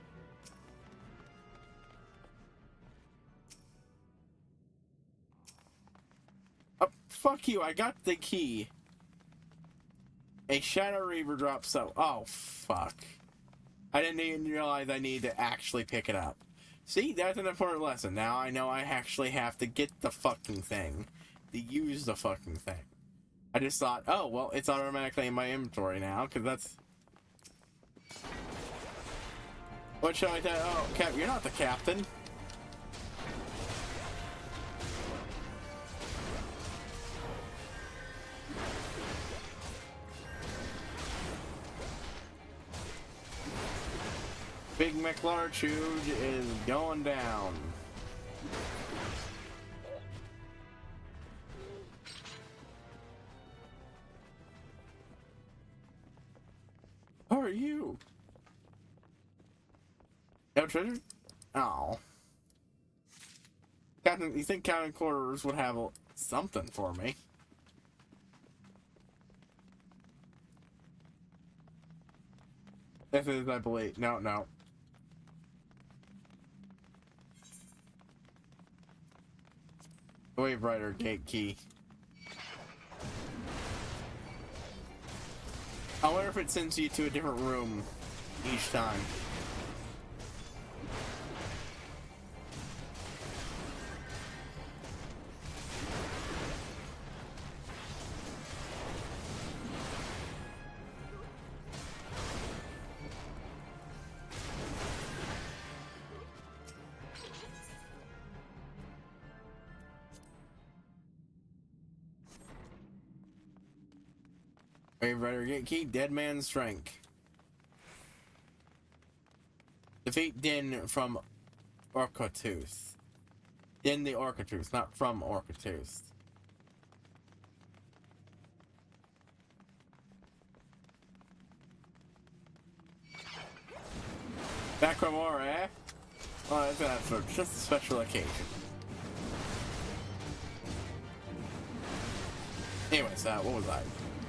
Oh, fuck you, I got the key. A Shadow Reaver drops out. Oh, fuck. I didn't even realize I needed to actually pick it up. See, that's an important lesson. Now I know I actually have to get the fucking thing. To use the fucking thing. I just thought, oh, well, it's automatically in my inventory now, because that's... What shall I tell you? Oh, Cap, you're not the captain. Big McLarchuge is going down. Who are you? No treasure? Oh. Captain, you think Captain Quarters would have something for me? This is, I believe. No, no. Wave Rider Gate Key. I wonder if it sends you to a different room each time. Wave Rider Gate Key, Dead Man's Strength. Defeat Din from Orcatooth. Din the Orcatooth, not from Orcatooth. Back from war, eh? Well, that's for just a special occasion. Anyways, what was I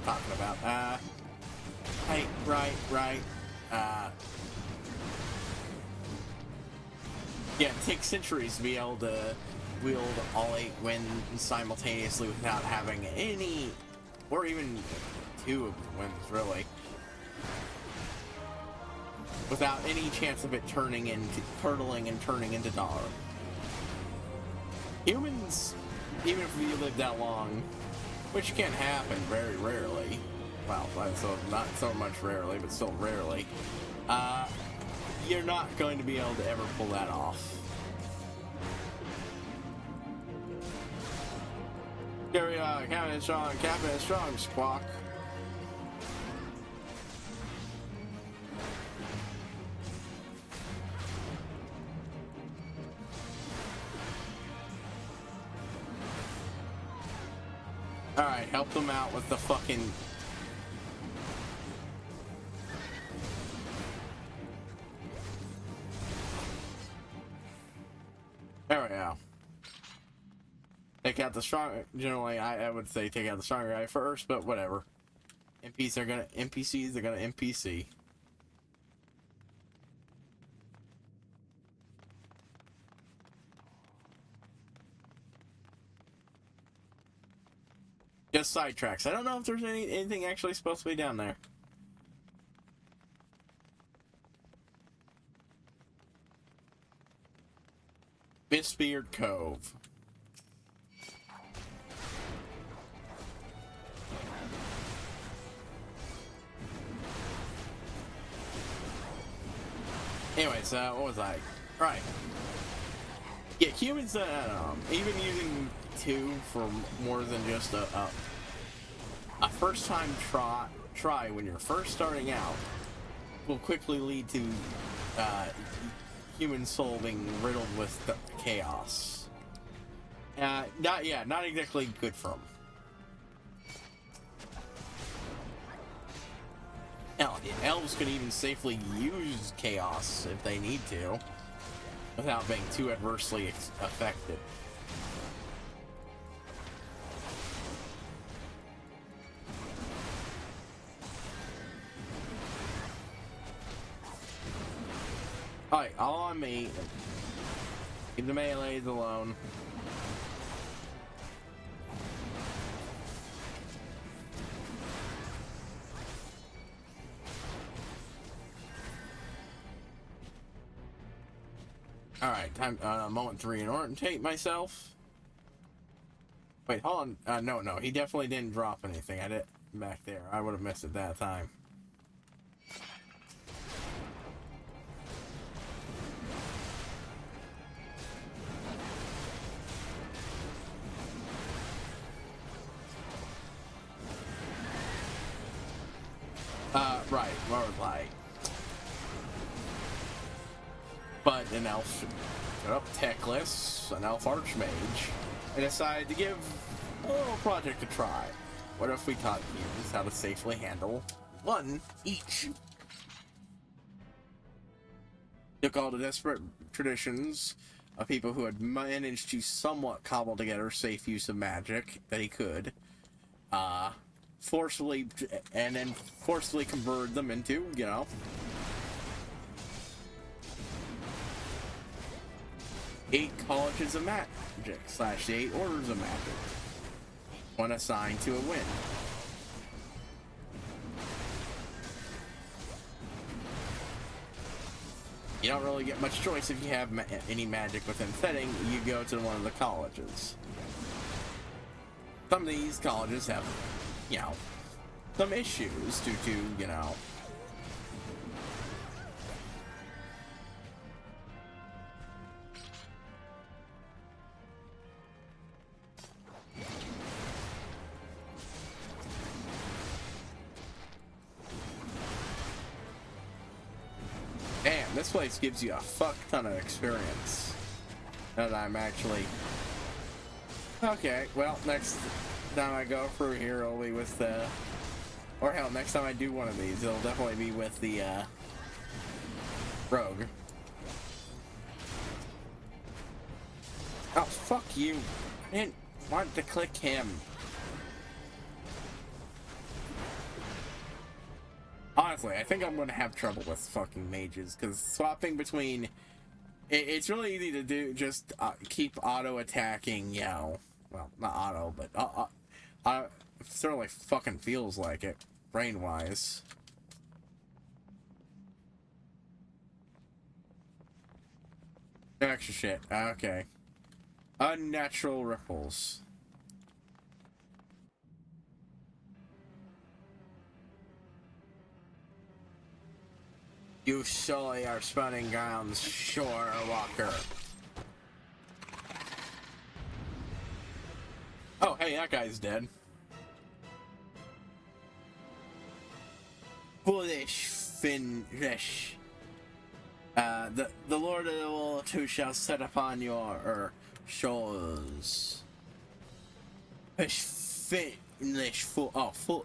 talking about? Right. Yeah, it takes centuries to be able to wield all 8 winds simultaneously without having any, or even 2 of the winds, really. Without any chance of it curdling and turning into dar. Humans, even if we live that long, which can happen very rarely, well, so not so much rarely, but still rarely, you're not going to be able to ever pull that off. Carry on, Captain Strong, Squawk. Alright, help them out with the fucking... There we go. Take out the strong... Generally, I would say take out the stronger guy first, but whatever. NPCs are gonna NPC. Just sidetracks. I don't know if there's anything actually supposed to be down there. Mistbeard Cove. Anyways, what was I? Right. Yeah, humans, even using 2 for more than just a first-time try when you're first starting out will quickly lead to human soul being riddled with chaos. Not exactly good for them. Hell, elves could even safely use chaos if they need to, without being too adversely affected. Alright, all on me. Keep the melees alone. Alright, time, moment 3 and orientate myself. Wait, hold on. No, he definitely didn't drop anything. I did back there. I would have missed it that time. Right, more like. But an elf showed up techless, an elf archmage, and decided to give a little project a try. What if we taught humans how to safely handle one each? Took all the desperate traditions of people who had managed to somewhat cobble together safe use of magic that he could, forcefully convert them into, you know, 8 colleges of magic / the 8 orders of magic. One assigned to a win. You don't really get much choice if you have any magic within setting. You go to one of the colleges. Some of these colleges have, you know, some issues due to, you know, damn, this place gives you a fuck ton of experience. That I'm actually... Okay, well, next time I go through here, it'll be with the... Or hell, next time I do one of these, it'll definitely be with the, rogue. Oh, fuck you. I didn't want to click him. Honestly, I think I'm gonna have trouble with fucking mages, because swapping between... It's really easy to do, just keep auto-attacking, you know... Well, not auto, but it certainly fucking feels like it, brain-wise. Extra shit, okay. Unnatural ripples. You surely are spawning grounds, shore walker. Oh, hey, that guy's dead. Foolish Finnish. The Lord of the World who shall set upon your shores. Finnish fool. Oh,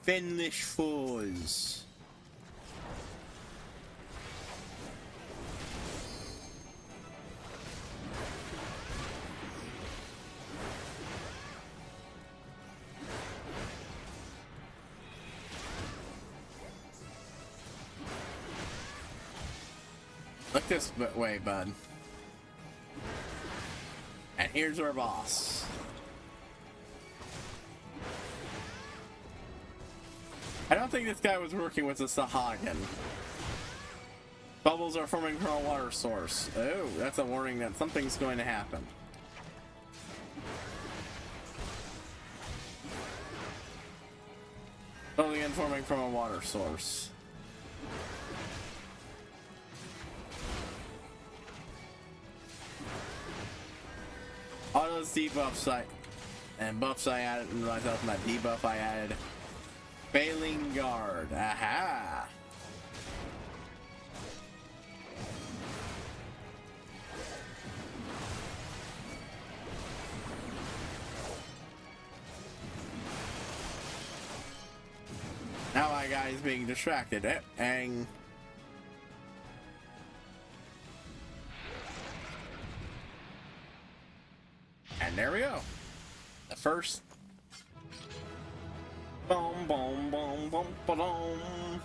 Finnish fools. Look this way, bud. And here's our boss. I don't think this guy was working with a Sahagin. Bubbles are forming from a water source. Oh, that's a warning that something's going to happen. Building and forming from a water source. All those debuffs and buffs I added to myself, and that debuff I added. Failing guard. Aha! Now my guy's being distracted. And there we go. The first boom boom boom boom boom.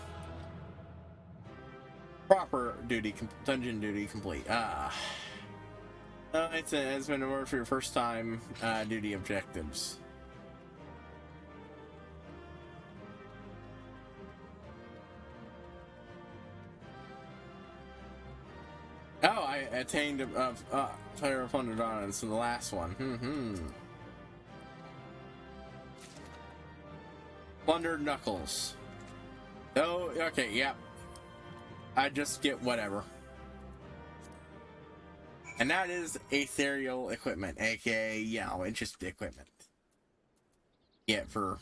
Proper duty dungeon duty complete. It's been a word for your first time duty objectives. Oh, I attained player opponent on it, so the last one. Plundered Knuckles. Oh, okay, yep. I just get whatever. And that is ethereal equipment, aka, you know, it's just equipment. Yeah, for...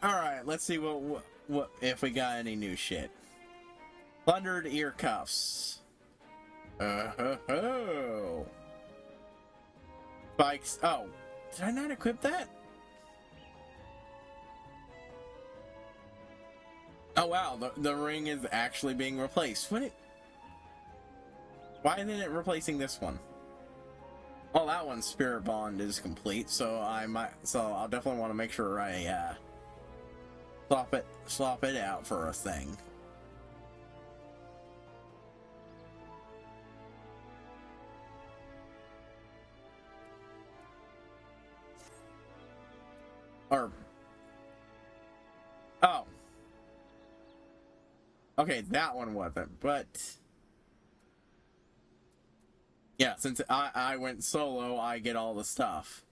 Alright, let's see what if we got any new shit. Plundered ear cuffs. Oh. Spikes. Oh, did I not equip that? Oh wow, the ring is actually being replaced. Why isn't it replacing this one? Well, that one's Spirit Bond is complete, so I'll definitely want to make sure I swap it out for a thing. Or oh. Okay, that one wasn't, but yeah, since I went solo, I get all the stuff.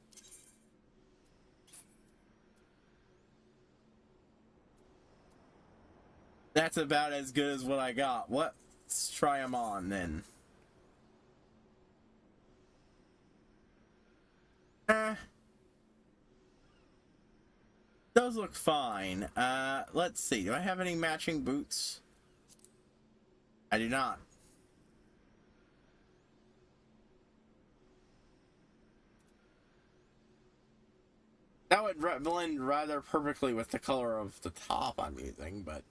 That's about as good as what I got. Let's try them on then. Those look fine. Let's see. Do I have any matching boots? I do not. That would blend rather perfectly with the color of the top I'm using, but...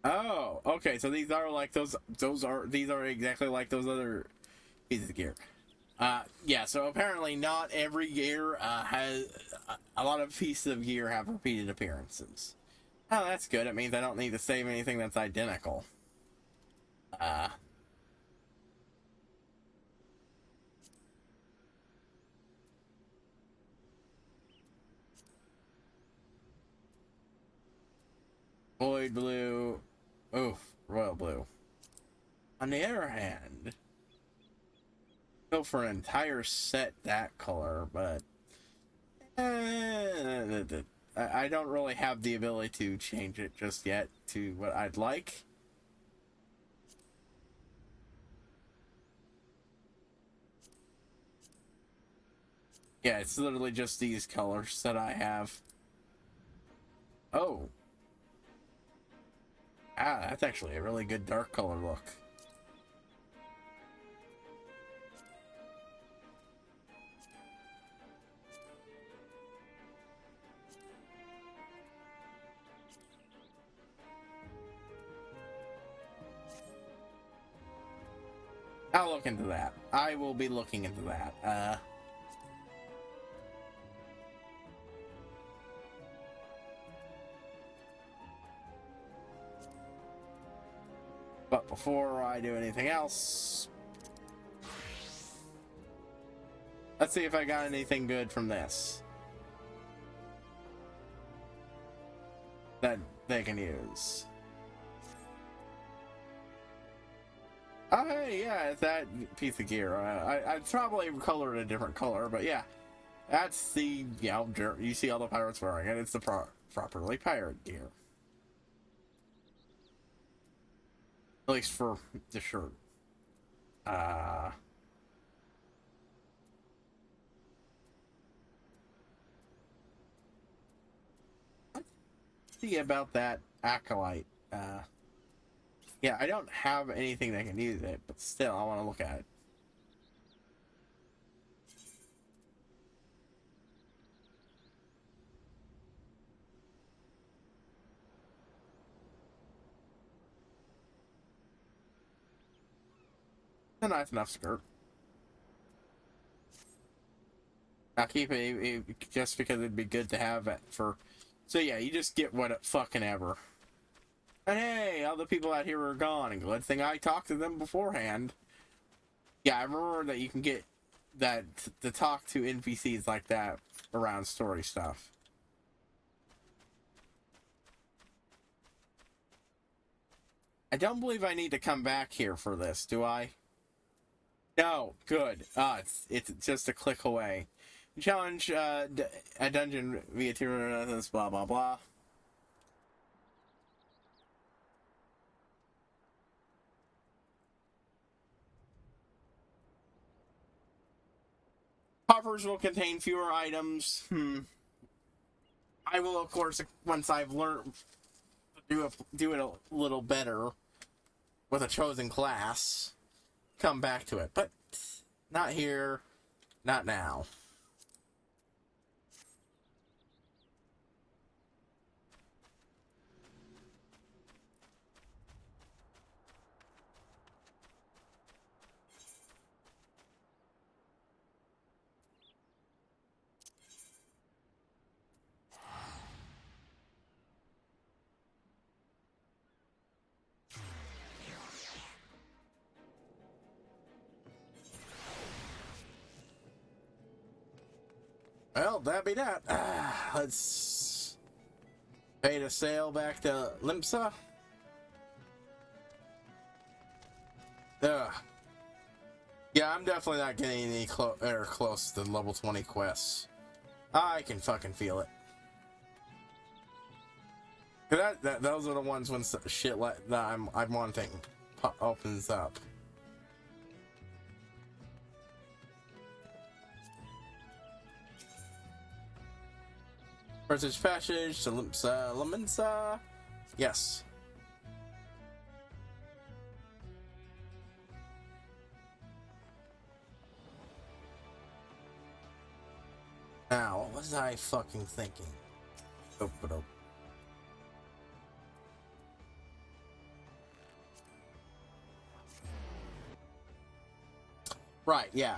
Oh, okay, so these are like these are exactly like those other pieces of gear. Yeah, so apparently not every gear has... a lot of pieces of gear have repeated appearances. Oh, that's good. It means I don't need to save anything that's identical. Void blue. Oof, royal blue. On the other hand, go for an entire set that color, but I don't really have the ability to change it just yet to what I'd like. Yeah, it's literally just these colors that I have. Oh. Ah, that's actually a really good dark color look. I'll look into that. I will be looking into that. But before I do anything else, let's see if I got anything good from this that they can use. Oh, hey, yeah, it's that piece of gear. I'd probably color it a different color, but yeah, that's the, you know, you see all the pirates wearing it. It's the properly pirate gear. At least for the shirt. Let's see about that acolyte. Yeah, I don't have anything that can use it, but still, I want to look at it. A nice enough skirt. I'll keep it just because it'd be good to have it for. So yeah, you just get what fucking ever. And hey, all the people out here are gone. And good thing I talked to them beforehand. Yeah, I remember that you can get that to talk to NPCs like that around story stuff. I don't believe I need to come back here for this, do I? No, good. It's just a click away. Challenge a dungeon via tier blah blah blah. Coffers will contain fewer items. I will, of course, once I've learned to do it a little better with a chosen class, come back to it. But not here, not now. Well, that be that. Let's pay to sail back to Limsa. Yeah, I'm definitely not getting any close to level 20 quests. I can fucking feel it. Those are the ones when shit like that I'm wanting opens up. Passage passage to Limensa. Yes. Now, what was I fucking thinking? Open up. Right, yeah.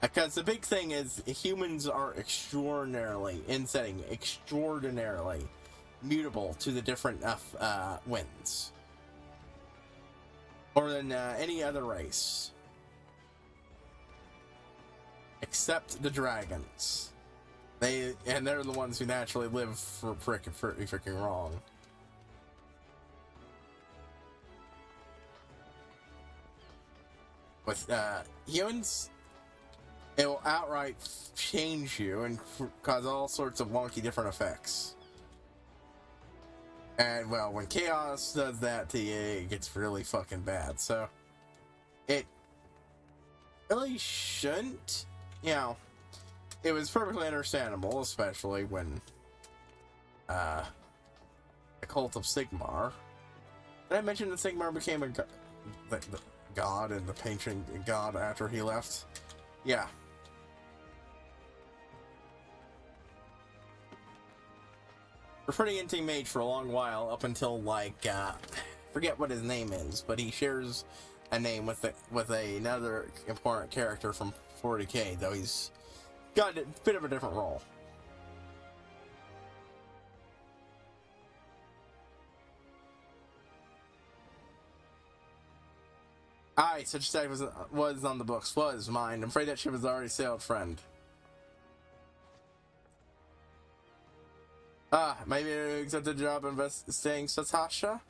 Because the big thing is humans are extraordinarily mutable to the different winds. More than any other race. Except the dragons. They're the ones who naturally live for freaking wrong. With humans, it will outright change you and cause all sorts of wonky different effects. And well, when chaos does that to you, it gets really fucking bad. So it really shouldn't, you know. It was perfectly understandable, especially when the cult of Sigmar. Did I mention that Sigmar became the god and the patron god after he left? Yeah. We're pretty inting mage for a long while, up until like forget what his name is, but he shares a name with another important character from 40k, though he's got a bit of a different role. Aye, such a stag was on the books. Was mine. I'm afraid that ship has already sailed, friend. Maybe you accept the job investigating Satasha?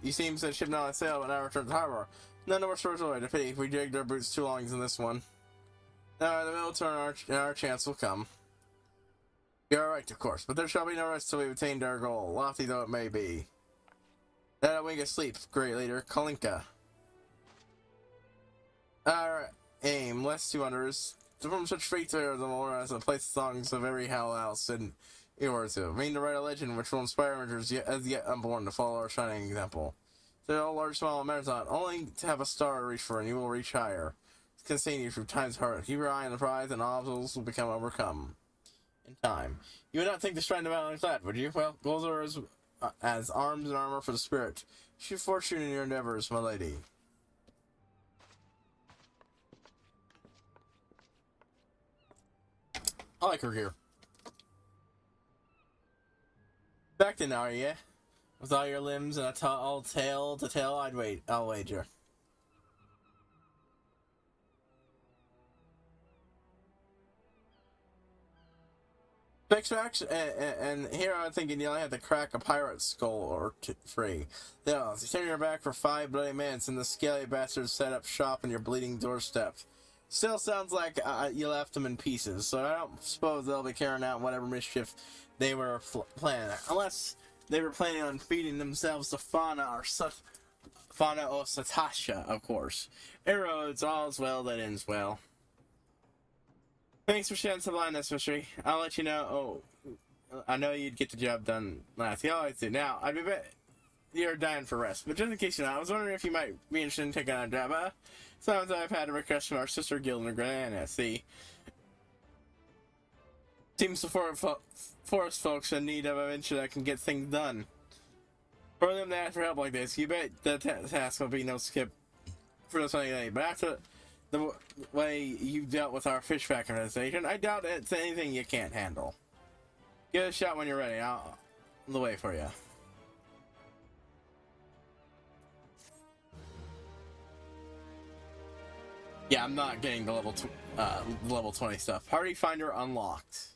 You seem to ship not on sail, but now return to harbor. None of our stores away. A pity if we dragged our boots too long in this one. Now the middle turn, our chance will come. You're right, of course, but there shall be no rest till we've attained our goal, lofty though it may be. That wing asleep, great leader, Kalinka. Our aim, less to unders, from such fate to the more as a place songs of every hell house and yours to mean to write a legend which will inspire amateurs as yet unborn to follow our shining example. So all large small marathon, only to have a star to reach for and you will reach higher. Continue through time's hard. Keep your eye on the prize and obstacles will become overcome. In time. You would not think the strength of battle like that, would you? Well, goals are as arms and armor for the spirit. Should fortune in your endeavors, my lady. I like her gear. Back to now, are you? With all your limbs and a tall tail to tail, I'll wager. Fix Max, and here I'm thinking you only have to crack a pirate skull or free. Then you turn your back for 5 bloody minutes, and the scaly bastards set up shop on your bleeding doorstep. Still sounds like you left them in pieces, so I don't suppose they'll be carrying out whatever mischief they were planning, unless they were planning on feeding themselves to Fauna or Satasha, of course. Arrow, it's all's well that ends well. Thanks for shedding some light on this mystery. I'll let you know. Oh, I know you'd get the job done last. You always do. Now, I bet you're dying for rest, but just in case you're not, I was wondering if you might be interested in taking on a job. Sometimes I've had a request from our sister guild in Granada. See, seems the forest folks in need of a venture that can get things done. For them to ask for help like this, you bet the task will be no skip for the sunny day. But after the way you dealt with our fish pack organization, I doubt it's anything you can't handle. Give it a shot when you're ready. I'll the way for you. Yeah, I'm not getting the level 20 stuff. Party Finder unlocked.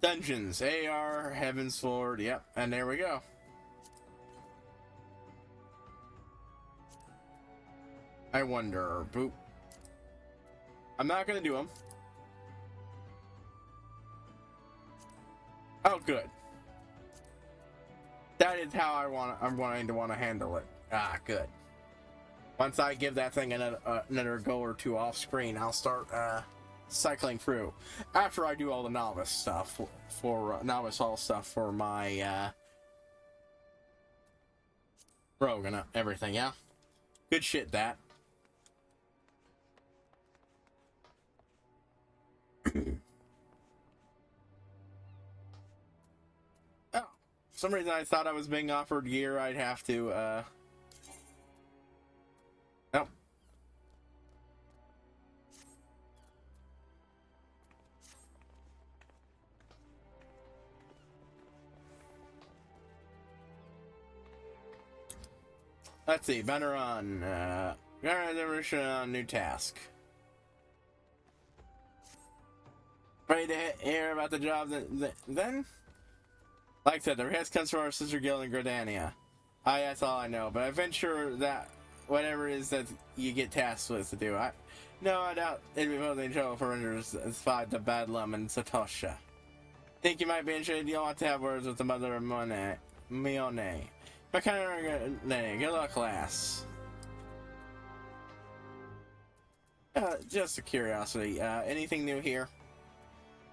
Dungeons, AR, Heaven's Sword, yep, and there we go. I wonder, boop. I'm not gonna do them. Oh, good. That is how I'm going to want to handle it. Ah, good. Once I give that thing another go or two off screen, I'll start cycling through. After I do all the novice stuff for novice hall stuff for my rogue and everything, yeah. Good shit, that. Oh, for some reason I thought I was being offered gear. I'd have to nope. Let's see, banner on Attribution on new task. Ready to hear about the job then? Like I said, the request comes from our sister guild in Gradania. That's all I know, but I venture that whatever it is that you get tasked with to do, I doubt it'd be mostly trouble for rangers as fight the Badlam and Satosha. Think you might be interested? You'll want to have words with the mother of Mione. My kind of good luck, lass. Just a curiosity. Anything new here?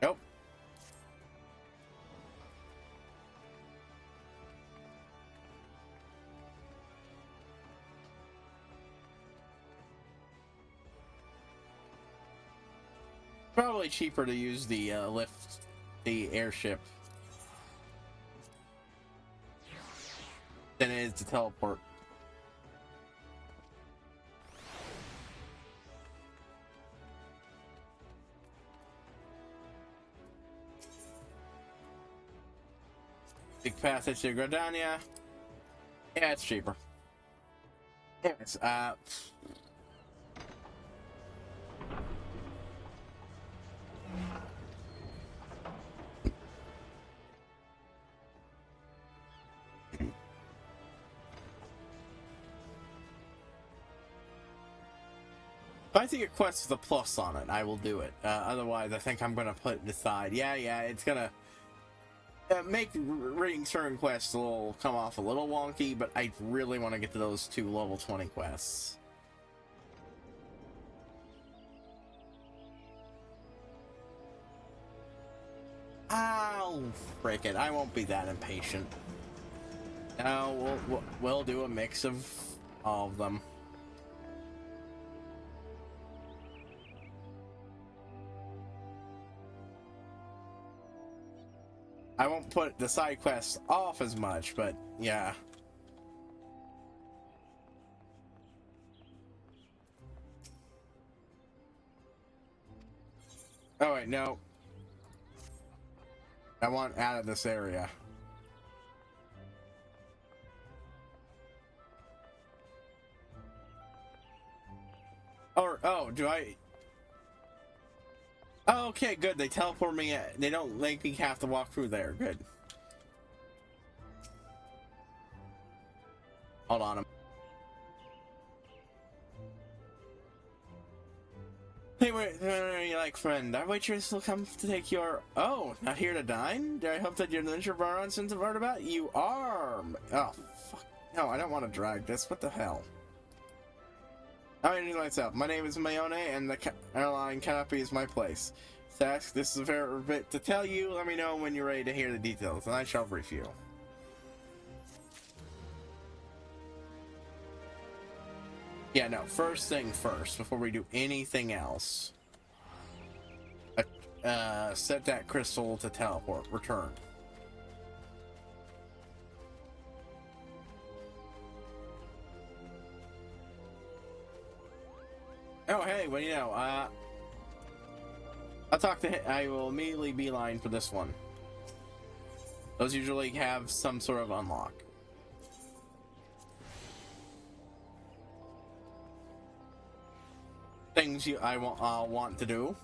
Nope. Probably cheaper to use the the airship than it is to teleport. Big passage to Gradania. Yeah, it's cheaper. Anyways, if I see a quest with a plus on it, I will do it. Otherwise, I think I'm going to put it aside. Yeah, it's going to make reading certain quests come off a little wonky, but I really want to get to those 2 level 20 quests. Oh, frick it. I won't be that impatient. Now we'll do a mix of all of them. I won't put the side quests off as much, but yeah. Oh wait, no. I want out of this area. Or, oh, do I... Oh, okay, good. They teleport me. They don't make me have to walk through there. Good. Hold on. Hey, wait, you like friend? Our waitress will come to take your... Oh, not here to dine? Do I hope that you're the adventure baron since I've heard about? You are! Oh, fuck. No, I don't want to drag this. What the hell? I introduce myself. My name is Mayone, and the airline canopy is my place. Sask, this is a fair bit to tell you. Let me know when you're ready to hear the details, and I shall brief you. Yeah, no, first thing first, before we do anything else. Set that crystal to teleport. Return. Oh, hey, well, you know, I'll talk to him. I will immediately beeline for this one. Those usually have some sort of unlock. Things I'll want to do.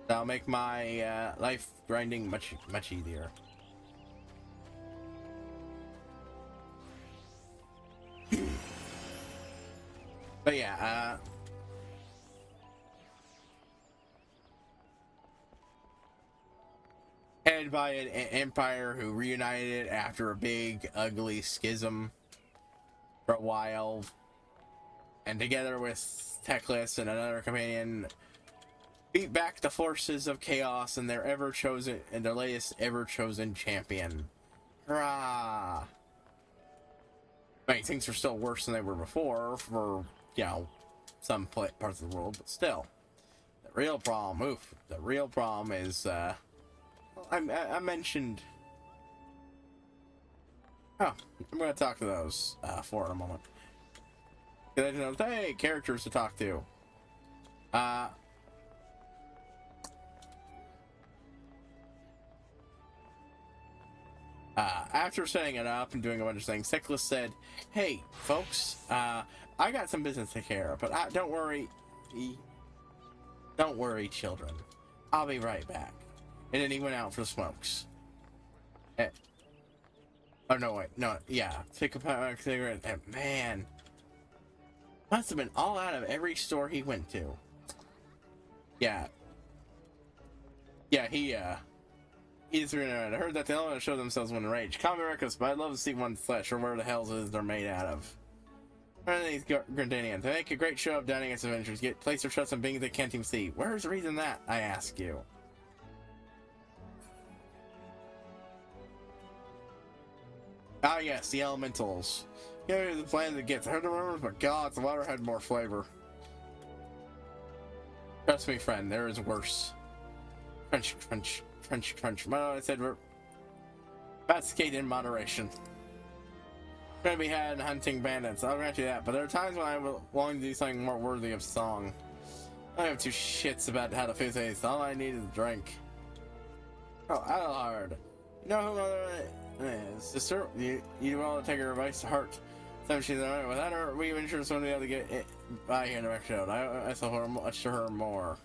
That'll make my life grinding much easier. But yeah, headed by an empire who reunited after a big, ugly schism for a while, and together with Teclis and another companion, beat back the forces of chaos and their latest ever-chosen champion. Hurrah! I mean, things are still worse than they were before for, you know, some parts of the world, but still. The real problem is, I mentioned... Oh, I'm going to talk to those for a moment. Hey, characters to talk to. After setting it up and doing a bunch of things, Teclis said, "Hey, folks, I got some business to take care of, but don't worry, children. I'll be right back." And then he went out for smokes. Oh no, wait, no, yeah, take a cigarette. And man, must have been all out of every store he went to. Yeah, he just ran around. I heard that they don't want to show themselves when enraged. Call me reckless, but I'd love to see one's flesh or where the hell it is they're made out of. One of these Grenadians. They make a great show of dining as adventures. Get place their trust on beings they can't even see. Where's the reason that, I ask you? Ah, yes, the elementals. Yeah, the plan to get. I heard the rumors, but God, the water had more flavor. Trust me, friend, there is worse. Crunch, crunch, crunch, crunch. Well, I said we're skate in moderation. Gonna be had hunting bandits. I'll grant you that, but there are times when I long to do something more worthy of song. I don't have two shits about how the food tastes. All I need is a drink. Oh, Adelhard. You know who Mother is? Sister, you well to take her advice to heart. So she's alright. Without her, we insurance won't be able to get it by here in the next road. I saw her much to her more.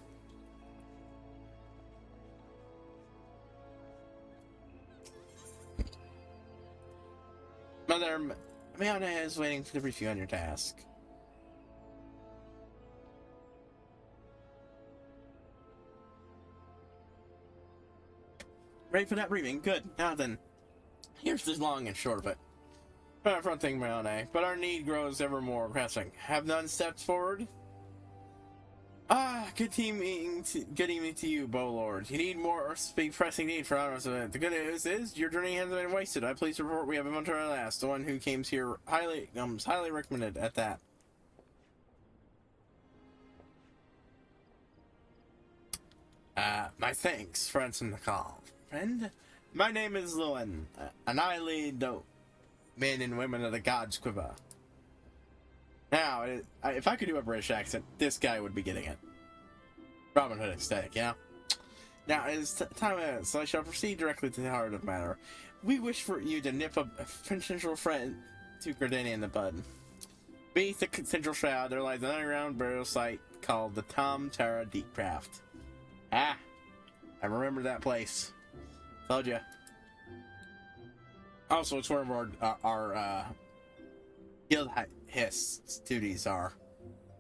Mother, Mayana is waiting to brief you on your task. Ready for that briefing? Good. Now then, here's the long and short of it. Not front thing, Mayana, but our need grows ever more pressing. Have none stepped forward? Good evening to you, Bowlord. You need more big pressing need for honors event. The good news is your journey hasn't been wasted. I please report we have a mentor at last. The one who came here highly recommended at that. My thanks, friends in the call. Friend, my name is Lewin, and I lead the men and women of the God's Quiver. Now, if I could do a British accent, this guy would be getting it. Robin Hood aesthetic, yeah? Now, it is time, so I shall proceed directly to the heart of the matter. We wish for you to nip a potential friend to Gardenia in the bud. Beneath the central shroud, there lies an underground burial site called the Tom Terra Deep Craft. Ah, I remember that place. Told ya. Also, it's where our guild hiss duties are.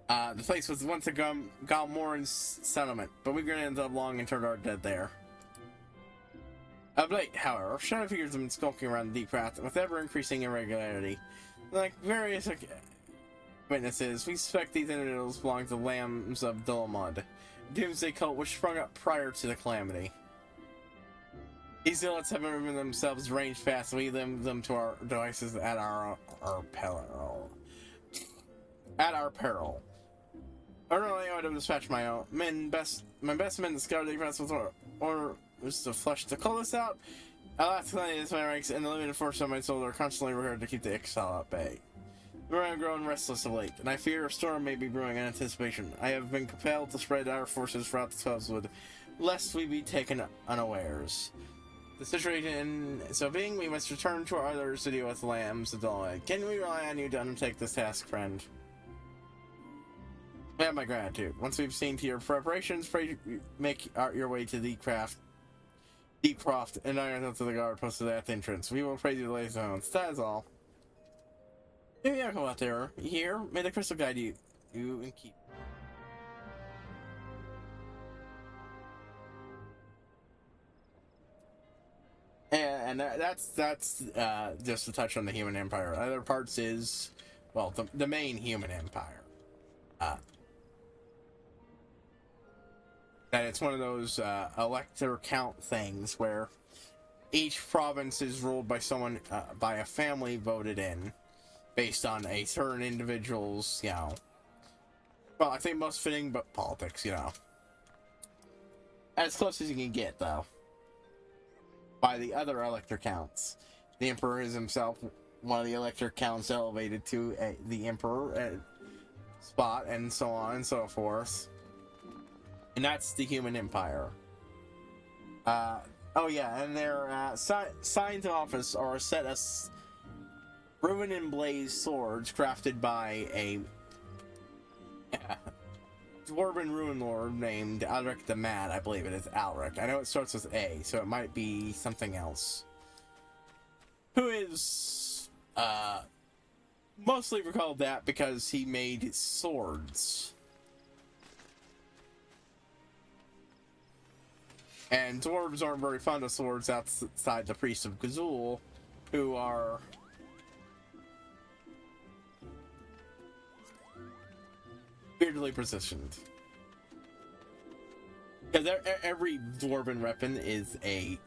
The place was once a Galmoran's settlement, but we granted up long and turned our dead there. Of late, however, shadow figures have been skulking around the deep craft with ever-increasing irregularity. Like various witnesses, we suspect these individuals belong to the Lambs of Dolomod, a doomsday cult which sprung up prior to the calamity. These zealots have driven themselves range fast, and we limit them to our devices at our peril. At our peril. Early I would have dispatched my best men discovered the press with orders to flush the cultists out. Alas, this my ranks and the limited force of my soul are constantly required to keep the exile at bay. I have grown restless of late, and I fear a storm may be brewing in anticipation. I have been compelled to spread our forces throughout the Twelveswood, lest we be taken unawares. The situation so being, we must return to our others to deal with the Lambs of Dolomod. Can we rely on you to undertake this task, friend? You have my gratitude. Once we've seen to your preparations, pray make your way to Deep Croft, and iron to the guard posted at the entrance. We will praise you, ladies and gentlemen. That is all. Maybe I'll go out there. You hear? May the crystal guide you and keep. And that's just a touch on the human empire. Other parts is, well, the main human empire. That it's one of those elector count things where each province is ruled by someone, by a family voted in, based on a certain individual's, you know, well, I think most fitting, but politics, you know. As close as you can get, though. By the other elector counts. The emperor is himself one of the elector counts elevated to the emperor spot, and so on and so forth. And that's the human empire. Oh yeah, and their signs of office are a set of ruin and blaze swords crafted by a dwarven ruin lord named Alric the Mad. I believe it is Alric. I know it starts with A, so it might be something else. Who is mostly recalled that because he made swords. And dwarves aren't very fond of swords outside the priests of Gazul, who are weirdly positioned. Because every dwarven weapon is a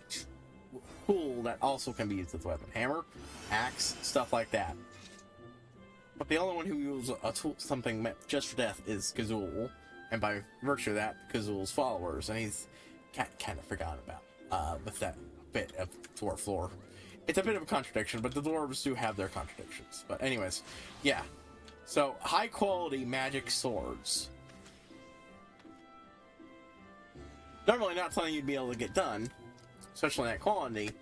tool that also can be used as a weapon. Hammer, axe, stuff like that. But the only one who uses a tool, something meant just for death, is Gazul, and by virtue of that, Gazul's followers, and he's kind of forgotten about with that bit of dwarf lore. It's a bit of a contradiction, but the dwarves do have their contradictions. But anyways, yeah. So, high quality magic swords. Normally not something you'd be able to get done, especially in that quality.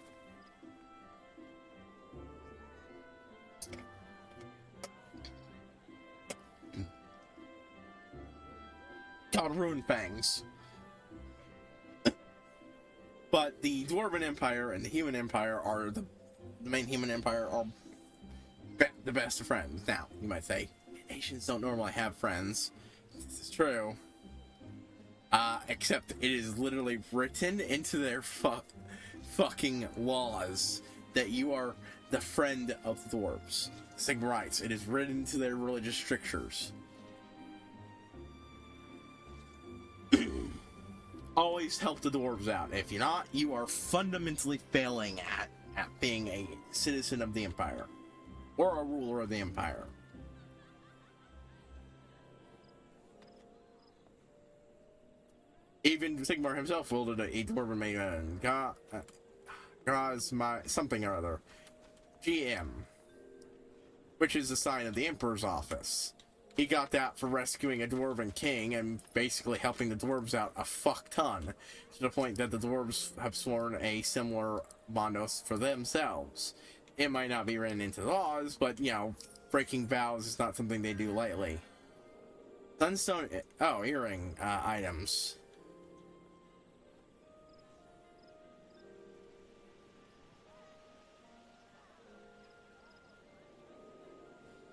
Called Rune Fangs. But the Dwarven Empire and the Human Empire are the main Human Empire are the best of friends. Now, you might say, nations don't normally have friends. This is true. Except it is literally written into their fucking laws that you are the friend of the dwarves. Sigma rights. It is written into their religious strictures. always help the dwarves out. If you're not, you are fundamentally failing at being a citizen of the Empire. Or a ruler of the Empire. Even Sigmar himself wielded a dwarven maiden. God's my something or other. GM. Which is a sign of the Emperor's office. He got that for rescuing a dwarven king and basically helping the dwarves out a fuck ton. To the point that the dwarves have sworn a similar bondos for themselves. It might not be written into laws, but, you know, breaking vows is not something they do lightly. Sunstone... Oh, earring items.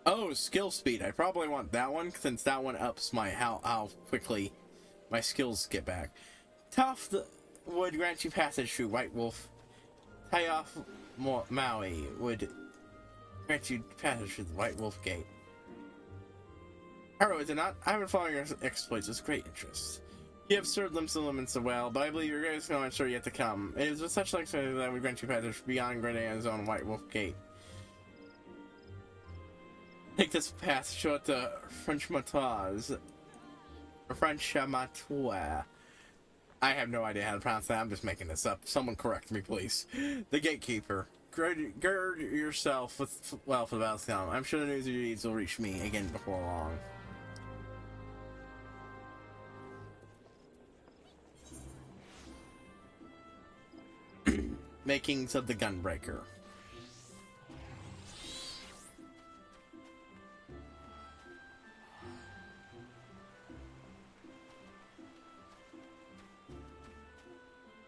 Oh, skill speed. I probably want that one, since that one ups my how quickly my skills get back. Tough would grant you passage through White Wolf. Tie off Maui would grant you passage through the White Wolf Gate. Haro, is it not? I've been following your exploits with great interest. You have served them elements so well, but I believe your greatest skill, I'm sure, yet to come. It is with such like that would grant you passage beyond Grenadian's own White Wolf Gate. Take this path, show it to French Matoise. French Matois. I have no idea how to pronounce that. I'm just making this up. Someone correct me, please. The Gatekeeper. Gird yourself with well for the battle to come. I'm sure the news of your deeds will reach me again before long. Makings of the Gunbreaker.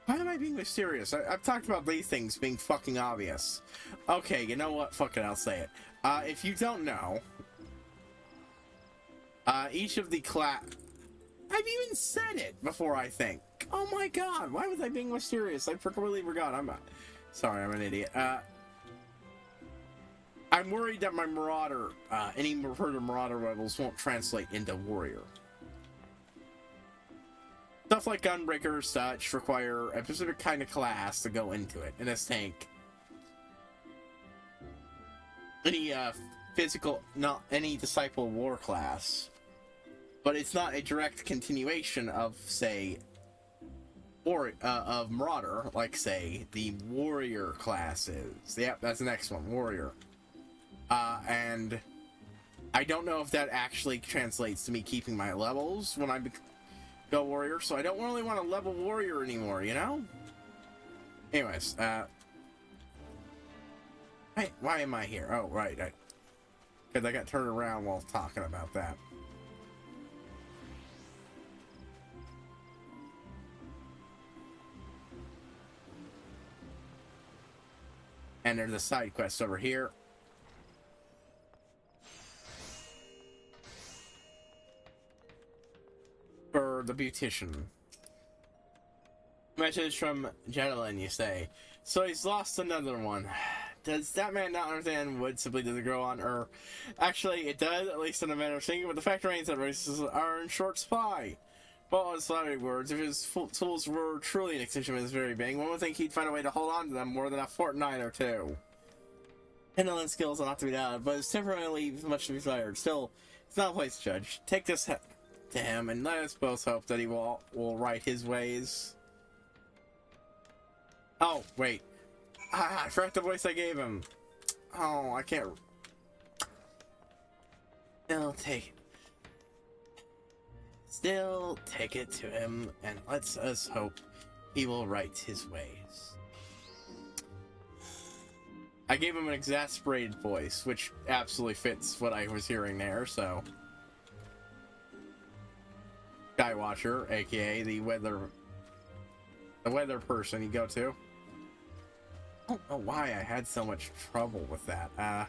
Why am I being mysterious? I've talked about these things being fucking obvious. Okay, you know what? Fuck it, I'll say it. If you don't know, each of the I've even said it before, I think. Oh my god, why was I being mysterious? I completely forgot. Sorry, I'm an idiot. I'm worried that my Marauder, any further Marauder levels won't translate into Warrior. Stuff like Gunbreaker such require a specific kind of class to go into it. In this tank, any physical, not any Disciple War class, but it's not a direct continuation of, say, of Marauder, like, say, the Warrior classes. Yep, that's the next one, Warrior. And I don't know if that actually translates to me keeping my levels when I go Warrior, so I don't really want to level Warrior anymore, you know? Anyways, hey, why am I here? Oh, right, because I got turned around while talking about that. And there's a side quest over here. For the beautician. Message from Jetalyn, you say. So he's lost another one. Does that man not understand wood simply doesn't grow on Earth? Actually, it does, at least in a manner of thinking, but the fact remains that races are in short supply. Well, in slandered words, if his tools were truly an extension of his very being, one would think he'd find a way to hold on to them more than a fortnight or two. Jetalyn's skills are not to be doubted, but his temperament leaves much to be desired. Still, it's not a place to judge. Take this to him, and let us both hope that he will right his ways. Oh, wait. I forgot the voice I gave him. Oh, I can't. Still take it to him, and let's us hope he will right his ways. I gave him an exasperated voice, which absolutely fits what I was hearing there, so. Skywatcher, aka the weather person you go to. I don't know why I had so much trouble with that.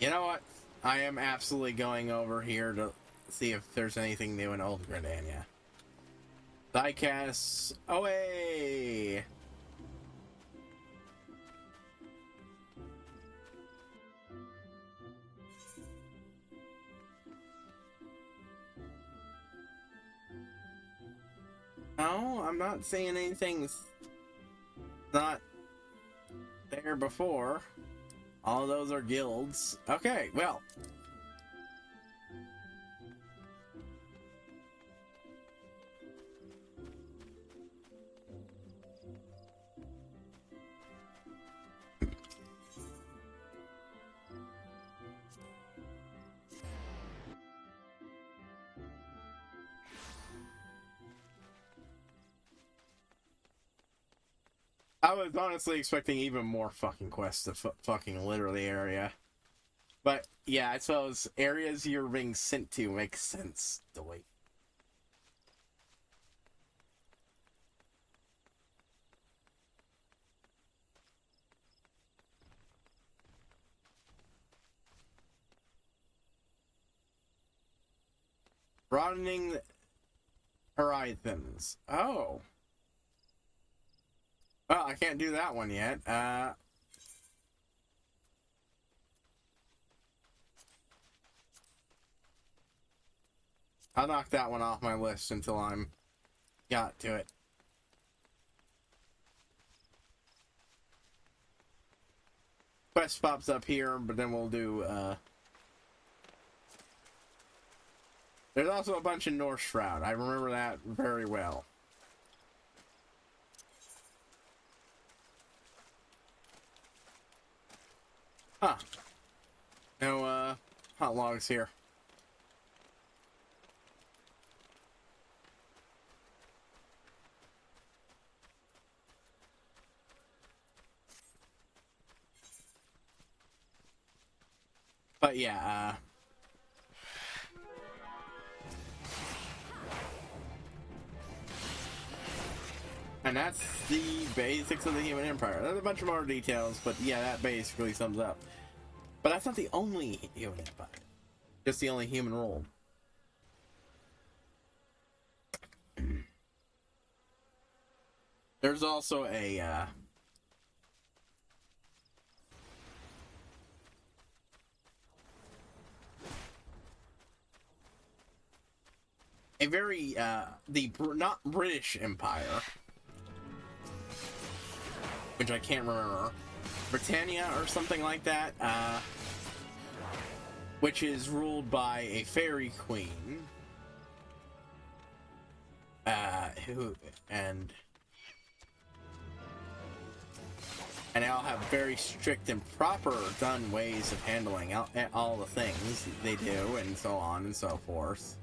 You know what? I am absolutely going over here to see if there's anything new in Old Gridania. Diecast away! I'm not seeing anything's not there before. All those are guilds. Okay, well. I was honestly expecting even more fucking quests to fucking litter the area. But, yeah, I suppose areas you're being sent to makes sense the way. Broadening horizons. Oh. Well, I can't do that one yet. I'll knock that one off my list until I'm got to it. Quest pops up here, but then we'll do, There's also a bunch in North Shroud. I remember that very well. Huh. No, hot logs here. But yeah, and that's the basics of the Human Empire. There's a bunch of more details, but yeah, that basically sums up. But that's not the only Human Empire. Just the only human rule. There's also a very the not British Empire, which I can't remember, Britannia or something like that, which is ruled by a fairy queen, and they all have very strict and proper done ways of handling all the things they do, and so on and so forth.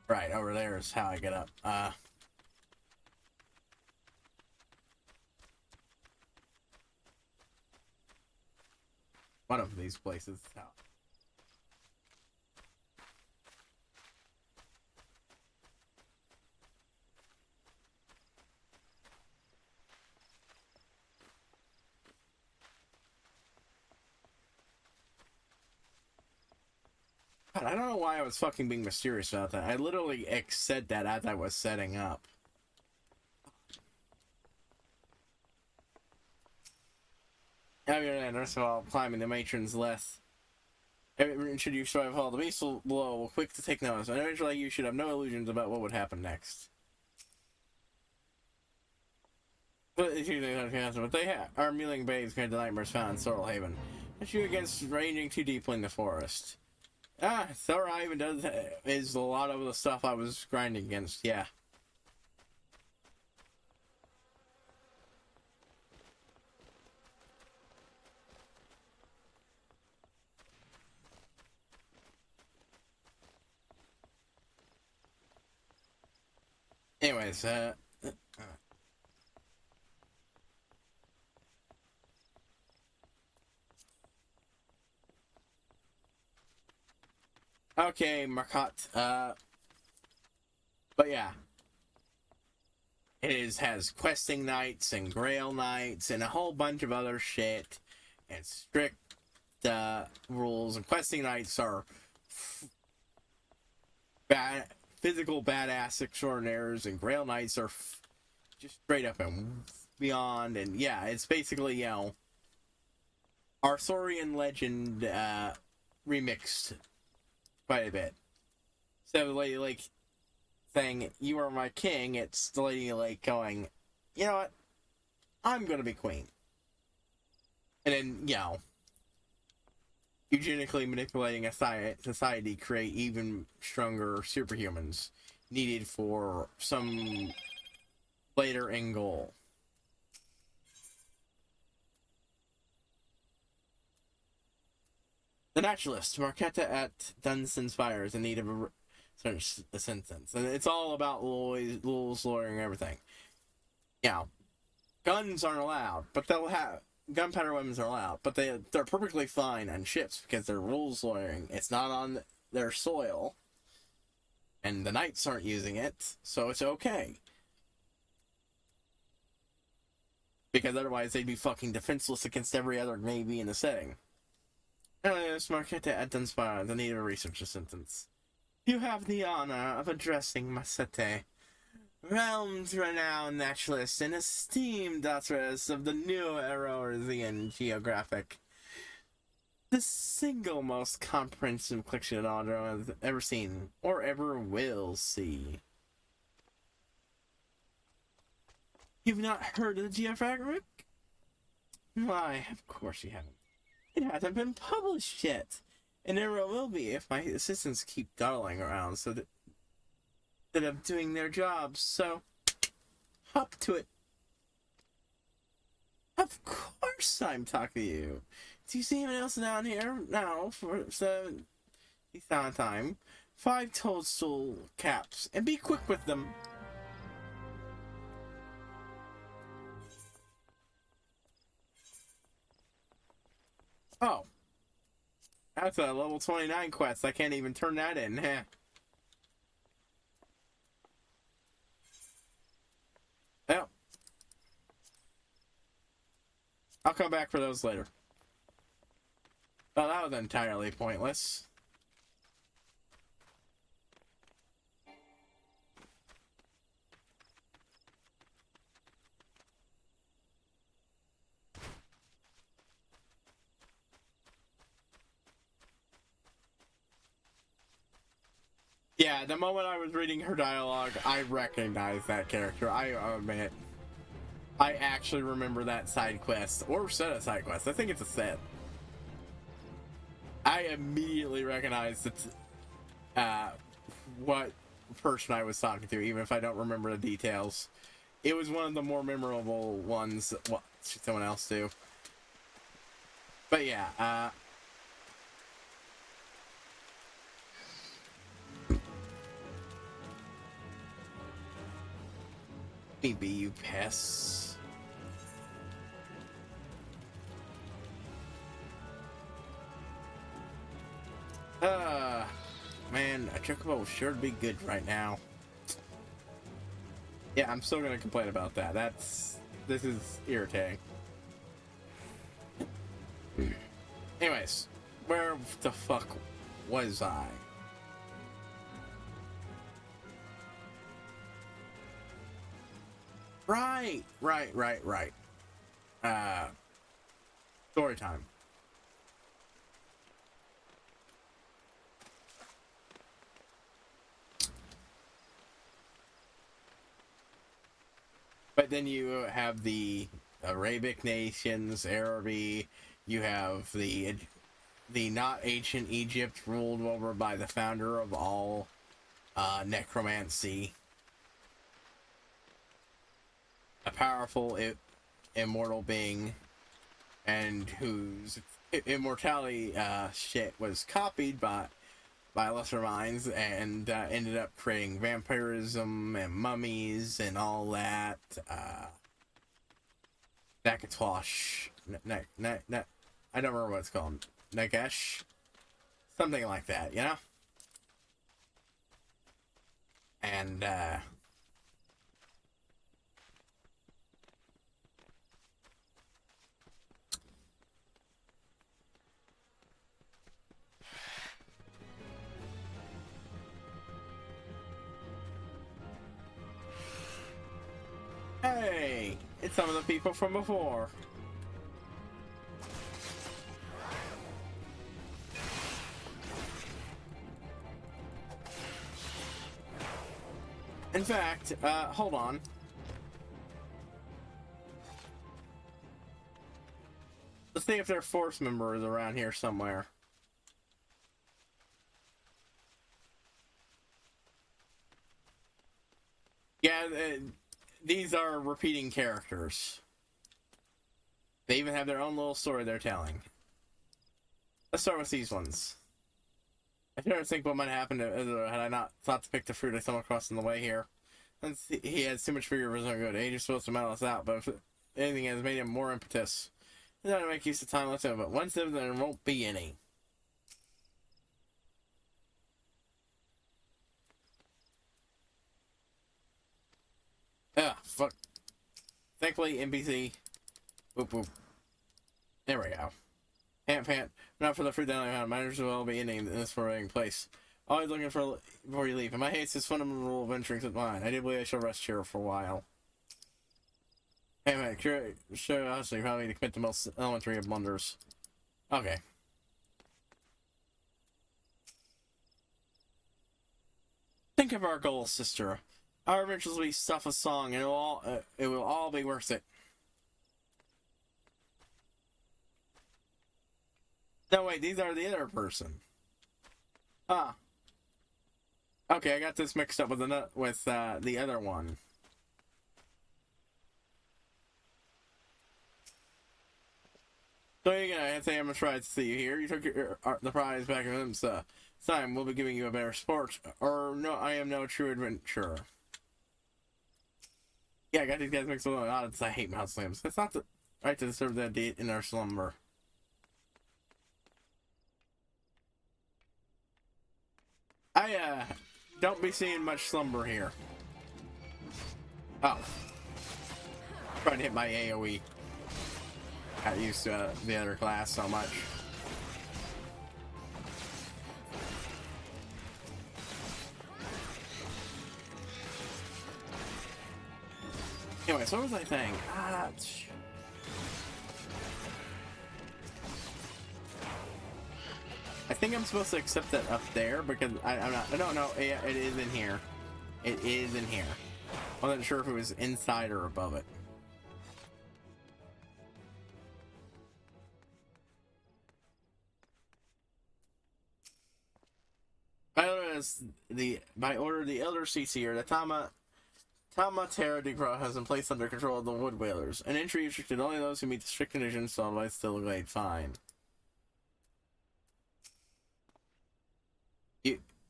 Right, over there is how I get up. One of these places. How? God, I don't know why I was fucking being mysterious about that. I literally said that as I was setting up. First of all, climbing the matron's list. Should you survive all the beasts below will quick to take notice, and eventually you should have no illusions about what would happen next. But they are mulling babes compared to nightmares found in Sorrel Haven. That's you against ranging too deeply in the forest. Thora even is a lot of the stuff I was grinding against, yeah. Anyways, okay, Marcotte, but yeah. It has questing nights and grail nights and a whole bunch of other shit and strict rules, and questing nights are physical badass extraordinaires, and grail nights are just straight up and beyond. And yeah, it's basically, you know, Arthurian legend remixed quite a bit. So the lady like saying, "You are my king," it's the lady like going, "You know what? I'm gonna be queen." And then, you know, eugenically manipulating a society to create even stronger superhumans needed for some later end goal. The naturalist, Marquetta at Dunstan Spires in need of a sentence. And it's all about rules, lawyering, everything. Yeah. Guns aren't allowed, but they'll have... Gunpowder weapons are allowed, but they're perfectly fine on ships because they're rules lawyering. It's not on their soil. And the knights aren't using it, so it's okay. Because otherwise they'd be fucking defenseless against every other navy in the setting. It's Marquetta at Dunspire, the need of a research sentence. You have the honor of addressing Masete, realm's renowned naturalist and esteemed authoress of the new Eorzean geographic. The single most comprehensive collection Audra has ever seen, or ever will see. You've not heard of the geographic? Why, of course you haven't. It hasn't been published yet, and never will be if my assistants keep dawdling around so that of doing their jobs, so hop to it. Of course I'm talking to you. Do you see anyone else down here now for 7th time? 5 toadstool caps, and be quick with them. Oh. That's a level 29 quest. I can't even turn that in, huh? Well, I'll come back for those later. Oh, that was entirely pointless. Yeah, the moment I was reading her dialogue, I recognized that character. I admit. I actually remember that side quest, or set of side quests. I think it's a set. I immediately recognized what person I was talking to, even if I don't remember the details. It was one of the more memorable ones. Well, should someone else do? But yeah, maybe you pests. Man, a chocobo will sure be good right now. Yeah, I'm still gonna complain about that. This is irritating. Anyways, where the fuck was I? Right. Story time. But then you have the Arabic nations, Araby. You have the not ancient Egypt, ruled over by the founder of all necromancy, a powerful immortal being, and whose immortality shit was copied by lesser minds, and ended up creating vampirism and mummies and all that. Nakatosh. I don't remember what it's called. Nagash? Something like that, you know? And, hey! It's some of the people from before. In fact, hold on. Let's see if their force member is around here somewhere. Yeah, these are repeating characters. They even have their own little story they're telling. Let's start with these ones. I try to think what might happen to Israel had I not thought to pick the fruit I stumbled across on the way here. Since he has too much fear of his own good, age is supposed to mellow us out, but if anything has made him more impetuous. He's not to make use of time left over, but once there won't be any. Ah, fuck. Thankfully, NPC. Boop, boop. There we go. Pant. Not for the fruit that I found. Might as well be ending in this foreboding place. Always looking for before you leave. And my haste is fundamental rule of entering with mine. I do believe I shall rest here for a while. Pant. Curiosity probably to commit the most elementary of blunders. Okay. Think of our goal, sister. Our adventures will be stuff of song, and it will all be worth it. No, wait, these are the other person. Ah. Okay, I got this mixed up with the other one. So again, I'd say I'm surprised to see you here. You took the prize back of him, so time we'll be giving you a better sport. Or no, I am no true adventurer. Yeah, I got these guys mixed up with odds. I hate mouse slams. It's not the right to disturb that date in our slumber. I don't be seeing much slumber here. Oh. Trying to hit my AoE. Got used to the other class so much. Anyway, so what was I saying? I think I'm supposed to accept that up there because I'm not. No, yeah, it is in here. It is in here. I wasn't sure if it was inside or above it. By order of the Elder CCR, the Terra de Gras has been placed under control of the Wood Whalers. An entry restricted only those who meet the strict conditions, so otherwise still a great fine.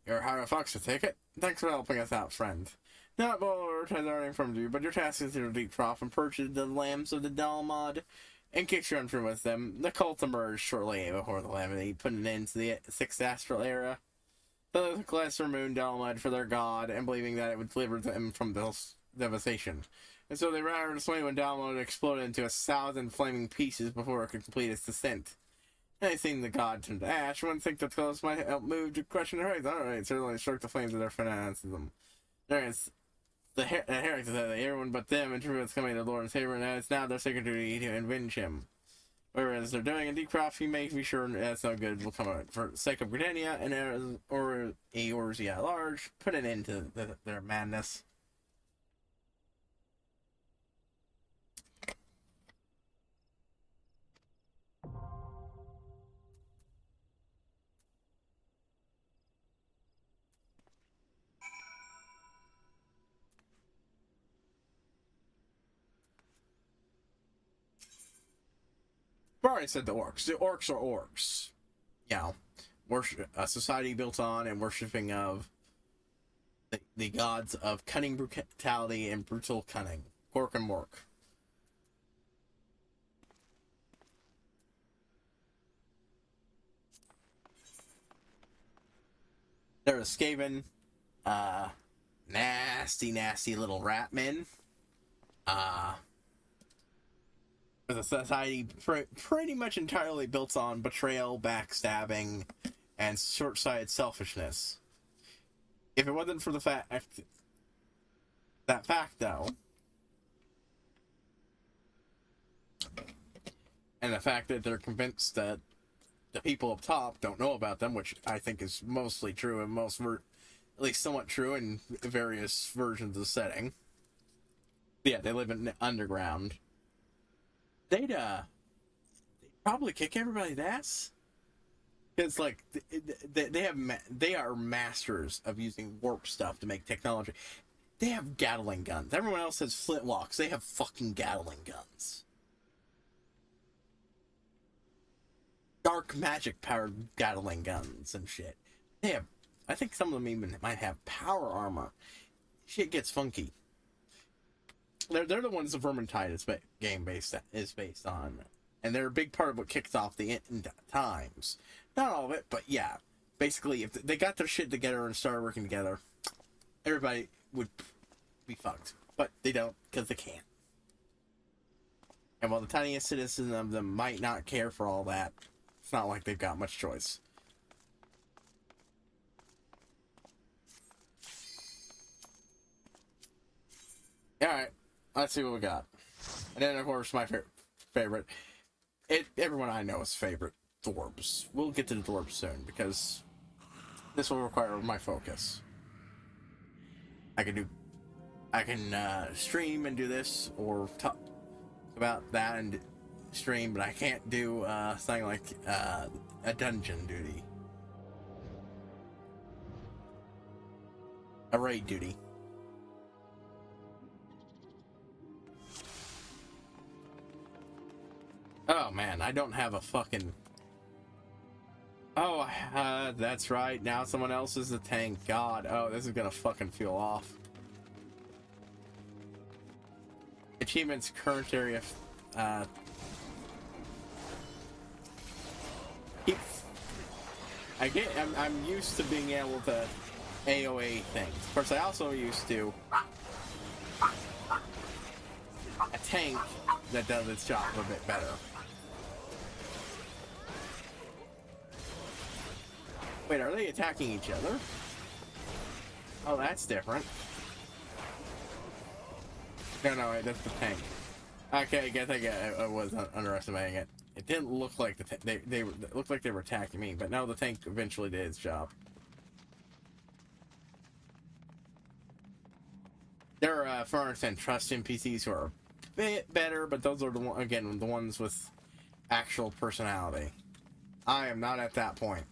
You're hired a fox to take it? Thanks for helping us out, friend. Not bored has already informed you, but your task is to deep trough and purchase the lambs of the Dalmod. In case you're unfamiliar with them, the cult emerged shortly before the calamity, putting an end to the 6th astral era. The lesser moon Dalmod for their god, and believing that it would deliver them from this devastation. And so they ran out of swing when Dalmod exploded into 1,000 flaming pieces before it could complete its descent. Anything the god turned to ash, one think that close might help move to question the heretics. Alright, certainly struck the flames of their fanaticism. There is the heretics that everyone but them interprets coming to the Lord's favor, and it's now their sacred duty to avenge him. Whereas they're doing a deep craft, you may be sure that's no good will come out. For the sake of Britannia and or Eorzea at large, put an end to their madness. I've already said the orcs. The orcs are orcs. You know, a society built on and worshipping of the gods of cunning brutality and brutal cunning. Orc and Mork. They're a Skaven, nasty little rat men. With a society pretty much entirely built on betrayal, backstabbing, and short-sighted selfishness. If it wasn't for the fact though, and the fact that they're convinced that the people up top don't know about them, which I think is mostly true, and most at least somewhat true in various versions of the setting. Yeah, they live in the underground. They'd probably kick everybody's ass. It's like they are masters of using warp stuff to make technology. They have Gatling guns. Everyone else has flintlocks. They have fucking Gatling guns. Dark magic powered Gatling guns and shit. They have, I think some of them even might have power armor. Shit gets funky. They're the ones the Vermintide game is based on. And they're a big part of what kicks off the end times. Not all of it, but yeah. Basically, if they got their shit together and started working together, everybody would be fucked. But they don't, because they can't. And while the tiniest citizen of them might not care for all that, it's not like they've got much choice. Alright, let's see what we got. And then, of course, my favorite. Everyone I know is favorite. Dwarves. We'll get to the dwarves soon, because this will require my focus. I can stream and do this, or talk about that and stream, but I can't do something like a dungeon duty. A raid duty. Oh man, I don't have a fucking... Oh, that's right. Now someone else is the tank. God, oh, this is gonna fucking feel off. Achievements, current area. I'm used to being able to AOA things. Of course, I also used to a tank that does its job a bit better. Wait, are they attacking each other? Oh, that's different. No, wait, that's the tank. Okay, I guess I was underestimating it. It didn't look like they looked like they were attacking me, but no, the tank eventually did its job. There are, for instance, trust NPCs who are a bit better, but those are the ones with actual personality. I am not at that point.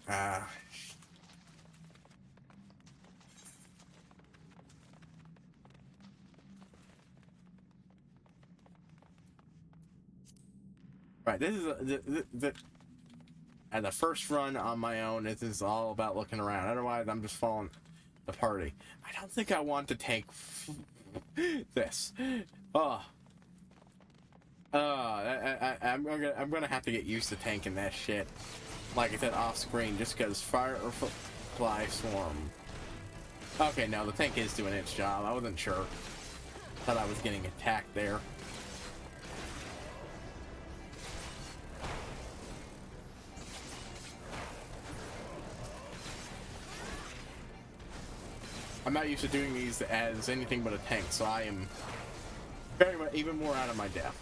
Right, this is the first run on my own. This is all about looking around. Otherwise, I'm just following the party. I don't think I want to take this. I'm gonna have to get used to tanking that shit. Like I said, off screen, just because fire or fly swarm. Okay, no, the tank is doing its job. I wasn't sure. Thought I was getting attacked there. I'm not used to doing these as anything but a tank, so I am very much even more out of my depth.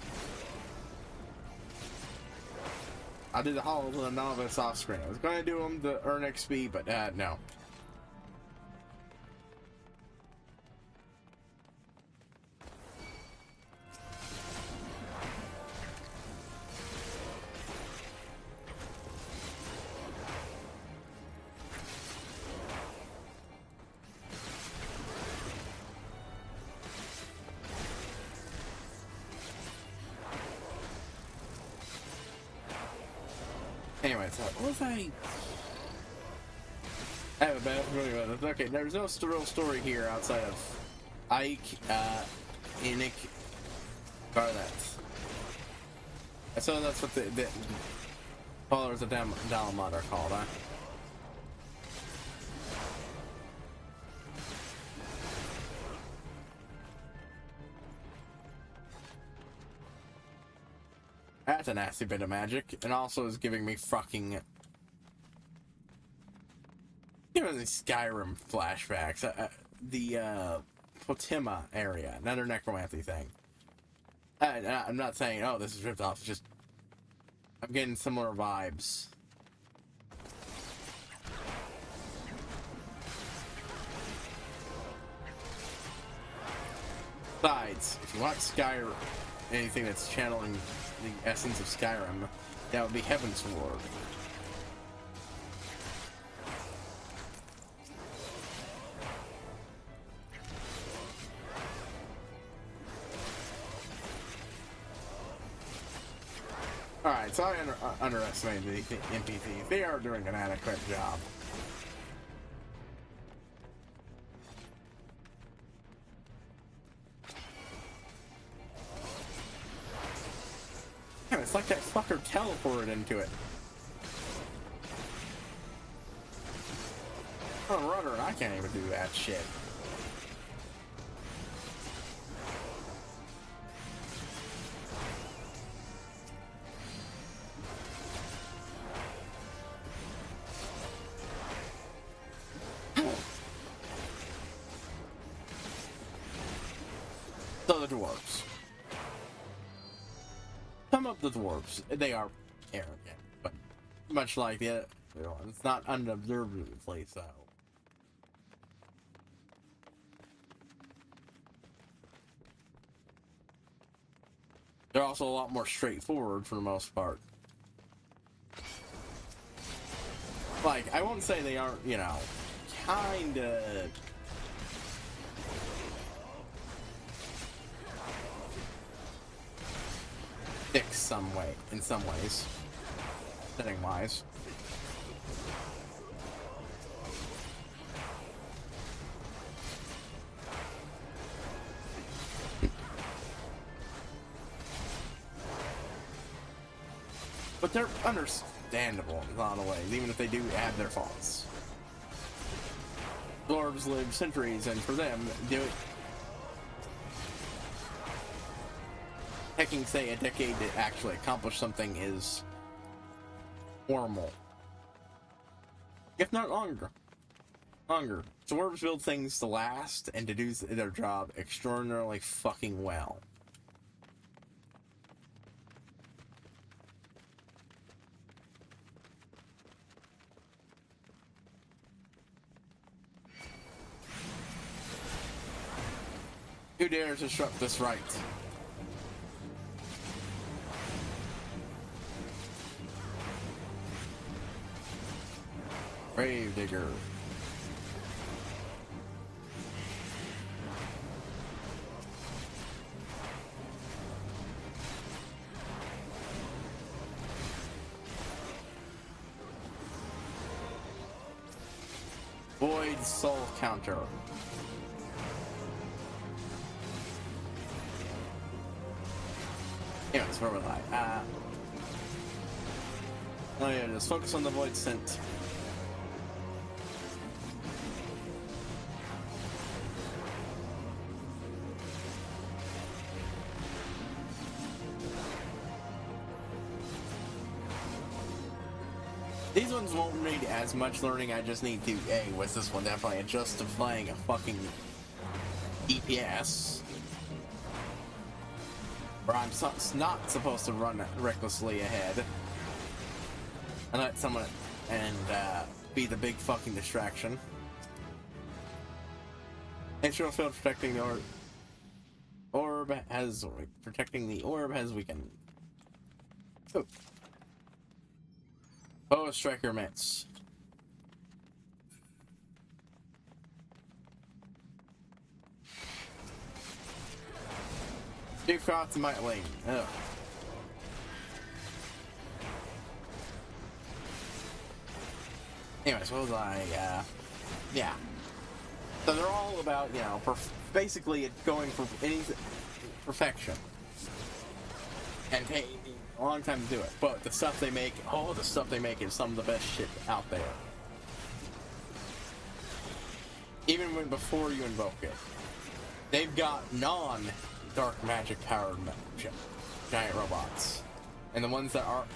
I did the Hollows and the Novice off screen. I was going to do them to earn XP, but no. Anyway, so what was I have a bad feeling about this. Okay, there's no real story here outside of Ike, Enoch, Garnett. So that's what the followers of Dalamud are called, huh? That's a nasty bit of magic, and also is giving me fucking... Giving me Skyrim flashbacks. The Potima area, another necromancy thing. I'm not saying, oh, this is ripped off, it's just... I'm getting similar vibes. Besides, if you want Skyrim, anything that's channeling the essence of Skyrim, that would be Heaven's Ward. Alright, so I underestimated the NPCs. They are doing an adequate job. Man, it's like that fucker teleported into it. I'm a runner and I can't even do that shit. So the dwarves. Some of the dwarves, they are arrogant, but much like the other ones, it's not unobservably so. They're also a lot more straightforward for the most part. Like, I won't say they aren't, you know, kinda... in some ways, setting wise. But they're understandable in a lot of ways, even if they do have their faults. Dwarves live centuries, and for them, do it. Taking, say, a decade to actually accomplish something is normal. If not longer. Dwarves build things to last and to do their job extraordinarily fucking well. Who dares disrupt this right? Gravedigger. Void Soul Counter. Anyways, where was I? Oh yeah, just focus on the Void Scent. These ones won't need as much learning, I just need to, with this one definitely adjust to playing a fucking DPS. Where I'm not supposed to run recklessly ahead. And let someone, be the big fucking distraction. Natural field protecting the orb has weakened. Oh. Bow Striker Mitts. Two crots might lane. Ugh. Anyways, what was I? Yeah. So they're all about, you know, basically going for any perfection. And taking a long time to do it. But the stuff they make, the stuff they make is some of the best shit out there. Even before you invoke it. They've got non-dark magic powered giant robots. And the ones that are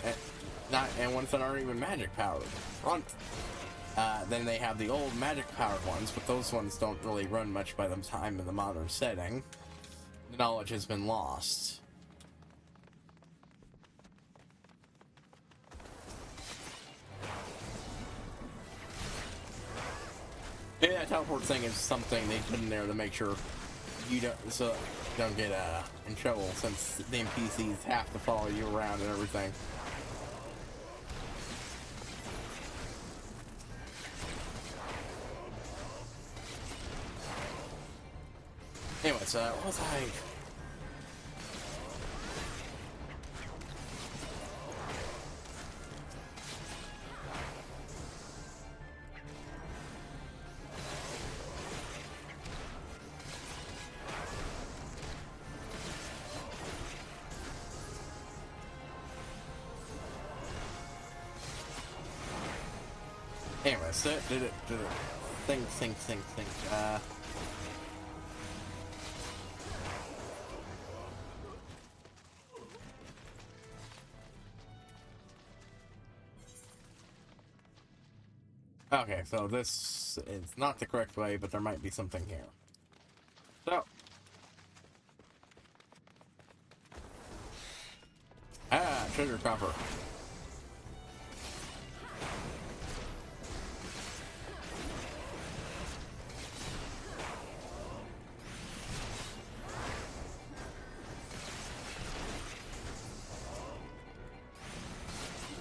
ones that aren't even magic powered. Then they have the old magic powered ones, but those ones don't really run much by the time in the modern setting. The knowledge has been lost. Maybe that teleport thing is something they put in there to make sure you don't, so don't get in trouble, since the NPCs have to follow you around and everything. Anyways, what was I? Anyways, did it. Think. Okay, so this is not the correct way, but there might be something here. So. Trigger copper.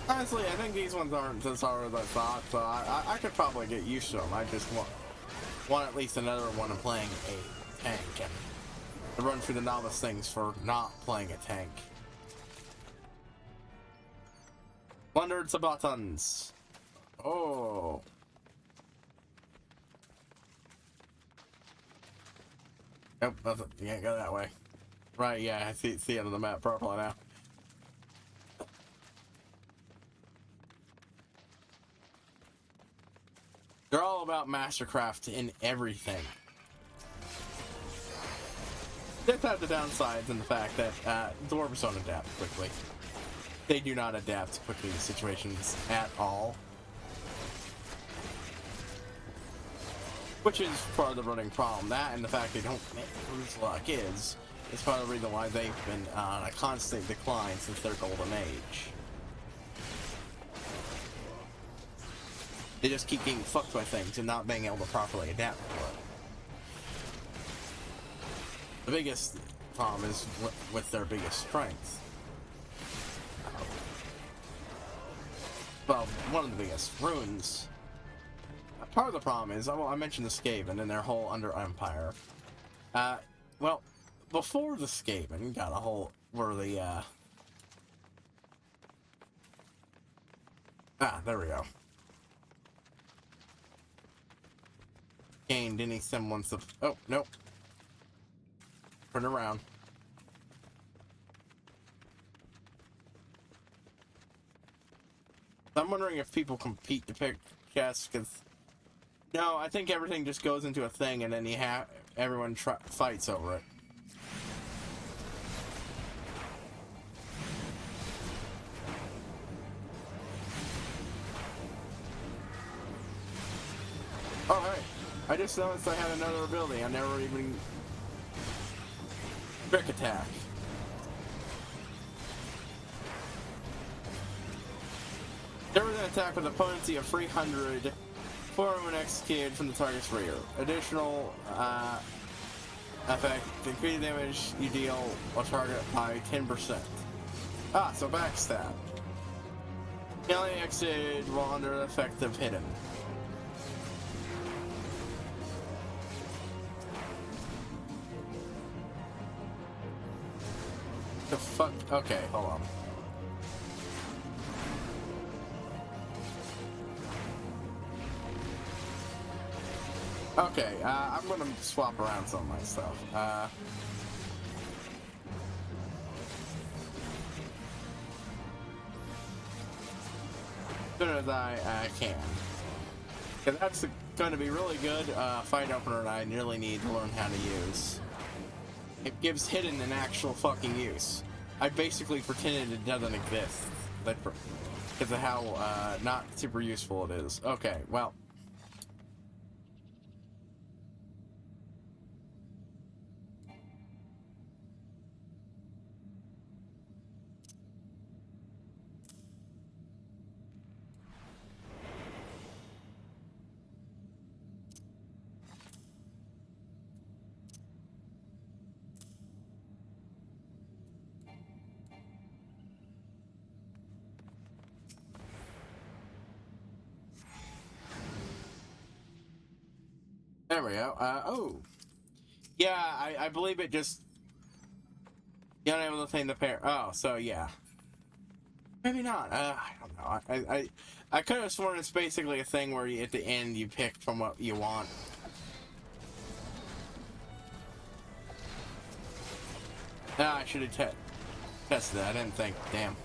Honestly, I think these ones aren't as hard as I thought, so I could probably get used to them. I just want at least another one of playing a tank, and to run through the novice things for not playing a tank. Hundreds of buttons. Oh. Nope, you can't go that way. Right, yeah, I see it on the map properly now. They're all about Mastercraft in everything. Just have the downsides in the fact that dwarves don't adapt quickly. They do not adapt quickly to situations at all. Which is part of the running problem. That and the fact they don't lose a lot of kids is part of the reason why they've been on a constant decline since their golden age. They just keep getting fucked by things and not being able to properly adapt to it. The biggest problem is with their biggest strength. Well, one of the biggest runes. Part of the problem is, well, I mentioned the Skaven and their whole Under Empire. Well, before the Skaven got a whole, where the, there we go. Gained any semblance of, oh, nope. Turn around. I'm wondering if people compete to pick chests, because no, I think everything just goes into a thing and then you have everyone fights over it. Oh hey, I just noticed I had another ability. I never even brick attack. There was an attack with a potency of 300 when executed from the target's rear. Additional effect, increased damage you deal a target by 10%. Ah, so backstab. Only executed while under the effect of hidden. The fuck? Okay, hold on. Okay, I'm gonna swap around some of my stuff. As soon as I can. Because that's going to be really good fight opener that I really need to learn how to use. It gives hidden an actual fucking use. I basically pretended it doesn't exist. Because of how not super useful it is. Okay, well. There we go. Oh. Yeah, I believe it just... You're not able to obtain the pair. Oh, so yeah. Maybe not. I don't know. I could have sworn it's basically a thing where you, at the end you pick from what you want. Ah, I should have tested that. I didn't think. Damn.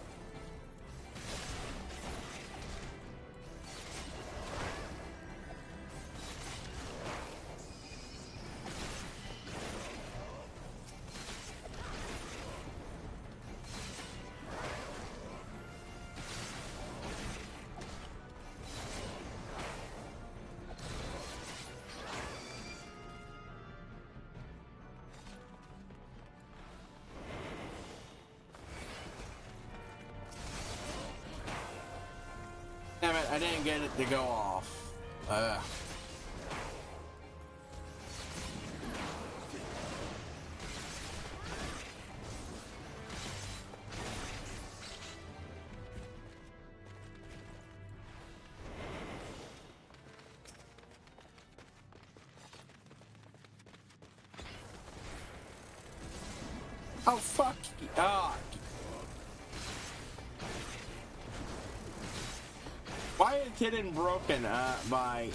Damn it, I didn't get it to go off. Oh, fuck. Ah. Why is it hidden broken by...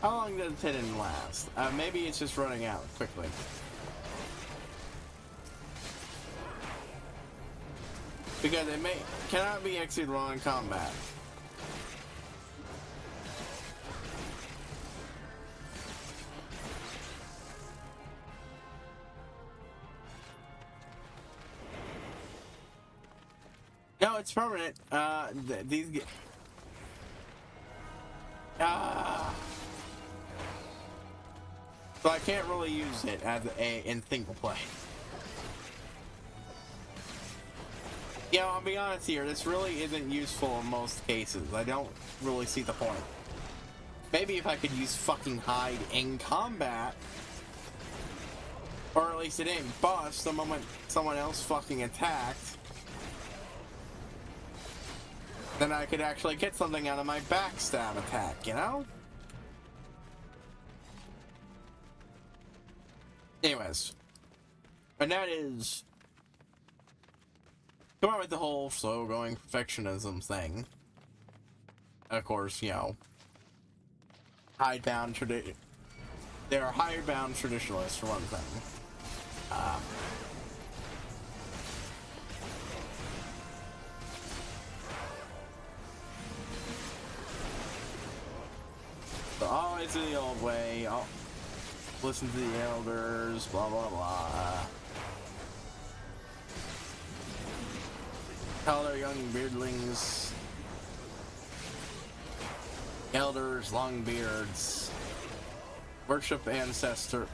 How long does hidden last? Maybe it's just running out quickly. Because it cannot be exited while in combat. No, it's permanent. These get... So I can't really use it as in single play. Yeah, I'll be honest here, this really isn't useful in most cases. I don't really see the point. Maybe if I could use fucking hide in combat, or at least it didn't bust the moment someone else fucking attacked, then I could actually get something out of my backstab attack, you know? Anyways. And that is... Come on with the whole slow-going perfectionism thing. Of course, you know... Hidebound tradition... There are hidebound traditionalists, for one thing. So always do the old way, I'll listen to the elders, blah blah blah. Tell their young beardlings, elders, long beards, worship their ancestors,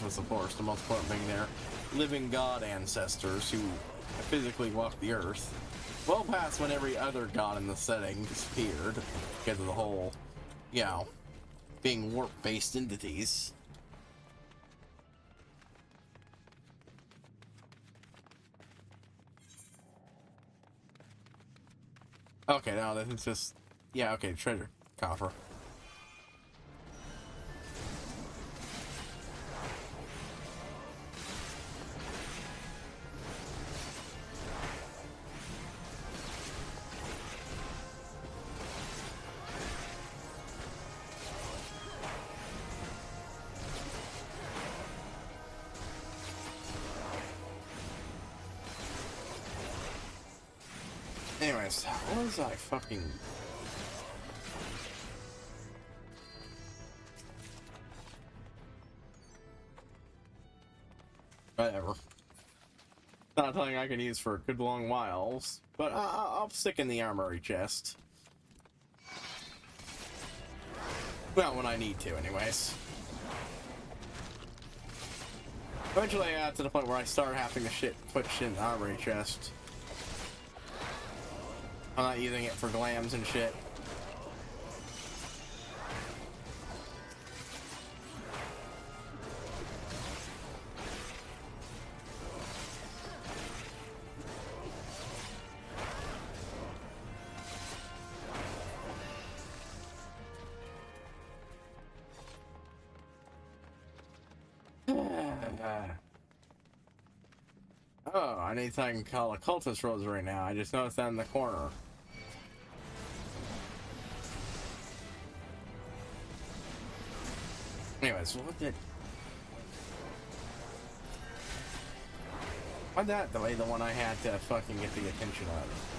with of course the most important being their living god ancestors who physically walk the earth. Well past when every other god in the setting disappeared because of the whole, you know, being warp-based entities. Okay, now this is just... Yeah, okay, treasure coffer. Anyways, what was I fucking... Whatever. Not something I can use for a good long whiles, but I'll stick in the armory chest. Well, when I need to, anyways. Eventually I got to the point where I start having to put shit in the armory chest. I'm not using it for glams and shit. Oh, I need something I can call a cultist rosary now. I just noticed that in the corner. Anyways, why'd that delay the one I had to fucking get the attention of?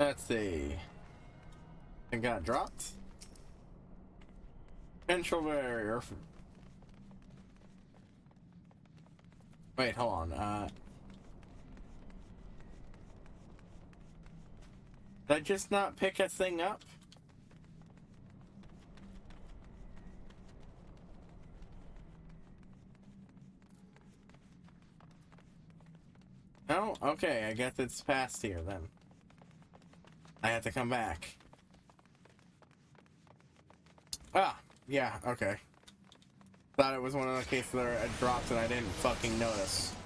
Let's see. It got dropped. Potential barrier. Wait, hold on. Did I just not pick a thing up? No? Okay, I guess it's past here then. I have to come back. Ah, yeah, okay. Thought it was one of the cases where it dropped and I didn't fucking notice.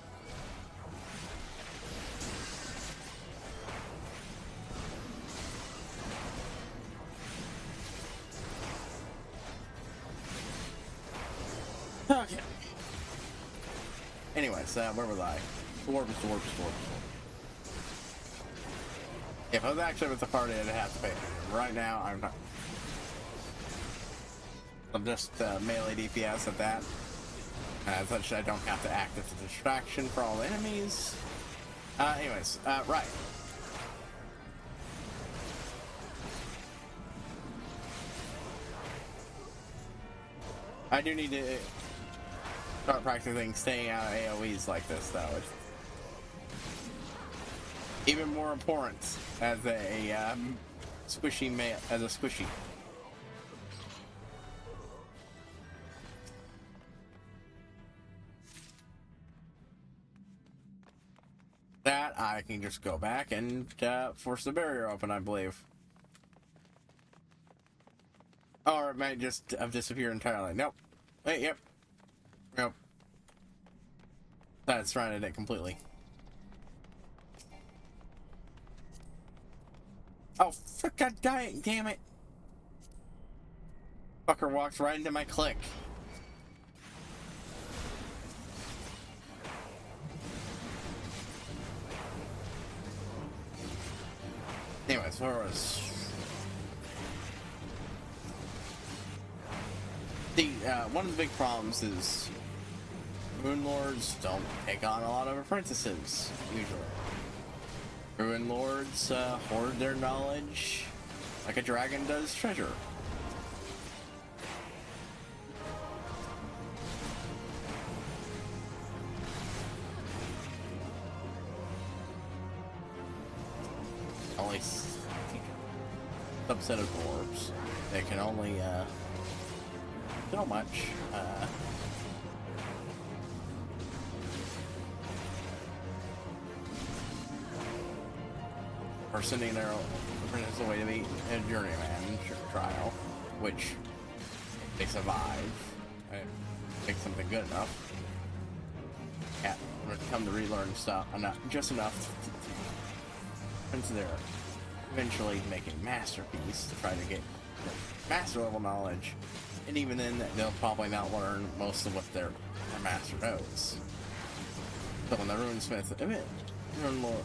Okay. Anyways, where was I? Orbs. If I was actually with the party, I'd have to pay attention. Right now, I'm not. I'm just melee DPS at that. As such, I don't have to act as a distraction for all the enemies. Anyways, right. I do need to start practicing staying out of AoEs like this, though. It's even more important as a squishy. That I can just go back and force the barrier open, I believe. Or it might just have disappeared entirely. Nope. Hey, yep. Nope. That's surrounded it completely. Oh, fuck, god damn it. Fucker walks right into my click. Anyways, where was... one of the big problems is Rune Lords don't take on a lot of apprentices, usually. Rune Lords hoard their knowledge like a dragon does treasure. Only subset of dwarves. They can only so much. Or sending their apprentice away to be a journeyman trial, which they survive. I think something good enough. Yeah, come to relearn stuff, just enough to there. Eventually make a masterpiece to try to get master level knowledge, and even then they'll probably not learn most of what their master knows. So when the runesmith, Rune Lord,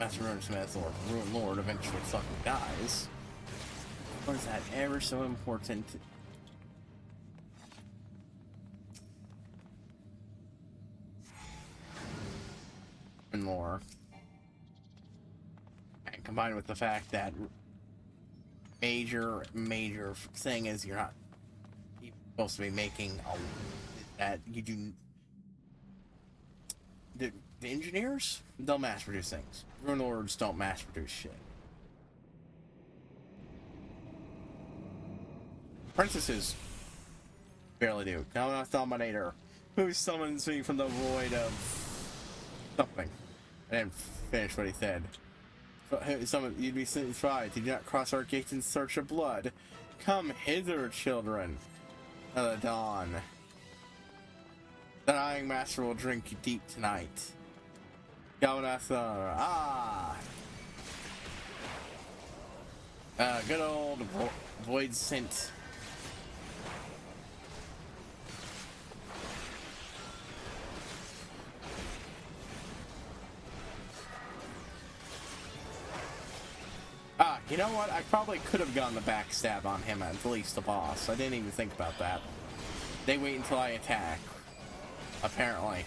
Master Runesmith or Rune Lord eventually fucking dies, or is that ever so important? And lore. And combined with the fact that major thing is you're not supposed to be making that you do. The engineers, they'll mass produce things. Rune Lords don't mass produce shit. Princesses barely do. Now a Dominator, who summons me from the void of something. I didn't finish what he said. You'd be satisfied. Do not cross our gates in search of blood. Come hither, children of the dawn. The dying master will drink you deep tonight. Good old void scent. You know what? I probably could have gone the backstab on him at least the boss. I didn't even think about that. They wait until I attack. Apparently.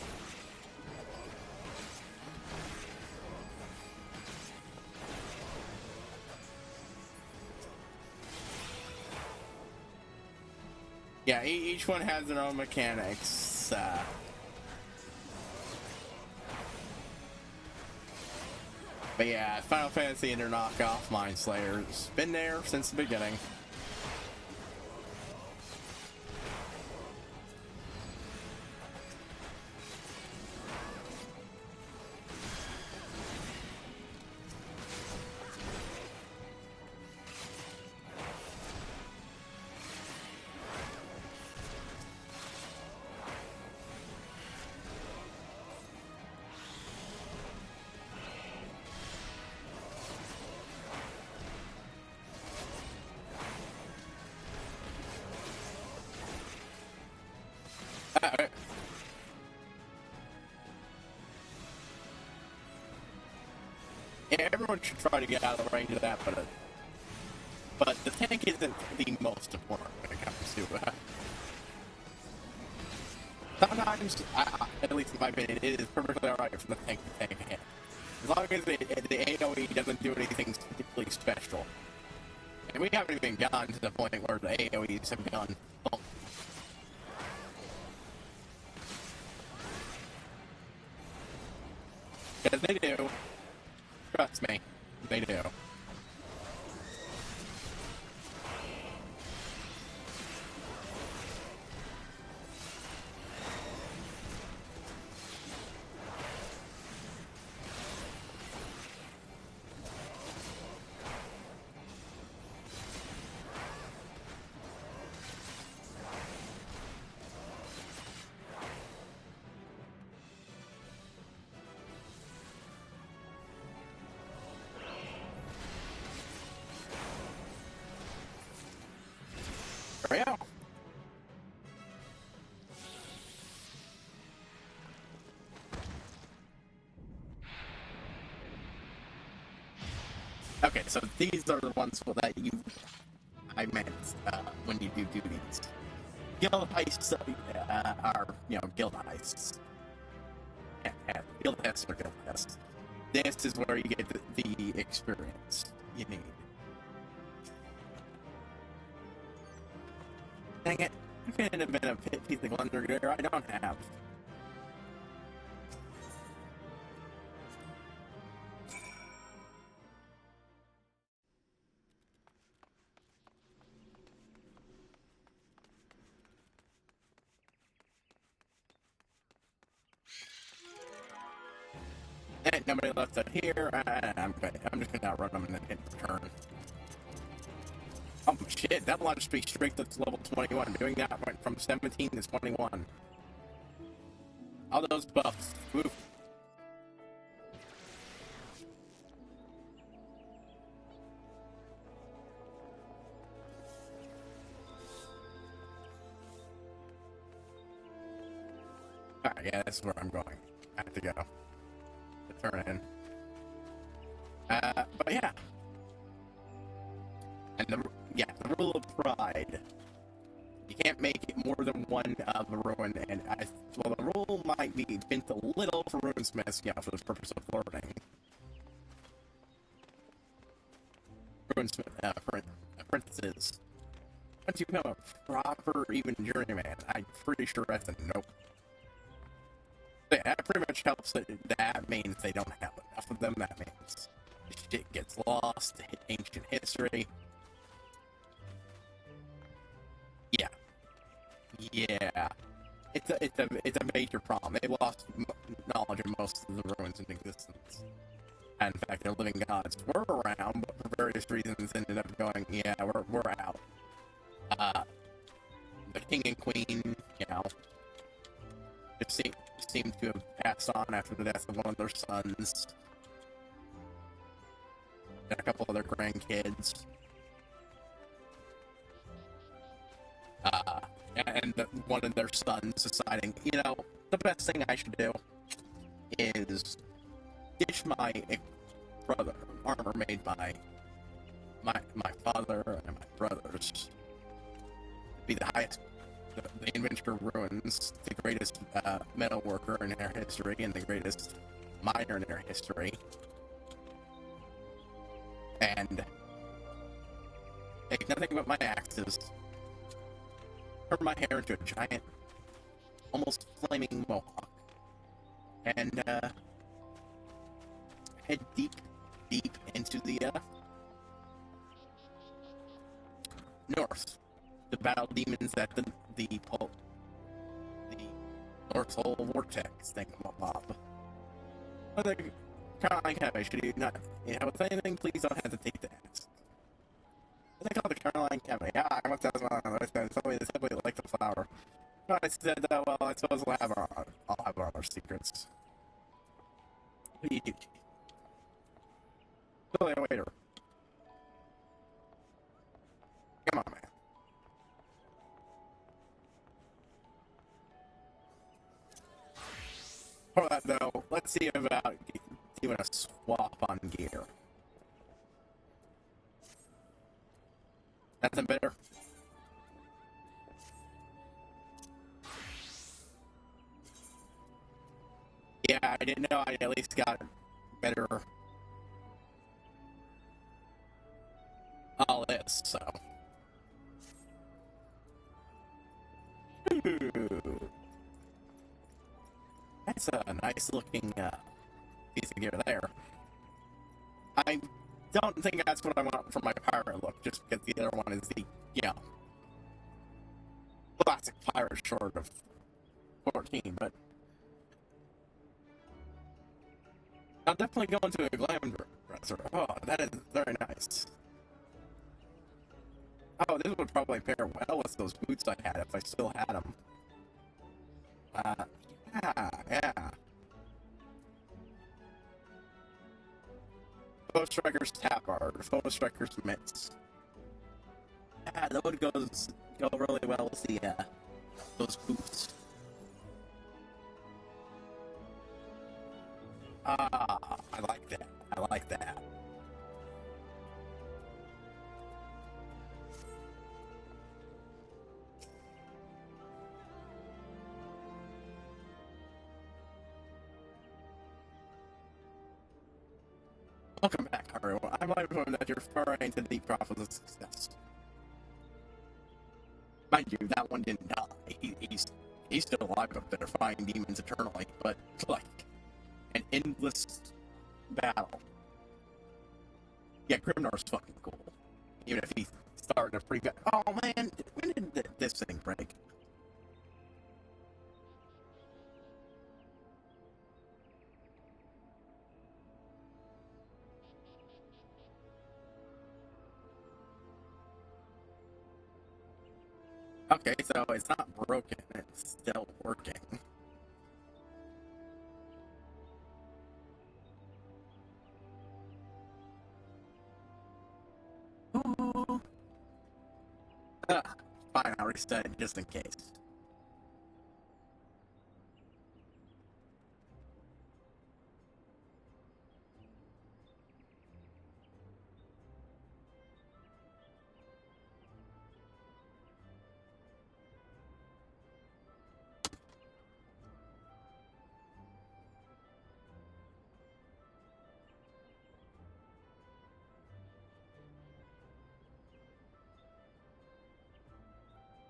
Yeah, each one has their own mechanics. But yeah, Final Fantasy and their knockoff Mind Slayer's been there since the beginning. Yeah, everyone should try to get out of the range of that, but the tank isn't the most important when it comes to that. Sometimes, at least in my opinion, it is perfectly alright for the tank to take a hit. As long as the AoE doesn't do anything particularly special. And we haven't even gotten to the point where the AoEs have gone bump. Because they do. Trust me, they do. Yeah. Okay, so these are the ones that I meant when you do duties. Guild heists are, guild heists. Yeah, guild heists are guild heists. This is where you get the experience you need. Dang it, I could have been a piece of blunder there. I don't have. And nobody left out here. I'm good. I'm just gonna outrun them and then hit the turn. Oh shit, that launched me straight to level 21. Doing that went from 17 to 21. All those buffs. Woof. Alright, yeah, this is where I'm going. I have to go. To turn in. But yeah. And the rule of pride. You can't make it more than one of a ruin, and well, the rule might be bent a little for runesmiths, for the purpose of learning. Runesmith, apprentices. Once you become a proper, even journeyman, I'm pretty sure that's a nope. That pretty much helps. That means they don't have enough of them. That means shit gets lost. Ancient history. Yeah, it's a major problem. They lost knowledge of most of the ruins in existence. And in fact, their living gods were around, but for various reasons ended up going, yeah, we're out. The king and queen, you know, just seem to have passed on after the death of one of their sons. And a couple of their grandkids. And one of their sons deciding, you know, the best thing I should do is ditch my brother armor made by my father and my brothers. Be the highest, the inventor of ruins, the greatest metal worker in their history, and the greatest miner in their history. And take nothing but my axes, turn my hair into a giant, almost flaming mohawk, and head deep into the north to battle demons at the North Pole Vortex thing, Bob. I think Caroline Cafe, should you not with anything, please don't hesitate to ask. I think called the Caroline Cafe. Yeah, I must have somebody like the flower. No, I said that, well, I suppose I'll have our secrets. What do you do? Billy, a waiter. Come on, man. For that, though, let's see about doing a swap on gear. That's a better. Yeah, I didn't know I at least got better. All this, so. Ooh. That's a nice looking piece of gear there. I don't think that's what I want for my pirate look, just because the other one is the, you know, classic pirate short of 14, but I'll definitely go into a glam dresser. Oh, that is very nice. Oh, this would probably pair well with those boots I had if I still had them. Yeah. Foe Striker's Tabard, Foe Striker's Mitts. Yeah, that would go really well with the, those boots. I like that. I like that. Welcome back, everyone. I'm mindful that you're far into the profits of success. Mind you, that one didn't die. He's still alive up there, fighting demons eternally, but like an endless battle. Yeah, Grimnor's fucking cool. Even if he started a pretty good. Oh man, when did this thing break? Okay, so it's not broken, it's still working. Ooh. Fine, I'll reset it just in case.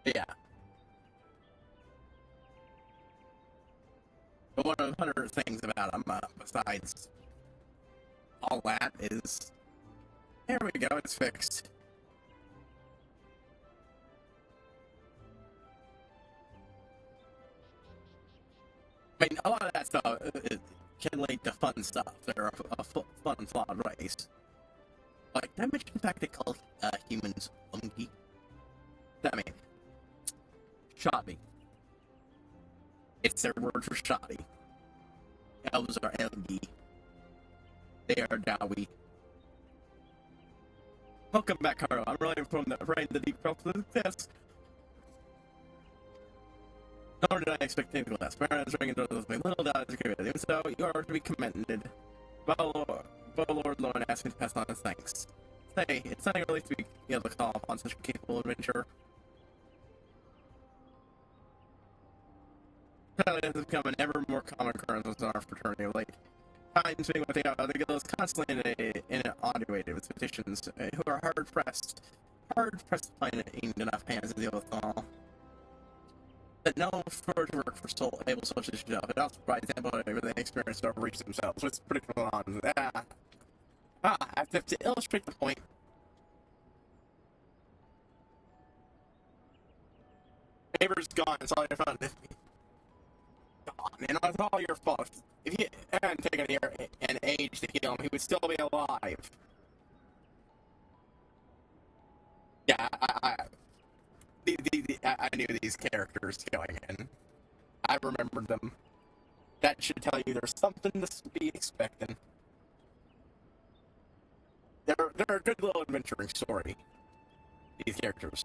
Yeah. But one of the other things about them, besides all that, is there we go, it's fixed. I mean, a lot of that stuff can lead to fun stuff. They're a fun, flawed race. Like, did I mention the fact they call humans monkey? I mean, shoddy. It's their word for shoddy. Elves are LD. They are Dowie. Welcome back, Carl. I'm running from the deep cross of this. Nor did I expect anything less. Parents ring into those little dollars agree with you, so you are to be commended. But Lord Lorne asked me to pass on his thanks. Say, it's not a relief to be able to call upon such a capable adventurer. Apparently, it has become an ever more common occurrence in our fraternity of late. Times being what they are, the guilds constantly inundated with petitions who are hard pressed to find enough hands to deal with them all. That no further work for able soldiers to help. It also provides example of the experience to reach themselves, which is pretty cool on. To illustrate the point. Neighbor's gone, it's all your fault. Gone, and it's all your fault. If he hadn't taken an age to heal him, he would still be alive. Yeah, I knew these characters going in. I remembered them. That should tell you there's something to be expecting. They're a good little adventuring story. These characters.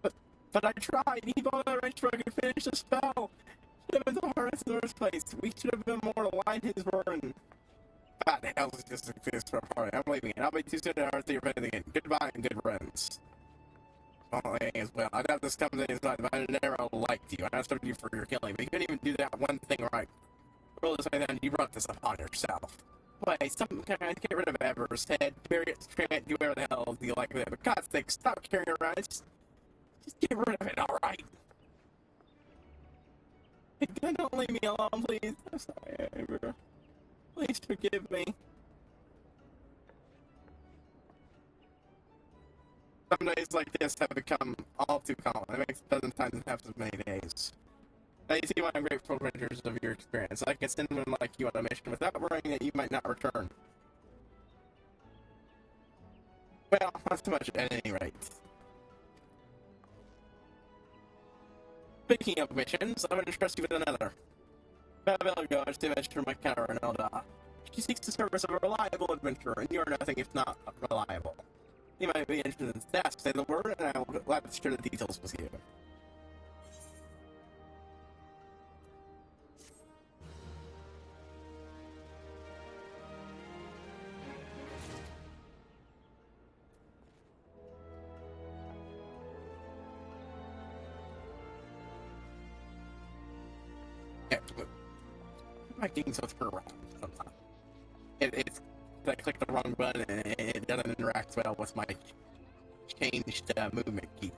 But I tried. He bought a wrench where I could finish the spell. Should have been the hardest in the first place. We should have been more aligned his burn. What the hell is this for a party? I'm leaving it. I'll be too soon to earth your anything again. Goodbye and good riddance. Oh, as well. I doubt this comes in his life, but I never liked you. I asked you for your killing, but you couldn't even do that one thing right. Roll this way then, you brought this upon yourself. Wait, some kind of get rid of Ever's head, bury it, scream it, do whatever the hell you like with it. But God's sake, stop carrying it around. Just get rid of it, alright? Don't leave me alone, please. I'm sorry, Ever. Please forgive me. Some days like this have become all too common. It makes a dozen times half as many days. Now you see why I'm grateful for adventures of your experience. I can send someone like you on a mission without worrying that you might not return. Well, not too much at any rate. Speaking of missions, I'm going to trust you with another. Babel goes to adventure my counter in Elda. She seeks the service of a reliable adventurer, and you are nothing if not reliable. You might be interested in stats, say the word, and I will gladly share the details with you. Yeah, my game's so turn around sometimes. It's I click the wrong button and it doesn't interact well with my changed movement key.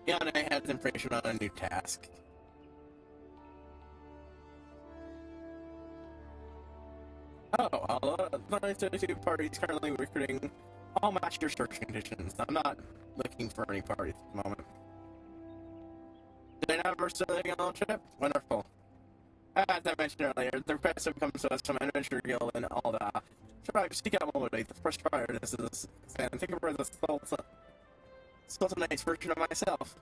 Yana has information on a new task. Oh, the 32 parties currently recruiting. I'll match your search conditions. I'm not looking for any parties at the moment. Did I never selling on the trip? Wonderful. As I mentioned earlier, the request have come to us from an adventure guild and all that. Try to seek out motivate. The first prior to this is and think of her as the Sultanite's version of myself.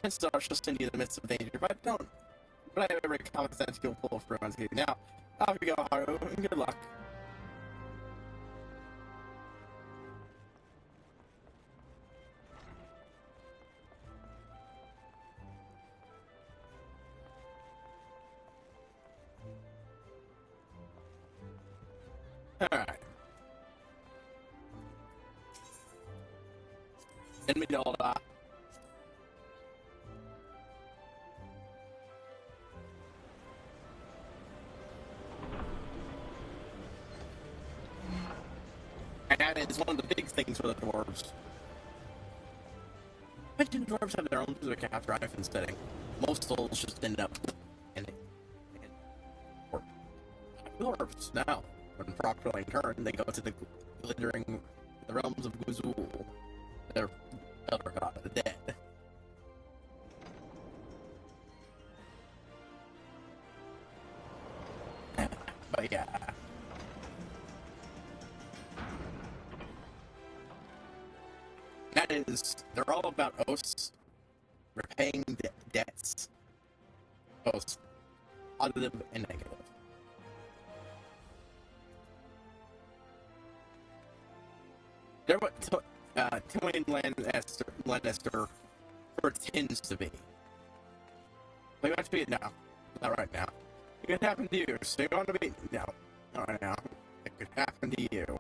Chances are she'll send you in the midst of danger, but I have every common sense you'll pull for everyone's game. Now, off you go, Haru, and good luck. Alright. Send me to all that. And that is one of the big things for the dwarves. I mentioned dwarves have their own specific afterlife and setting. Most souls just end up in dwarves now. When properly turned, they go to the realms of Guzul. Their elder god of the dead. But yeah. That is, they're all about oaths, repaying debts. Both positive and negative. They're what Tywin Lannister pretends to be. They want to be it now. Not right now. It could happen to you. So you want to be no. Not right now. It could happen to you.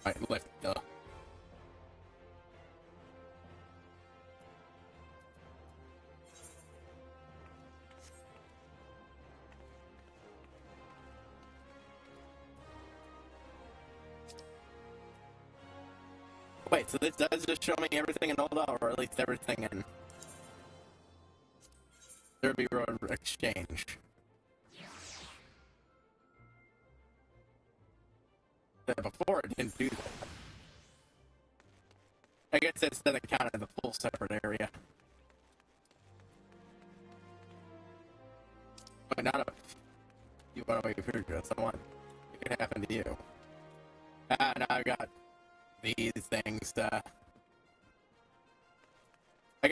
Right, lift up. Wait, so this does just show me everything in Old, or at least everything in Derby Road Exchange. But before it didn't do that. I guess that's doesn't count as a full separate area. But not if you want to wait for someone. It could happen to you. Now I got these things. I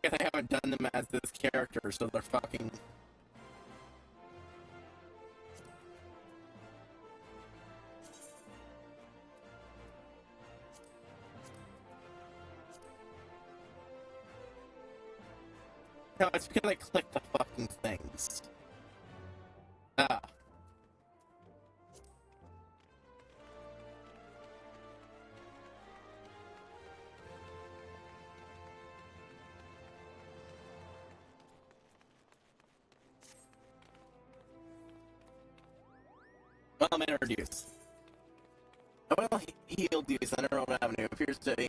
guess I haven't done them as this character, so they're fucking. No, it's because I clicked the fucking things. Ah. Well, I'm introduced. A well-heeled youth on her own avenue appears to be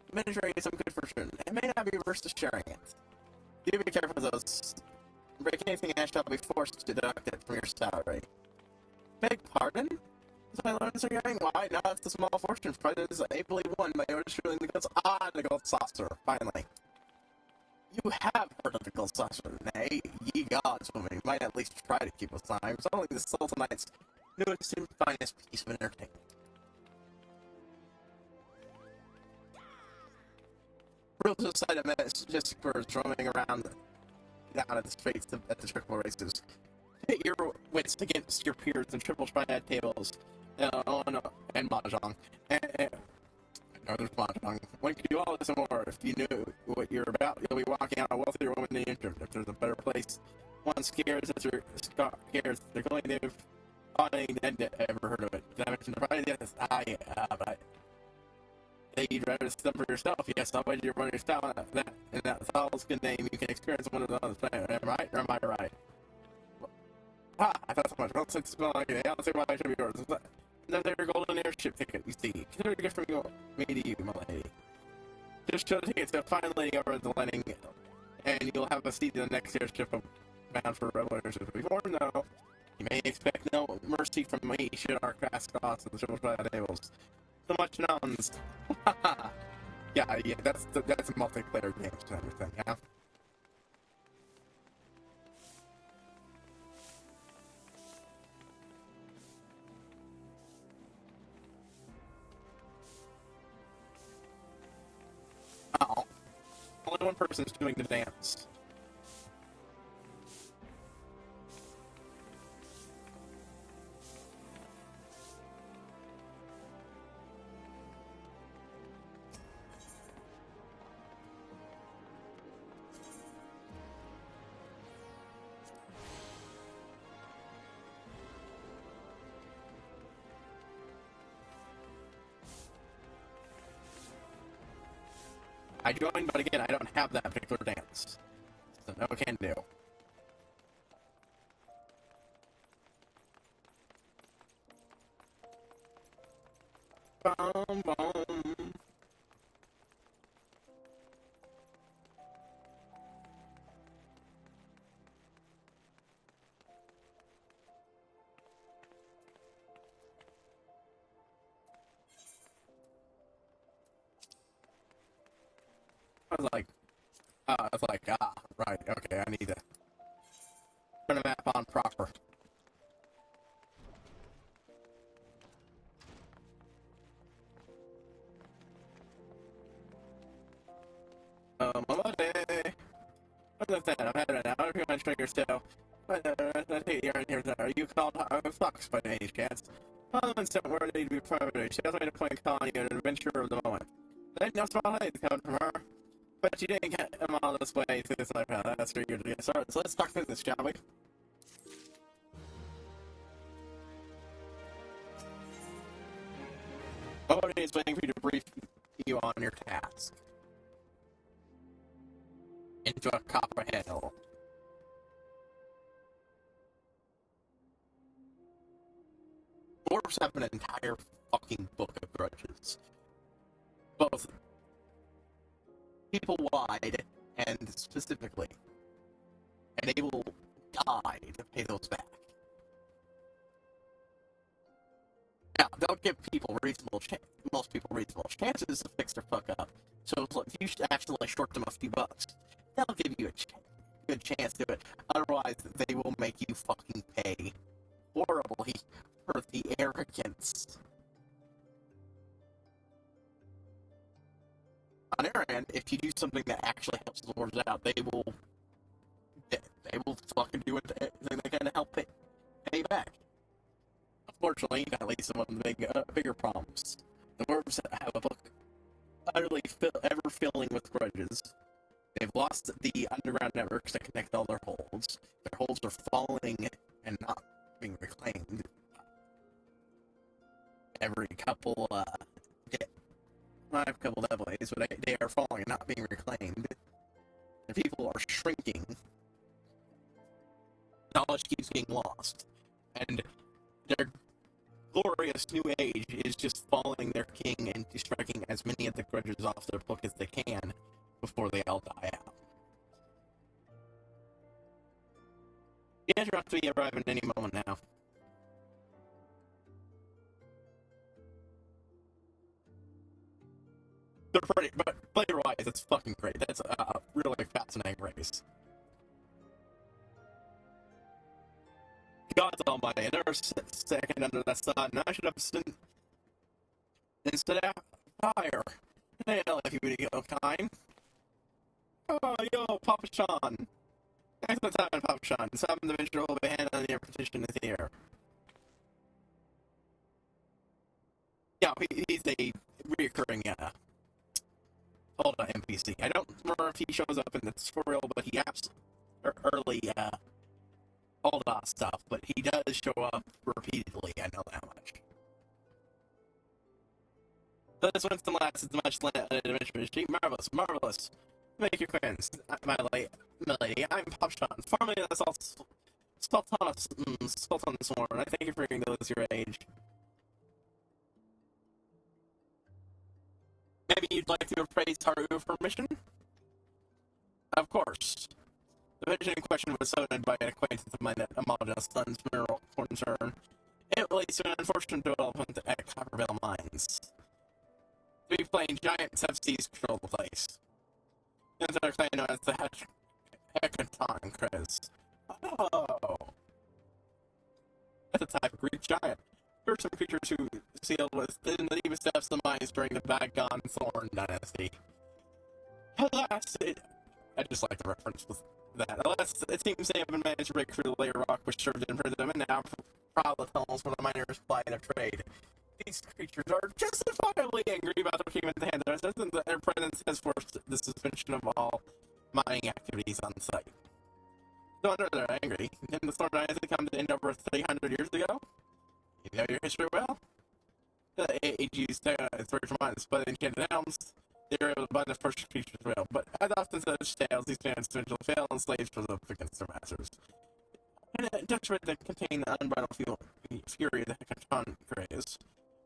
administering some good fortune. It may not be averse to sharing it. Do be careful of those. Break anything and I shall be forced to deduct it from your salary. Beg pardon? Is my loans are going? Why not? It's a small fortune. Prize is ably won by overshooting the gold. The gold saucer, finally. You have heard of the gold saucer, nay, ye gods, woman. You might at least try to keep us time. It's only the Sultanite's newest and finest piece of entertainment. Real society of majestic birds roaming around out of the space at the triple races. Hit your wits against your peers in triple triad tables and mahjong. No, there's mahjong. One could do all this and more. If you knew what you're about, you'll be walking out a wealthier woman than you entered. If there's a better place, one scares as you're scares. They're going to finding dead ever heard of it. Did I mention the prize? Yes, but you'd rather stump for yourself. Yes, I'll wager your money style that in that Saul's good name you can experience one of those. Am I right or am I right? Ah, I thought so much. Don't say smell like it. I'll say why I should be yours. Another golden airship ticket, you see. Consider a gift from me to you, my lady. Just show the tickets to a fine lady over at the landing, and you'll have a seat in the next airship bound for revelers. Before no, you may expect no mercy from me should our cast cross the triple triad tables. So much nuns. yeah, that's multiplayer games and everything, yeah. Oh, only one person is doing the dance. I joined, but again, I don't have that particular dance. So no can do. Boom, boom. right, okay, I need to turn the map on proper. Melody! What's up then? I'm heading out. I'm pretty much trigger still. Are you called Fox by any chance? Well, I'm sent word to be private. She doesn't need a point calling you an adventurer of the moment. Then no small hate coming from her. But you didn't get him all this way through this life path. That's where you're to get started. So let's talk through this, shall we? Melody is waiting for you to brief you on your task. Into a copper handle. Dwarves have an entire fucking book of grudges. Both people-wide and specifically. And they will die to pay those back. Now, they'll give people most people reasonable chances to fix their fuck up. So if you actually short them a few bucks, they'll give you a good chance to it. Otherwise, they will make you fucking pay horribly for the arrogance. On their end, if you do something that actually helps the lords out, they will fucking do anything they can to help pay back. Unfortunately, that leads to one of the bigger problems. The dwarves have a book utterly ever filling with grudges. They've lost the underground networks that connect all their holds. Their holds are falling and not being reclaimed. Every couple, I have a couple of ways, but they are falling and not being reclaimed. And people are shrinking. Knowledge keeps getting lost. And their glorious new age is just following their king and striking as many of the grudges off their book as they can before they all die out. The edge are to be arriving any moment now. They're pretty, but player-wise, it's fucking great. That's a really fascinating race. God's almighty, I never second under that sun, and I should have sent instead of fire. Hey, I like you to go kind. Oh, yo, Papa Sean. Thanks for the time, Papa Sean. Some individual will be handling your petition is here. Yeah, he's a reoccurring, hold on, NPC. I don't remember if he shows up in the tutorial, but he early, all that stuff, but he does show up repeatedly, I know that much. So this one's the last as much adventure machine. Marvelous. Make your acquaintance, my lady. I'm Popshon, formerly the Sultan Sworn. I thank you for bringing those your age. Maybe you'd like to appraise Haru for permission? Of course. The vision in question was sown by an acquaintance of mine at Amalda's son's mineral concern. It leads to an unfortunate development at Copperville Mines. 3 plain giants have seized control of the place. And they're claimed known as the Hecaton Chris. Oh! That's a type of Greek giant. There are some creatures who sealed with the deepest depths of the mines during the bygone Thorn dynasty. Alas, I just like the reference with that. Alas, it seems they have been managed to break through the layer rock which served in prison and now prowl the tunnels where the miners ply their trade. These creatures are justifiably angry about their human handlers, and their presence has forced the suspension of all mining activities on site. No wonder they're angry. Didn't the Thorn dynasty come to end over 300 years ago? You know your history well? The age used 3 months, but in Enchanted Elms, they were able to bind the first creatures well. But as often such tales, these giants eventually fail and slaves rose up against their masters. And a Dutchman that contained the unbridled fury that Hecaton craze.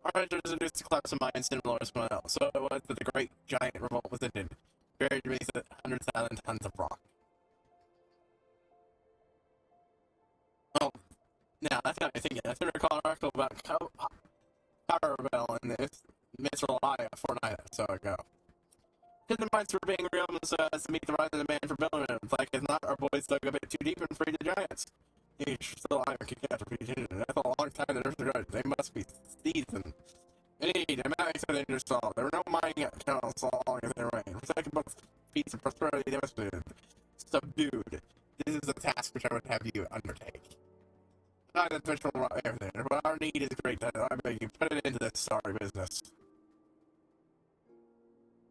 Our hunters introduced the collapse of mines similar to someone else, so it was that the great giant revolt was ended, buried beneath 100,000 tons of rock. Oh, now that's got me thinking. I seem to recall an article about Copperville and this Mitzrayah a fortnight or so ago. did the mines for being real so as to meet the rising demand for building them. Like if not, our boys dug a bit too deep and freed the giants. Each still iron kicking after Attribution. That's a long time that there's good. They must be seasoned. Indeed, I'm not excited to solve. There were no mining accounts so long as they remain. For second books, peace and prosperity, they must be subdued. This is a task which I would have you undertake. Not an official everything, but our need is great that I beg you put it into this sorry business.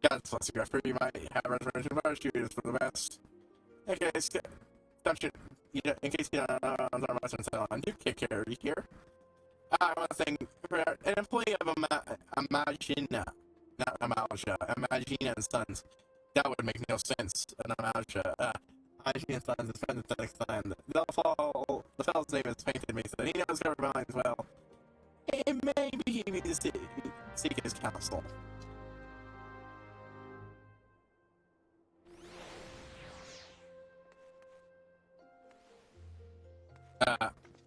God bless you, I fear you might have resurrection of our shooters for the best. Okay, don't you, in case you don't know, I'm much and so on. You take care, you hear? I want to thank an employee of Imagina, not Amalja, Imagina and Sons. That would make no sense. An Amalja, Imagina and Sons is friends with the land. The fellow's name is painted me, so he knows everybody as well. And maybe he needs to seek his counsel.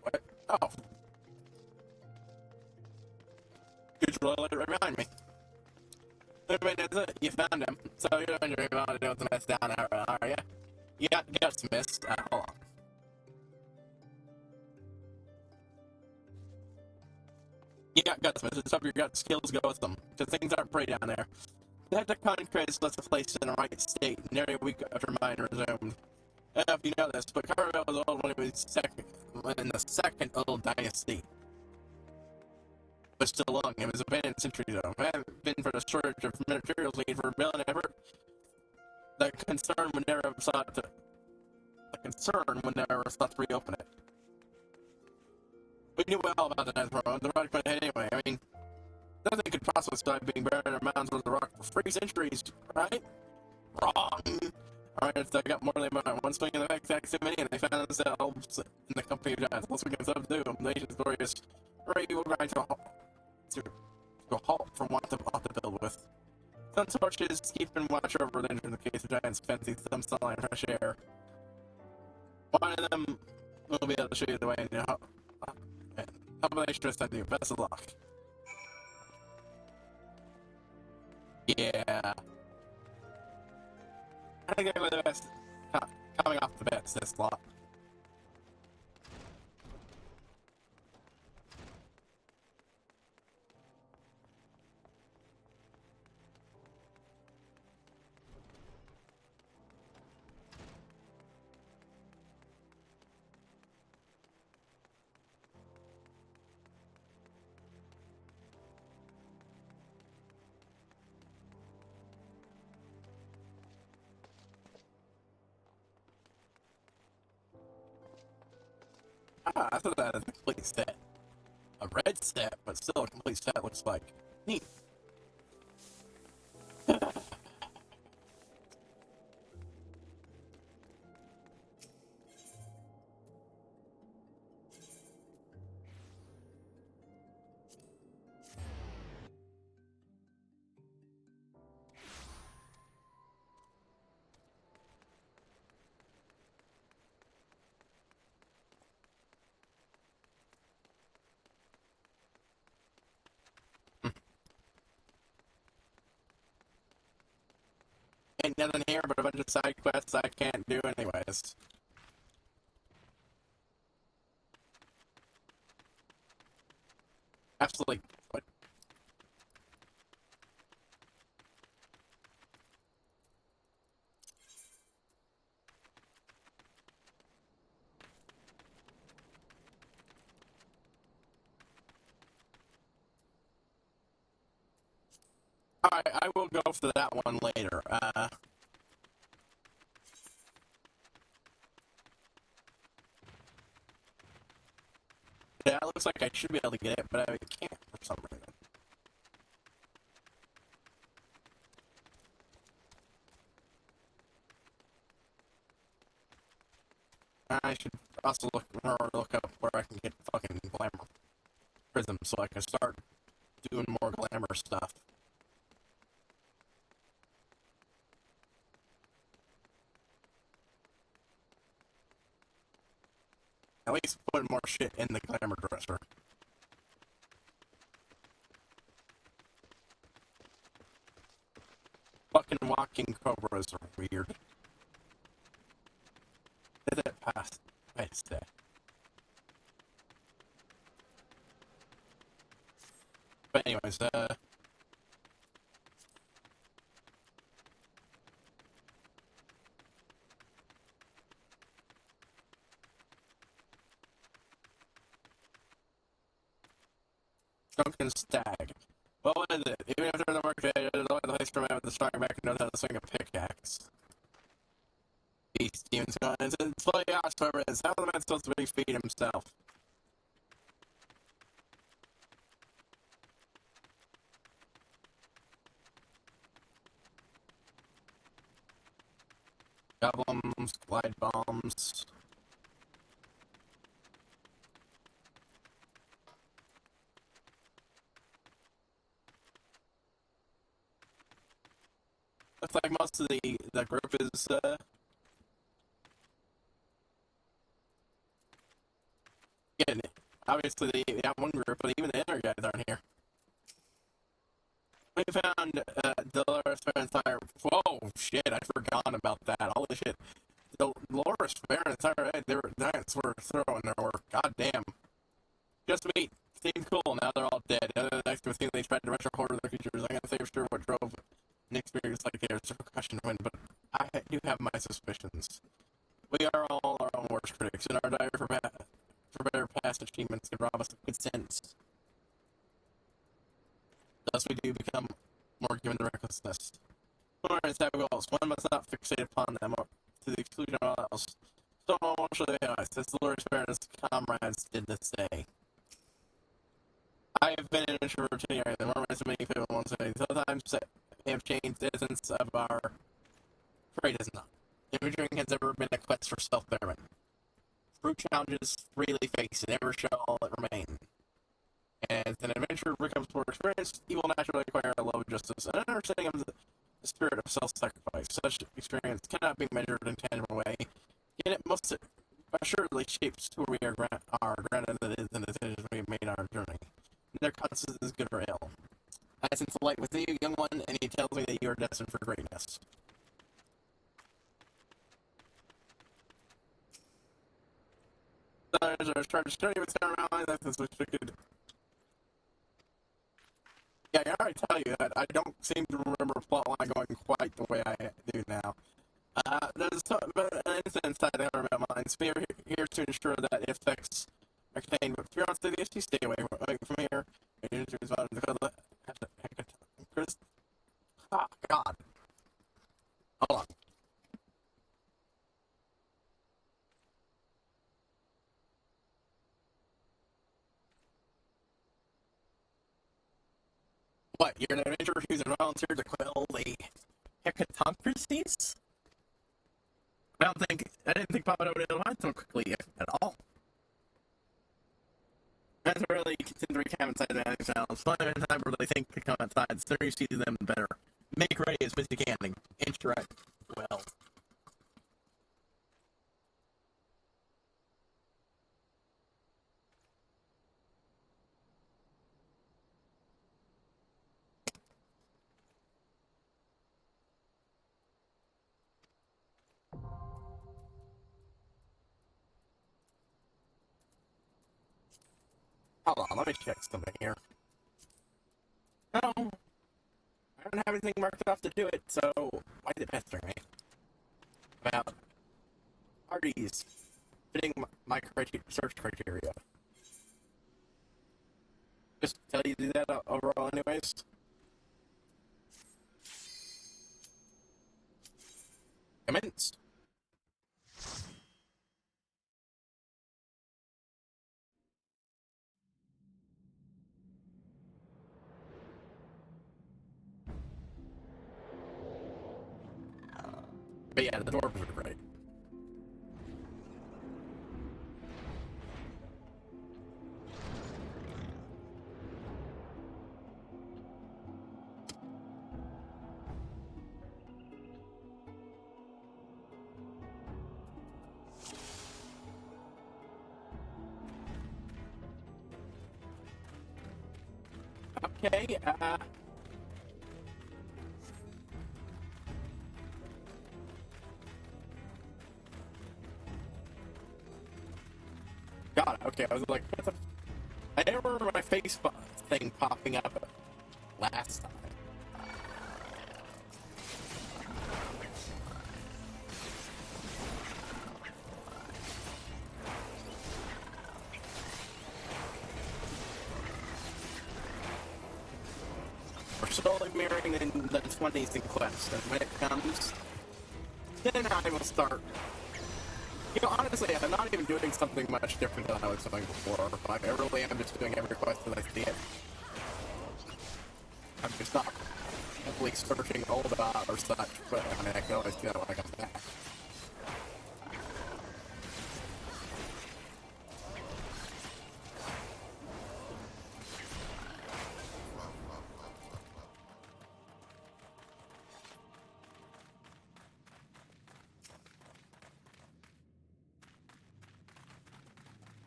What? Oh. Good roll to remind me. Anyway, that's it. You found him. So you don't really want to do with the mess down there, are you? You got guts missed. Hold on. You got guts missed. It's up your gut skills go with them. Because things aren't pretty down there. The Hectoconic craze lets the place in the right state, nearly a week after mine resumed. I don't know if you know this, but Carville was old when it was in the second old dynasty. But still long. It was abandoned centuries ago. If it hadn't been for the shortage of materials needed for building effort, the concern would never have sought to reopen it. We knew well about the Death Road. The rock went ahead anyway. I mean, nothing could possibly stop being buried in mounds worth of rock for 3 centuries, right? Wrong. Alright, so I got more than one swing in the exact same many, and they found themselves in the company of giants. Once we can subdue them, the nation's glorious array will grind to a halt from what to build with. Some torches keep and watch over the in the case of giants fancy some sunlight and fresh air. One of them will be able to show you the way and how many stress I do. Best of luck. Yeah. I think they're the best coming off the bets this lot. I thought that was a complete set. A red set, but still a complete set looks like. Neat. Ain't nothing here but a bunch of side quests I can't do anyways. Absolutely. What? Alright, I will go for that one later. Yeah, it looks like I should be able to get it, but I can't for some reason. I should also look up where I can get fucking glamour prisms so I can start doing more glamour stuff. At least put more shit in the glamour dresser. Fucking walking cobras are weird. Is it past? I say. But anyways, Drunken Stag. What was it? Even after the work day, there's always a place for a man with a strong back who knows how to swing a pickaxe. Beast demons going, it's fully ours, whoever it is. How is the man supposed to be feed himself? Goblins, glide bombs. Looks like most of the group is, getting it. Obviously, they have one group, but even the other guys aren't here. We found, Dolores Fairentire. Whoa, shit, I forgot about that. Holy shit. Dolores Fairentire, their knights were throwing their work. God damn. Just me. Seems cool, now they're all dead. Other than the thing they tried to rush a horde of their creatures. I can't say for sure what drove an experience like theirs to percussion win, but I do have my suspicions. We are all our own worst critics, and our desire for better past achievements can rob us of good sense. Thus we do become more given to recklessness. When our have goals, one must not fixate upon them or to the exclusion of all else. So no one should realize, as the Lord Spirit and his comrades did this day. I have been an introvert to the more as many people won't say. Sometimes they have changed the essence of our trade is not. Adventuring has ever been a quest for self-betterment. Through challenges freely face and never shall it remain. As an adventurer becomes more experienced, he will naturally acquire a love of justice and an understanding of the spirit of self-sacrifice. Such experience cannot be measured in a tangible way, yet it most assuredly shapes who we are granted that is the decisions we have made on our journey. Their consequence is good or ill. I sense the light within you, young one, and he tells me that you are destined for greatness. Others are starting to study with ceremony that is restricted. Yeah, I already tell you that I don't seem to remember a plotline going quite the way I do now. There's an incident inside the Hammerman mines. We are here to ensure that it affects are contained, but to be honest with you, you stay away from here. Oh, God. Hold on. What, you're an adventurer who's volunteered to quell the hecatoncracies? I didn't think Papa would have so quickly at all. That's really consider recap inside the themselves. Find them in time where they think to come outside. The sooner you see them, the better. Make ready as Mr. Canning. Interact well. Hold on, let me check something here. No, I don't have anything marked off to do it, so why is it pestering me? About parties fitting my search criteria. Just tell you to do that overall anyways. Commenced. But yeah, the dwarves are right. Okay, God, okay, I was like, what the... I didn't remember my face thing popping up last time. We're slowly mirroring the 20s in Quest, and when it comes, then I will start. You know, honestly, I'm not even doing something much different than I was doing before. Like, I really am just doing every quest that I see it. I'm just not heavily searching old or such, but I mean, I can always do that when I come back.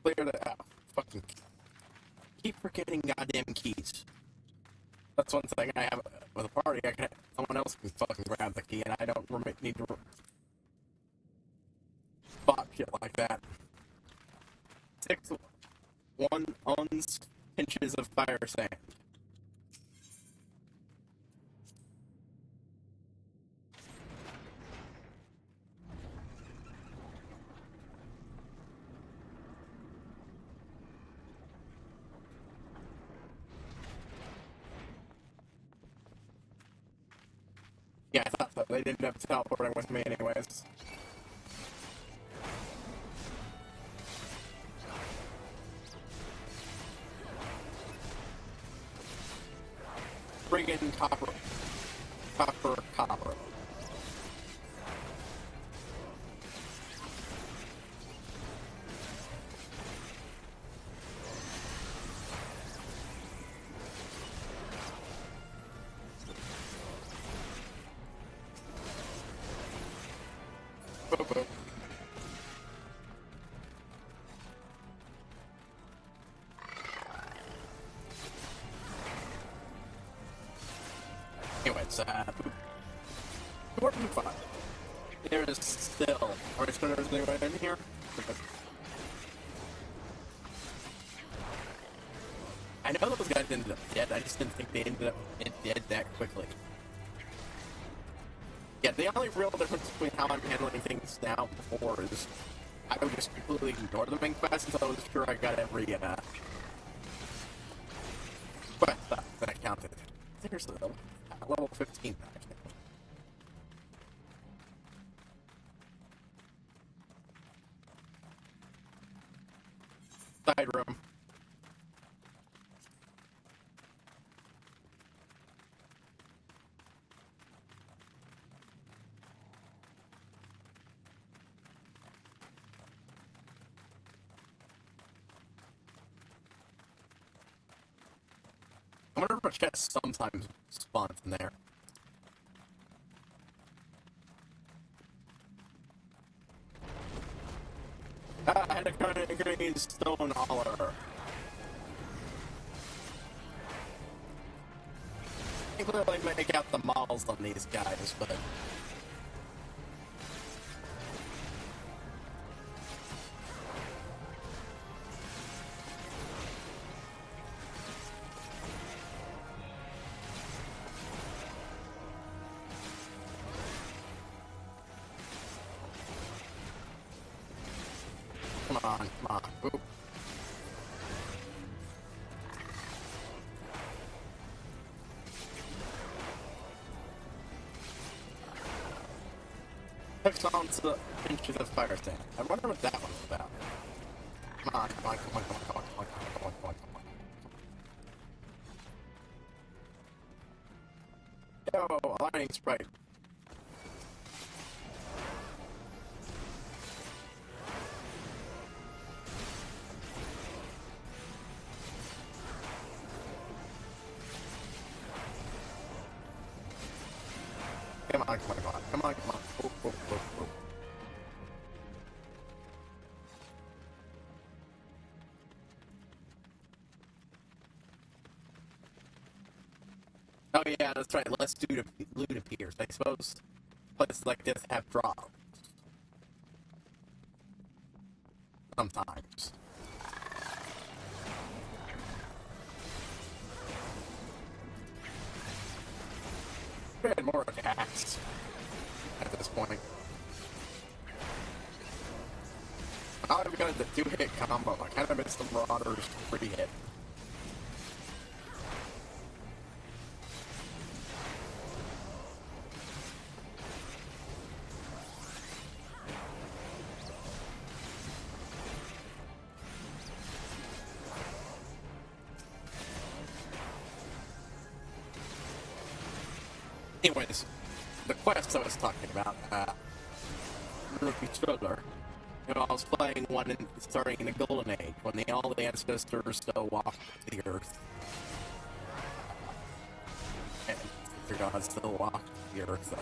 Clear that out. Fucking keep forgetting goddamn keys. That's one thing I have with a party. Someone else can fucking grab the key, and I don't need to spot shit like that. 6 1 pinches of fire sand. Yeah, I thought so. They didn't end up teleporting with me anyways. Friggin' copper. Copper. Boop, boop. Anyways, we're fine. There is still. Alright, so there's anything right in here? I know those guys ended up dead, I just didn't think they ended up dead that quickly. Yeah, the only real difference between how I'm handling things now before is I would just completely ignore the main quest until I was sure I got every quest that counted. There's a level 15 back there. Side room. I wonder if a chest sometimes spawns in there. I had a green stone holler. I can clearly make out the models on these guys, but... Come on. Oop. Hooks onto the pinches of fire sand. I wonder what that one's about. Come on. Yo, aligning sprite. Come on. Oh. Oh yeah, that's right. Less loot appears. I suppose places like this have drops. Sometimes. had more attacks at this point. Now I've got the 2-hit combo. I kind of missed the Marauder's 3-hit. Anyways, the quest I was talking about, Rookie Struggler. You know, I was playing one starting in the Golden Age, when all the ancestors still walked the earth. And their gods still walked the earth.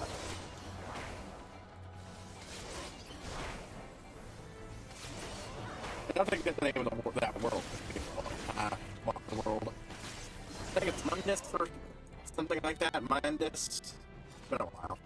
I don't think that's the name of that world. Walk the world. I think it's Mundus or something like that. Mundus. It's been a while.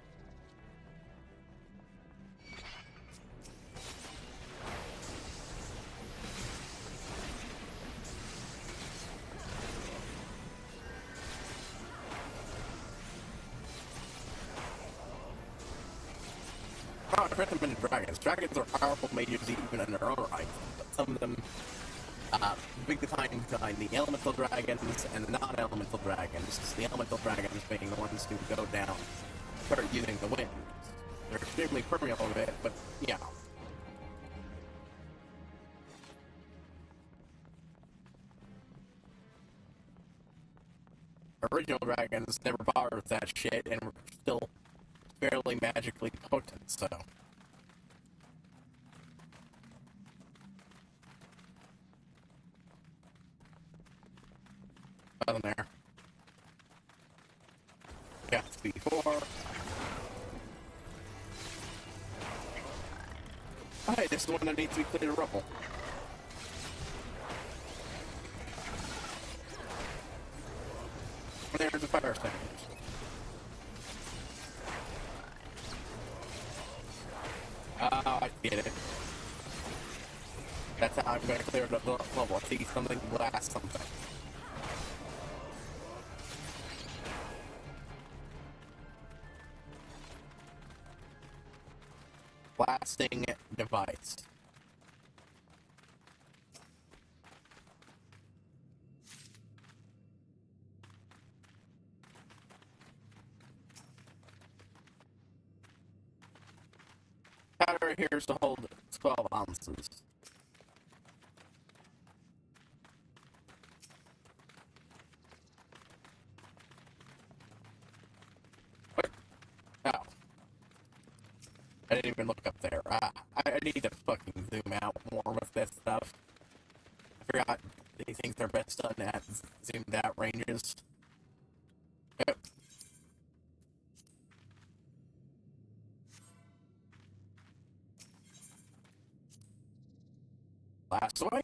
Oh, I recommend dragons. Dragons are powerful mages even in their own right. But some of them, big time behind the elemental dragons and the non-elemental dragons. The elemental dragons being the ones who go down, start using the wind. They're extremely permeable of it, but yeah. Original dragons never bothered with that shit and were still fairly magically potent, so. Nothing there. Yeah, it's B4. Oh, hey, this is the one that needs to be cleared of rubble. There's the fire extinguishers. Oh, I get it. That's how I'm going to clear the level. See something, blast something. Blasting device. Powder here is to hold 12 ounces. What? Oh. I didn't even look up there. I need to fucking zoom out more with this stuff. I forgot these things are best done at zoomed out ranges. Yep. Last way.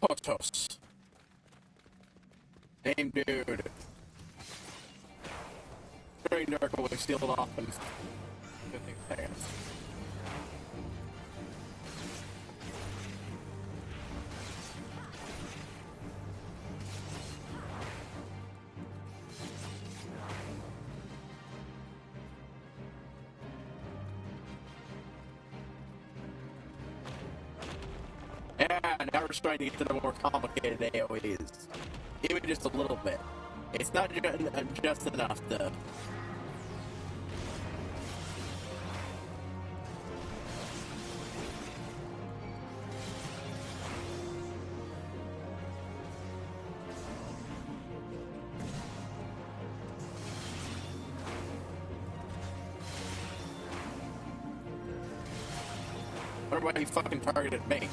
Potos. Same dude. Very dark will be sealed off in 15 seconds. Yeah, now we're starting to get to the more complicated AoEs. Even just a little bit. It's not just enough to... I wonder why he fucking targeted me.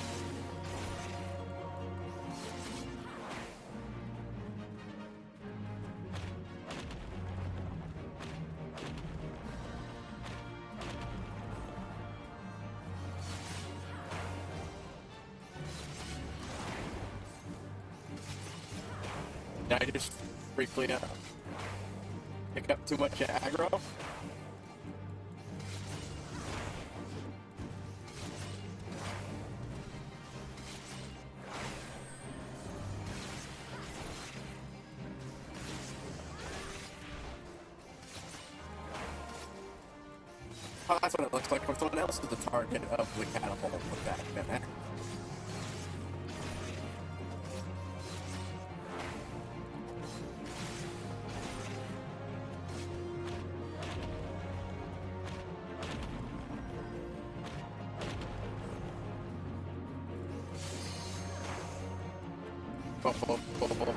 Did I just briefly pick up too much aggro? Oh, that's what it looks like when someone else is the target of the catapult with that. Boom, boom, boom, boom.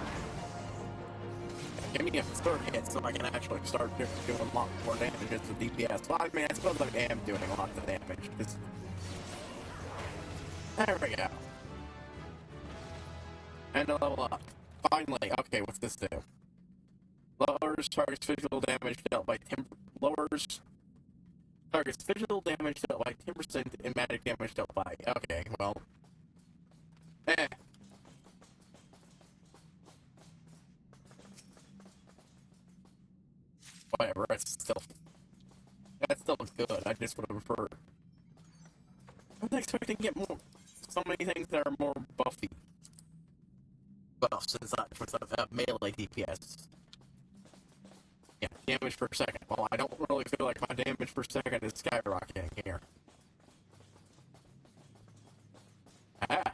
Give me a third hit so I can actually start doing a lot more damage as the DPS. Well, I mean, I suppose I am doing a lot of damage. There we go. And a level up. Finally. Okay, what's this do? Lowers target's physical damage dealt by 10... Lowers target's physical damage dealt by 10% and magic damage dealt by... Okay, well... Whatever, that's still good. I just would have preferred. I was expecting to get more. So many things that are more buffy. Buffs and such for some melee DPS. Yeah, damage per second. Well, I don't really feel like my damage per second is skyrocketing here. Ah.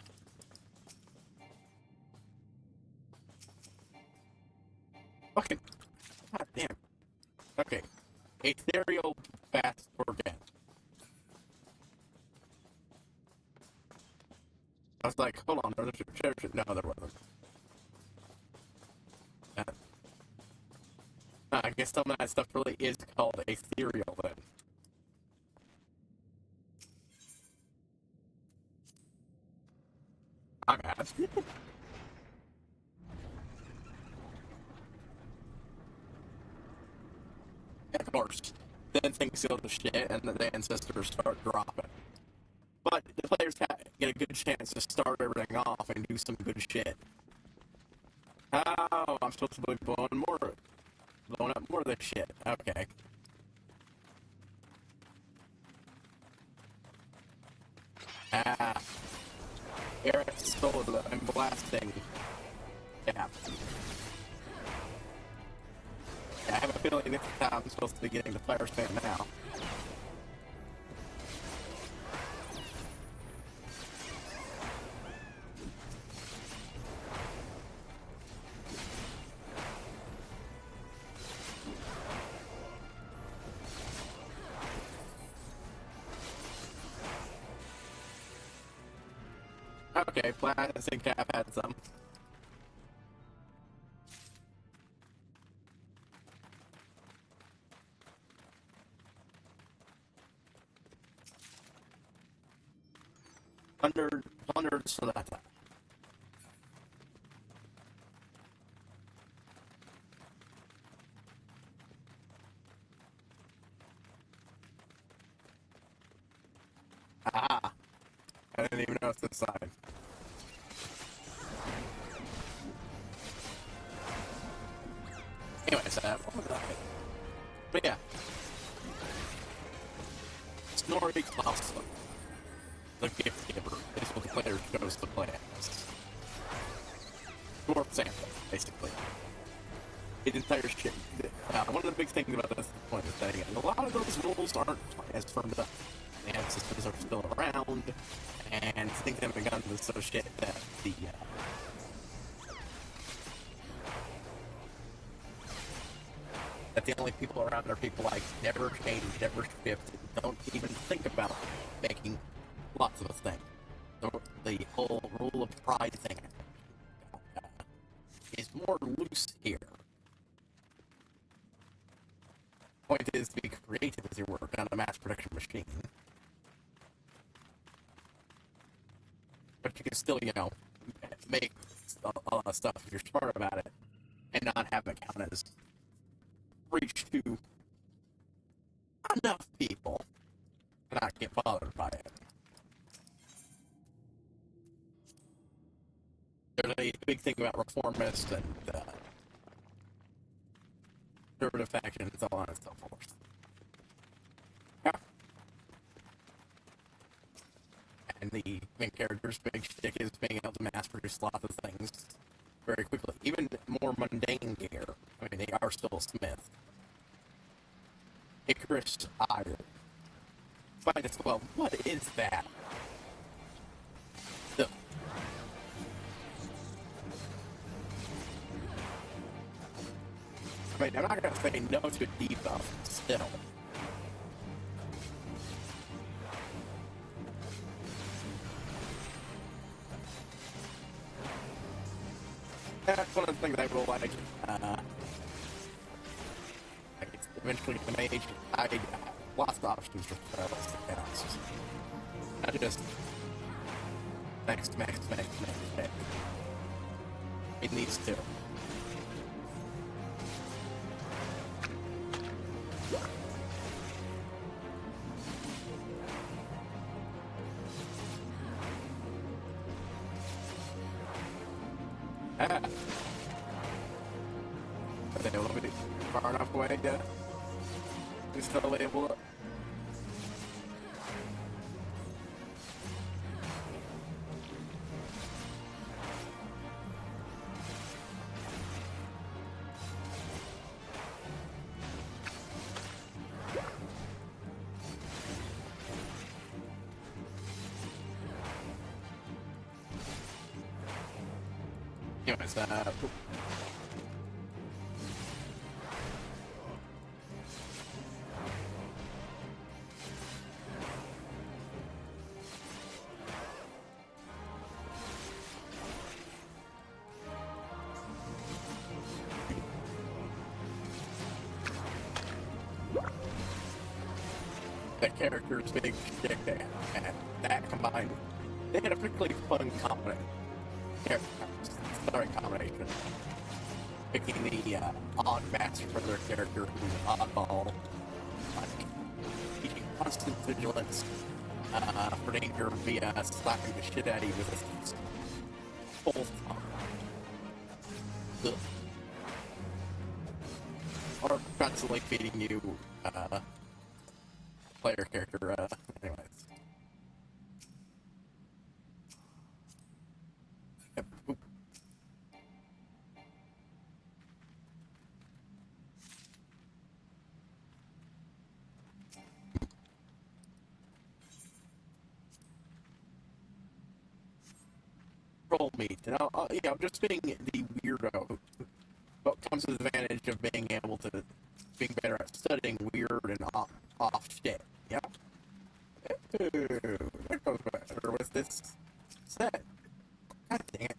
Okay. God damn. Okay. Ethereal fast again. I was like, hold on, there's a treasure. No, there wasn't. I guess some of that stuff really is called ethereal then. I'm happy. Of course. Then things go to shit and the ancestors start dropping. But the players get a good chance to start everything off and do some good shit. Oh, I'm supposed to be blowing up more of this shit. Okay. Air solar and blasting. Yeah. I have a feeling this is how I'm supposed to be getting the fire spam now. Okay, plastic cap had some. Hundred sonata. Ah, I didn't even notice this side. Anyways, what was that? But yeah. Snorri Clausen, the gift giver, is what the player chose to play as. Dwarf sample, basically. His entire shit. One of the big things about this point is that a lot of those rules aren't as firmed up. The ancestors are still around, and things haven't gotten to so shit that the only people around are people like never change, never shift, don't even think about making lots of a thing. The whole rule of pride thing is more loose here. Point is to be creative as you work on a mass production machine. But you can still, make a lot of stuff if you're smart about it, and not have it count as reach to enough people to not get bothered by it. There's a big thing about reformists and conservative factions and so on and so forth. Yeah. And the main character's big shtick is being able to mass produce lots of things very quickly. Even more mundane gear. I mean, they are still a smith. Icarus Iron. Might as well. What is that? Ugh. I mean, I'm not gonna say no to a debuff, still. That's one of the things I will like. Eventually, the mage, I lost options for spells to cast. Not just max. It needs to. Ah. Are they a little bit far enough away to be still able to? Anyways, that character's big shtick there, and that combined, they had a particularly fun combination. Picking the odd match for their character who's oddball, like teaching constant vigilance for danger via slapping the shit out of you with a full thumb. Or constantly feeding you player character, anyways. Yep. Oop. Roll meat. Now, yeah, I'm just being the weirdo. What comes with the advantage of being able to being better at studying weird and off shit. Yeah. Ooh, that goes better with this set. God dang it.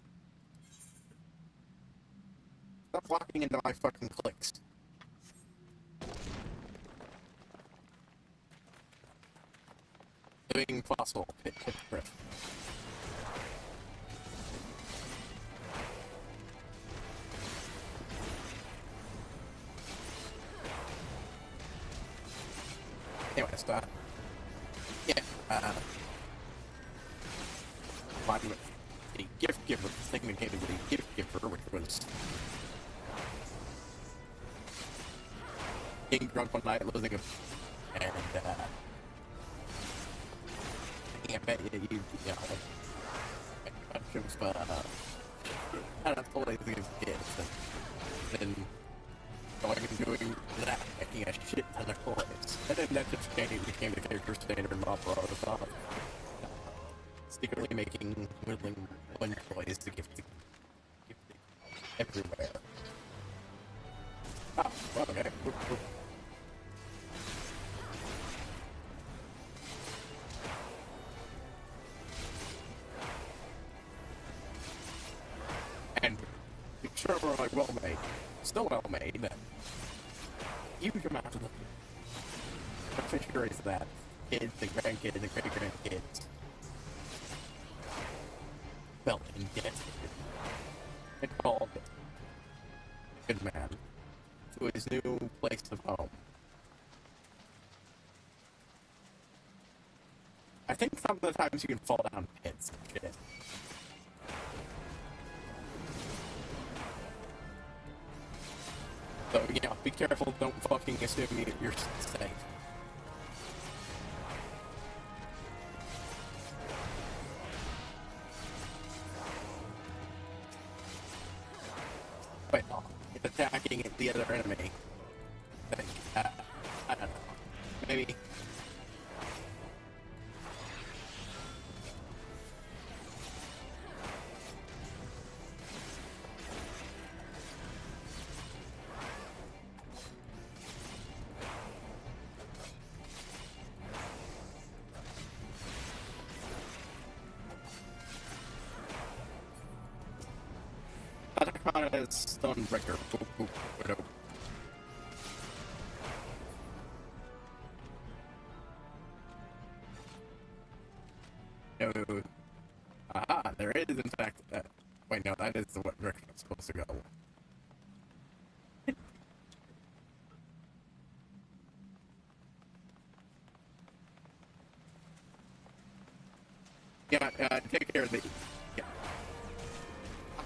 Stop walking into my fucking clicks. Living fossil. Pit griff. Anyways, yeah, finding a gift giver, thinking it came to be a gift giver, which was getting drunk one night, losing a, and, I bet you know, a bunch of, I don't know, totally things kids, and then going and doing that, making a shit ton of toys. And then that just became the character standard in Opera stuff. Secretly making whittling one toys to gift everywhere. Oh, okay. And sure we're like well made. Still well made, but huge amount of the beneficiaries of that, kids and grandkids and great-grandkids, felt indebted and called Good Man to his new place of home. I think some of the times you can fall down pits and shit. So, yeah, be careful, don't fucking assume you're safe. Wait, no, it's attacking the other enemy. I think, I don't know. Maybe Arcana's Stonebreaker. Boop, boop, boop, boop. No. Aha, there is in fact wait, no, that is the what direction it's supposed to go. Yeah, take care of the... Yeah.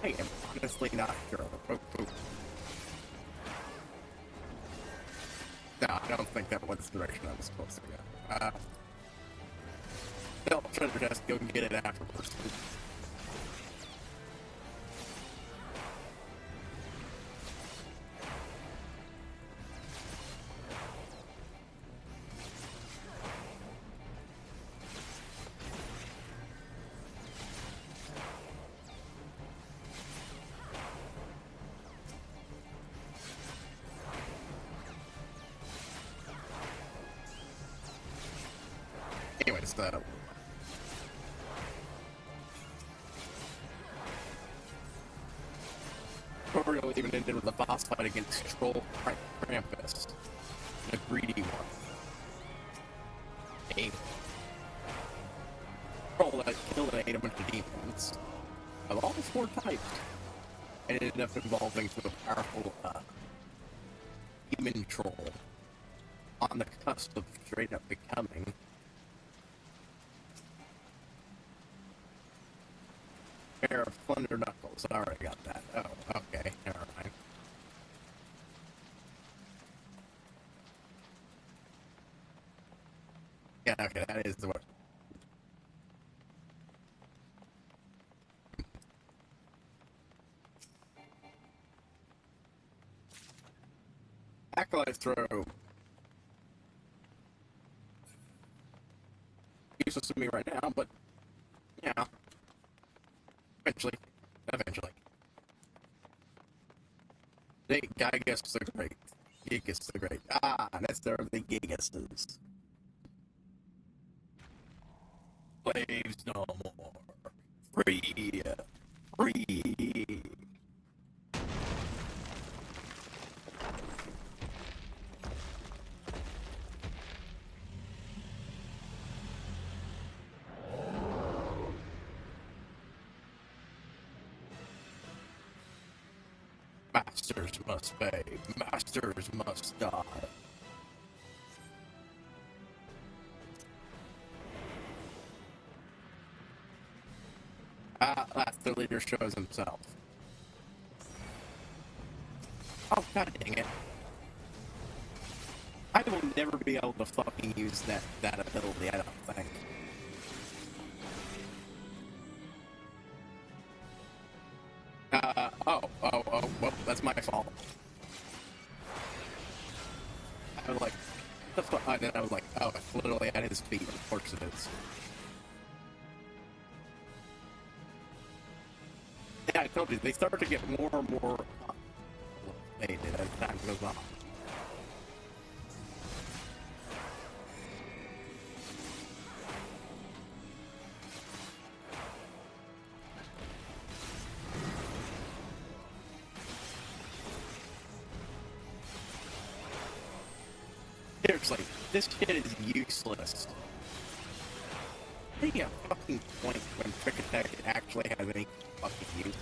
I am honestly not sure. Oh, oh. No, I don't think that was the direction I was supposed to go. No, treasure chest, go get it afterwards. Anyways, tutorial even ended with a boss fight against Troll Krampus, the greedy one. A troll that killed and ate a bunch of demons of all 4 types, and ended up evolving to a powerful demon troll on the cusp of straight up becoming pair of Thunder Knuckles. I already got that. Oh, okay. Never mind. Yeah, okay, that is the one. Acolyte throw. Useless to me right now, but yeah. Eventually. The Gigas the Great. Gigas the Great. Ah, that's there are the Gigases. Slaves no more. Free. Free. Masters must pay. Masters must die. That's the leader shows himself. Oh, god dang it. I will never be able to fucking use that ability, I don't think. Well, that's my fault. I was like, the fuck? And then I was like, oh, it's literally at his feet. Of course it is. Yeah, I told you, they start to get more and more complicated as time goes on. Seriously, this shit is useless. Taking a fucking point when Trick Attack actually has any fucking use.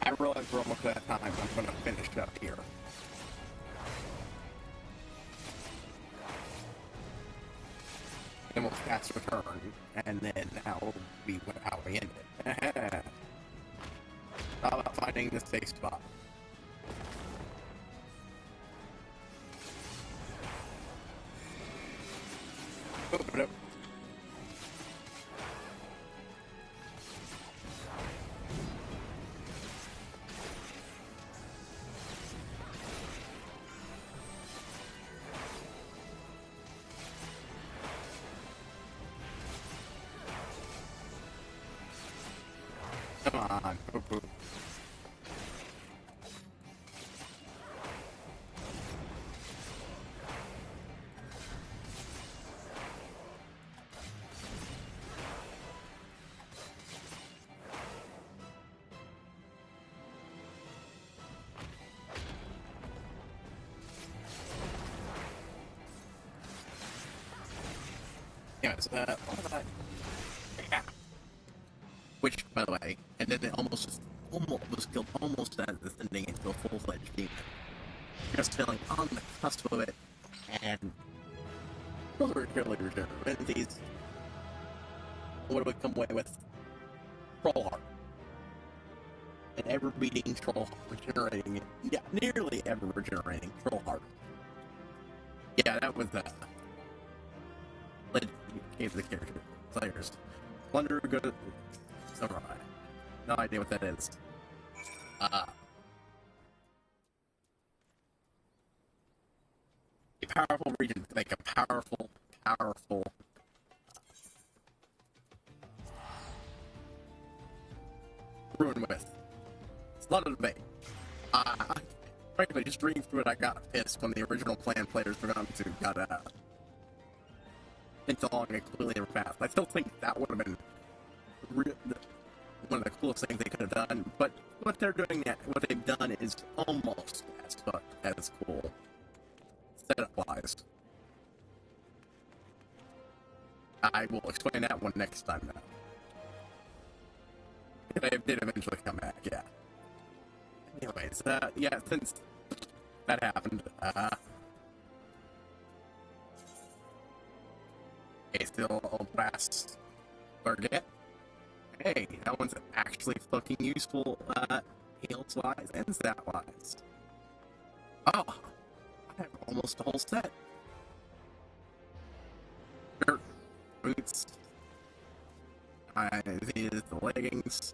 I realize we're almost at that time. I'm gonna finish up here. Then we'll cast Return, and then that will be how we end it. How about finding the safe spot? Open it up. Come on. Anyways, what was I? Yeah. Which, by the way, and then it almost was killed almost as ascending into a full-fledged demon. Just feeling on the cusp of it, and those were purely regenerative. What do we come away with? Troll Heart. An ever-beating Troll Heart regenerating, yeah, nearly ever-regenerating Troll Heart. Yeah, that was the gave the character players. Plunder good samurai. No idea what that is. A powerful region to make a powerful ruin with. It's a lot of debate. Frankly, just reading through it, I got pissed when the original plan players forgot to got into long and completely fast. I still think that would have been one of the coolest things they could have done, but what they've done is almost as cool, setup-wise. I will explain that one next time now. They did eventually come back, yeah. Anyways, yeah, since that happened, still old brass target. Hey, that one's actually fucking useful, heals-wise and stat-wise. Oh, I have almost a whole set. Dirt, boots. These the leggings.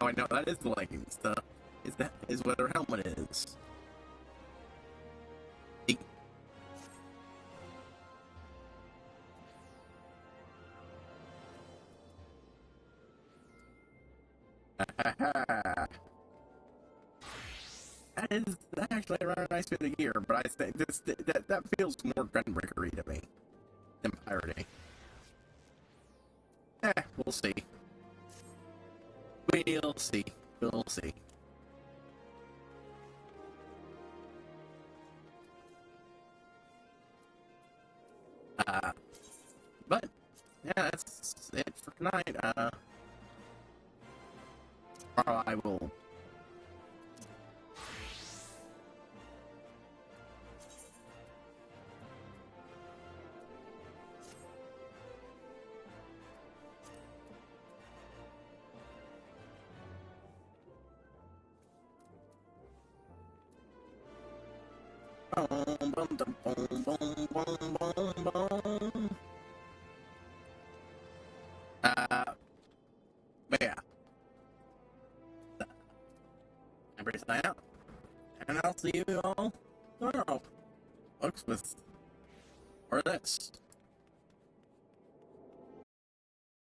Oh, I know that is the leggings. That is what her helmet is. That is actually a rather nice bit of gear, but I think that feels more gunbreakery to me than piratey. We'll see. We'll see. We'll see. But yeah, that's it for tonight. Tomorrow I will. But yeah. Everybody sign out. And I'll see you all tomorrow. Folks, with or this.